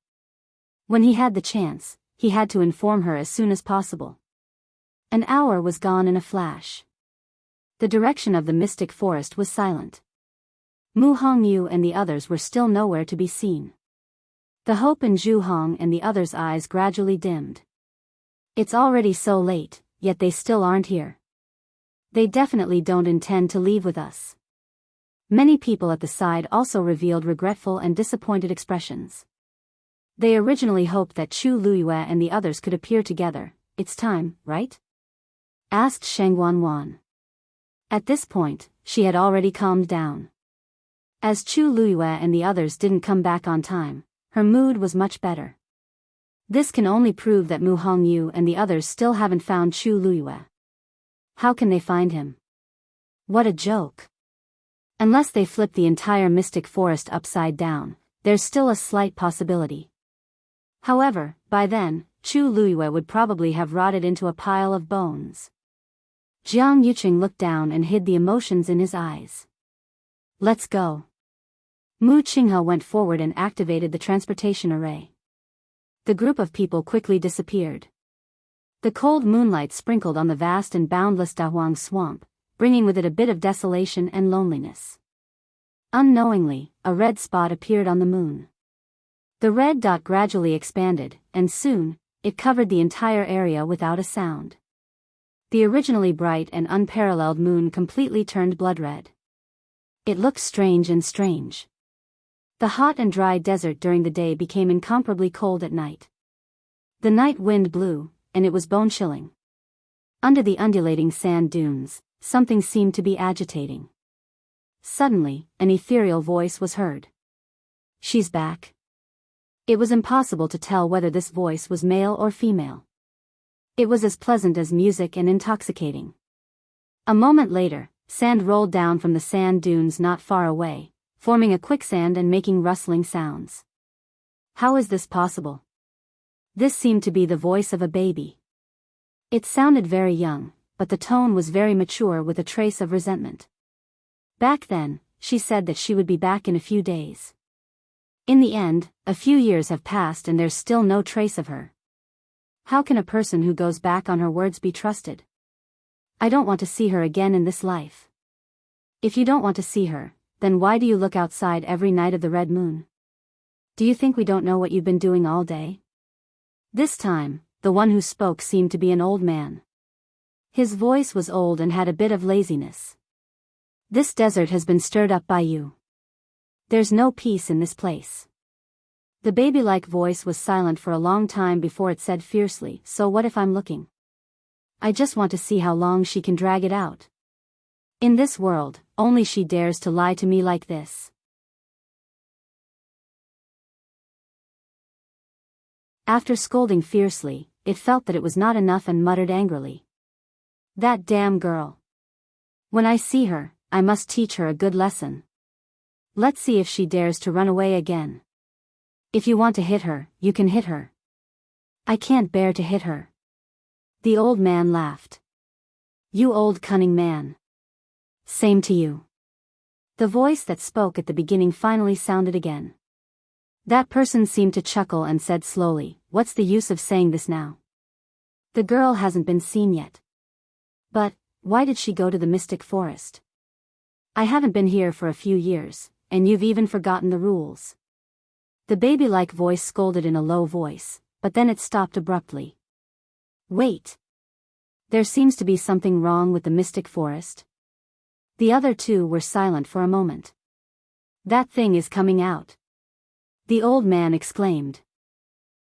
When he had the chance, he had to inform her as soon as possible. An hour was gone in a flash. The direction of the mystic forest was silent. Mu Hongyu and the others were still nowhere to be seen. The hope in Zhu Hong and the others' eyes gradually dimmed. It's already so late, yet they still aren't here. They definitely don't intend to leave with us. Many people at the side also revealed regretful and disappointed expressions. They originally hoped that Chu Luiyue and the others could appear together. It's time, right? Asked Sheng Wanwan. At this point, she had already calmed down. As Chu Luiyue and the others didn't come back on time, her mood was much better. This can only prove that Mu Hongyu and the others still haven't found Chu Luiyue. How can they find him? What a joke. Unless they flip the entire mystic forest upside down, there's still a slight possibility. However, by then, Chu Luiyue would probably have rotted into a pile of bones. Jiang Yuqing looked down and hid the emotions in his eyes. Let's go. Mu Qinghe went forward and activated the transportation array. The group of people quickly disappeared. The cold moonlight sprinkled on the vast and boundless Dahuang swamp, bringing with it a bit of desolation and loneliness. Unknowingly, a red spot appeared on the moon. The red dot gradually expanded, and soon, it covered the entire area without a sound. The originally bright and unparalleled moon completely turned blood red. It looked strange and strange. The hot and dry desert during the day became incomparably cold at night. The night wind blew, and it was bone-chilling. Under the undulating sand dunes, something seemed to be agitating. Suddenly, an ethereal voice was heard. She's back. It was impossible to tell whether this voice was male or female. It was as pleasant as music and intoxicating. A moment later, sand rolled down from the sand dunes not far away, forming a quicksand and making rustling sounds. How is this possible? This seemed to be the voice of a baby. It sounded very young, but the tone was very mature with a trace of resentment. Back then, she said that she would be back in a few days. In the end, a few years have passed and there's still no trace of her. How can a person who goes back on her words be trusted? I don't want to see her again in this life. If you don't want to see her, then why do you look outside every night of the red moon? Do you think we don't know what you've been doing all day? This time, the one who spoke seemed to be an old man. His voice was old and had a bit of laziness. This desert has been stirred up by you. There's no peace in this place. The baby-like voice was silent for a long time before it said fiercely, so what if I'm looking? I just want to see how long she can drag it out. In this world, only she dares to lie to me like this. After scolding fiercely, it felt that it was not enough and muttered angrily. That damn girl. When I see her, I must teach her a good lesson. Let's see if she dares to run away again. If you want to hit her, you can hit her. I can't bear to hit her. The old man laughed. You old cunning man. Same to you. The voice that spoke at the beginning finally sounded again. That person seemed to chuckle and said slowly, what's the use of saying this now? The girl hasn't been seen yet. But, why did she go to the mystic forest? I haven't been here for a few years, and you've even forgotten the rules. The baby-like voice scolded in a low voice, but then it stopped abruptly. Wait. There seems to be something wrong with the mystic forest. The other two were silent for a moment. That thing is coming out. The old man exclaimed.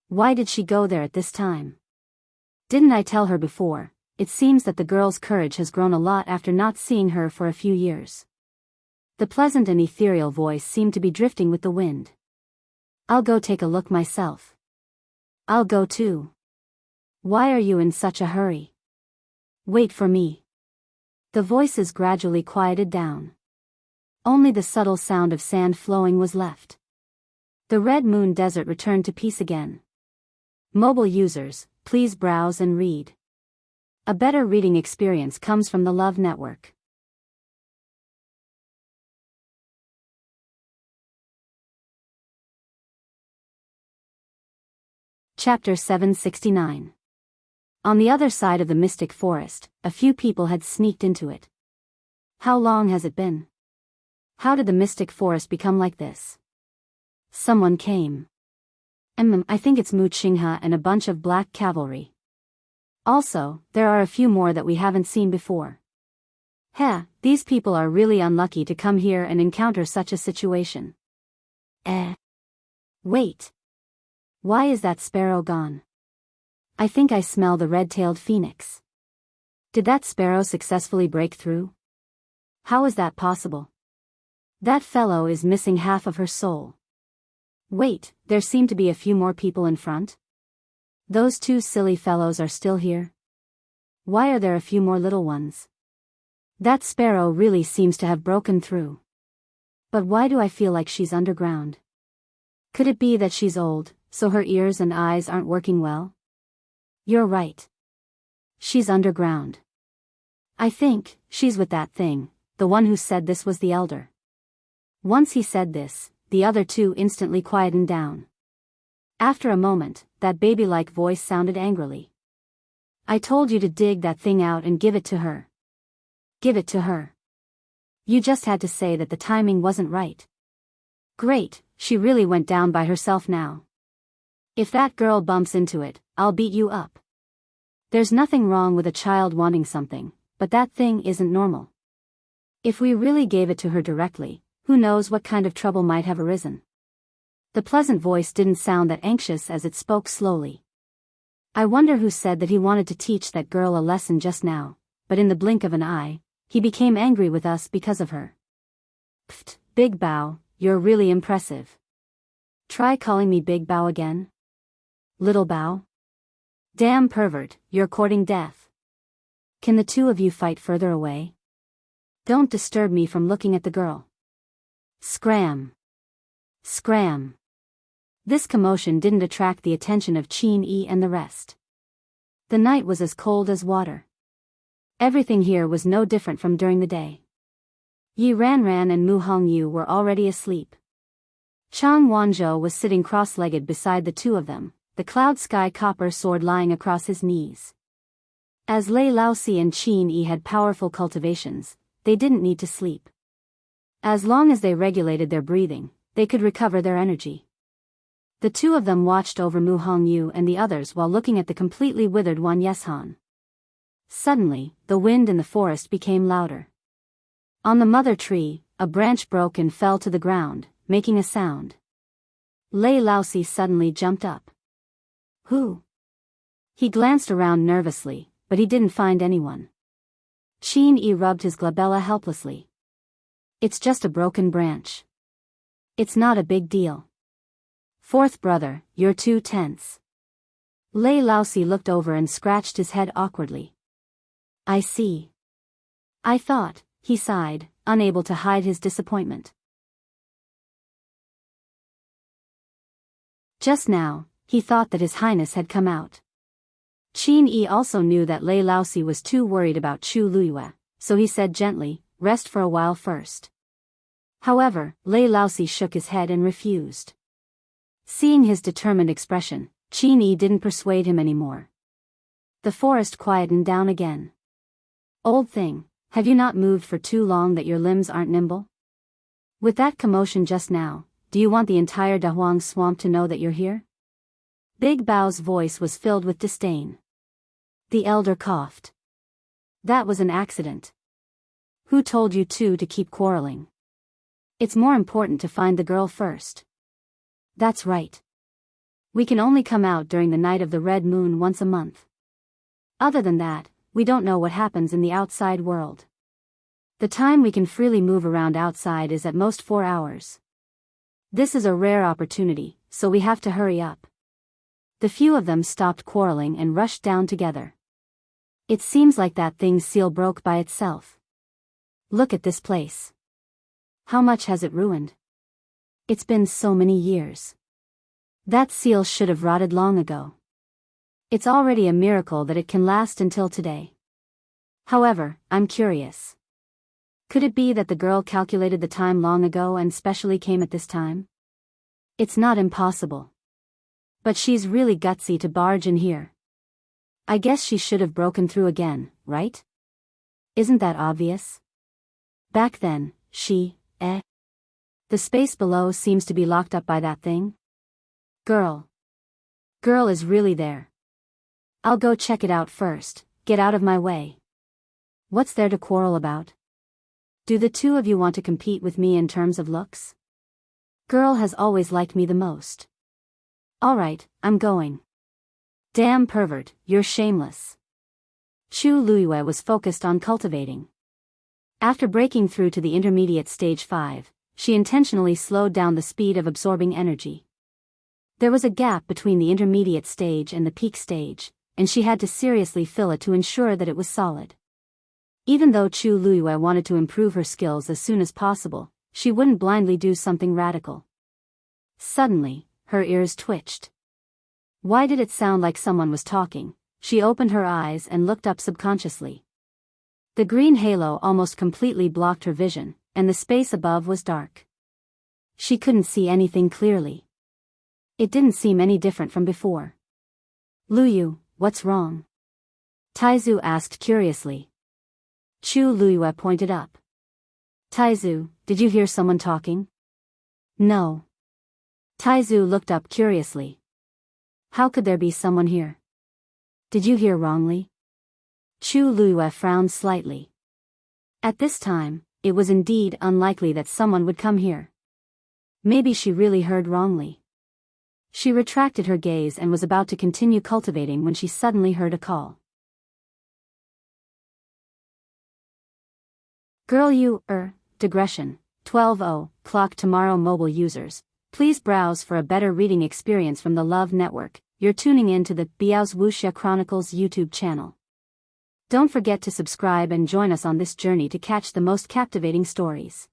Why did she go there at this time? Didn't I tell her before? It seems that the girl's courage has grown a lot after not seeing her for a few years. The pleasant and ethereal voice seemed to be drifting with the wind. I'll go take a look myself. I'll go too. Why are you in such a hurry? Wait for me. The voices gradually quieted down. Only the subtle sound of sand flowing was left. The Red Moon Desert returned to peace again. Mobile users, please browse and read. A better reading experience comes from the Love Network. Chapter 769. On the other side of the mystic forest, a few people had sneaked into it. How long has it been? How did the mystic forest become like this? Someone came. I think it's Mu Qinghe and a bunch of black cavalry. Also, there are a few more that we haven't seen before. These people are really unlucky to come here and encounter such a situation. Wait. Why is that sparrow gone? I think I smell the red-tailed phoenix. Did that sparrow successfully break through? How is that possible? That fellow is missing half of her soul. Wait, there seem to be a few more people in front? Those two silly fellows are still here? Why are there a few more little ones? That sparrow really seems to have broken through. But why do I feel like she's underground? Could it be that she's old, so her ears and eyes aren't working well? You're right. She's underground. I think, she's with that thing, the one who said this was the elder. Once he said this, the other two instantly quietened down. After a moment, that baby-like voice sounded angrily. I told you to dig that thing out and give it to her. Give it to her. You just had to say that the timing wasn't right. Great, she really went down by herself now. If that girl bumps into it, I'll beat you up. There's nothing wrong with a child wanting something, but that thing isn't normal. If we really gave it to her directly, who knows what kind of trouble might have arisen. The pleasant voice didn't sound that anxious as it spoke slowly. I wonder who said that he wanted to teach that girl a lesson just now, but in the blink of an eye, he became angry with us because of her. Pfft, Big Bao, you're really impressive. Try calling me Big Bao again. Little Bao? Damn pervert, you're courting death. Can the two of you fight further away? Don't disturb me from looking at the girl. Scram. Scram. This commotion didn't attract the attention of Qin Yi and the rest. The night was as cold as water. Everything here was no different from during the day. Yi Ranran and Mu Hongyu were already asleep. Chang Wanzhou was sitting cross-legged beside the two of them, the cloud sky copper sword lying across his knees. As Lei Laosi and Qin Yi had powerful cultivations, they didn't need to sleep. As long as they regulated their breathing, they could recover their energy. The two of them watched over Mu Hongyu and the others while looking at the completely withered Wan Yeshan. Suddenly, the wind in the forest became louder. On the mother tree, a branch broke and fell to the ground, making a sound. Lei Laosi suddenly jumped up. Who? He glanced around nervously, but he didn't find anyone. Qin Yi rubbed his glabella helplessly. It's just a broken branch. It's not a big deal. Fourth brother, you're too tense. Lei Laosi looked over and scratched his head awkwardly. I see. I thought, he sighed, unable to hide his disappointment. Just now, he thought that His Highness had come out. Qin Yi also knew that Lei Laosi was too worried about Chu Luyue, so he said gently, rest for a while first. However, Lei Laosi shook his head and refused. Seeing his determined expression, Qin Yi didn't persuade him anymore. The forest quietened down again. Old thing, have you not moved for too long that your limbs aren't nimble? With that commotion just now, do you want the entire Dahuang swamp to know that you're here? Big Bao's voice was filled with disdain. The elder coughed. That was an accident. Who told you two to keep quarreling? It's more important to find the girl first. That's right. We can only come out during the night of the red moon once a month. Other than that, we don't know what happens in the outside world. The time we can freely move around outside is at most 4 hours. This is a rare opportunity, so we have to hurry up. The few of them stopped quarreling and rushed down together. It seems like that thing's seal broke by itself. Look at this place. How much has it ruined? It's been so many years. That seal should have rotted long ago. It's already a miracle that it can last until today. However, I'm curious. Could it be that the girl calculated the time long ago and specially came at this time? It's not impossible. But she's really gutsy to barge in here. I guess she should have broken through again, right? Isn't that obvious? Back then, the space below seems to be locked up by that thing. Girl is really there. I'll go check it out first, get out of my way. What's there to quarrel about? Do the two of you want to compete with me in terms of looks? Girl has always liked me the most. Alright, I'm going. Damn pervert, you're shameless. Chu Luiyue was focused on cultivating. After breaking through to the intermediate stage 5, she intentionally slowed down the speed of absorbing energy. There was a gap between the intermediate stage and the peak stage, and she had to seriously fill it to ensure that it was solid. Even though Chu Luiyue wanted to improve her skills as soon as possible, she wouldn't blindly do something radical. Suddenly, her ears twitched. Why did it sound like someone was talking? She opened her eyes and looked up subconsciously. The green halo almost completely blocked her vision, and the space above was dark. She couldn't see anything clearly. It didn't seem any different from before. Luyu, what's wrong? Taizu asked curiously. Chu Luiyue pointed up. Taizu, did you hear someone talking? No. Taizu looked up curiously. How could there be someone here? Did you hear wrongly? Chu Luiyue frowned slightly. At this time, it was indeed unlikely that someone would come here. Maybe she really heard wrongly. She retracted her gaze and was about to continue cultivating when she suddenly heard a call. Girl digression, 12:00 tomorrow mobile users. Please browse for a better reading experience from the Love Network. You're tuning in to the Biyao's Wuxia Chronicles YouTube channel. Don't forget to subscribe and join us on this journey to catch the most captivating stories.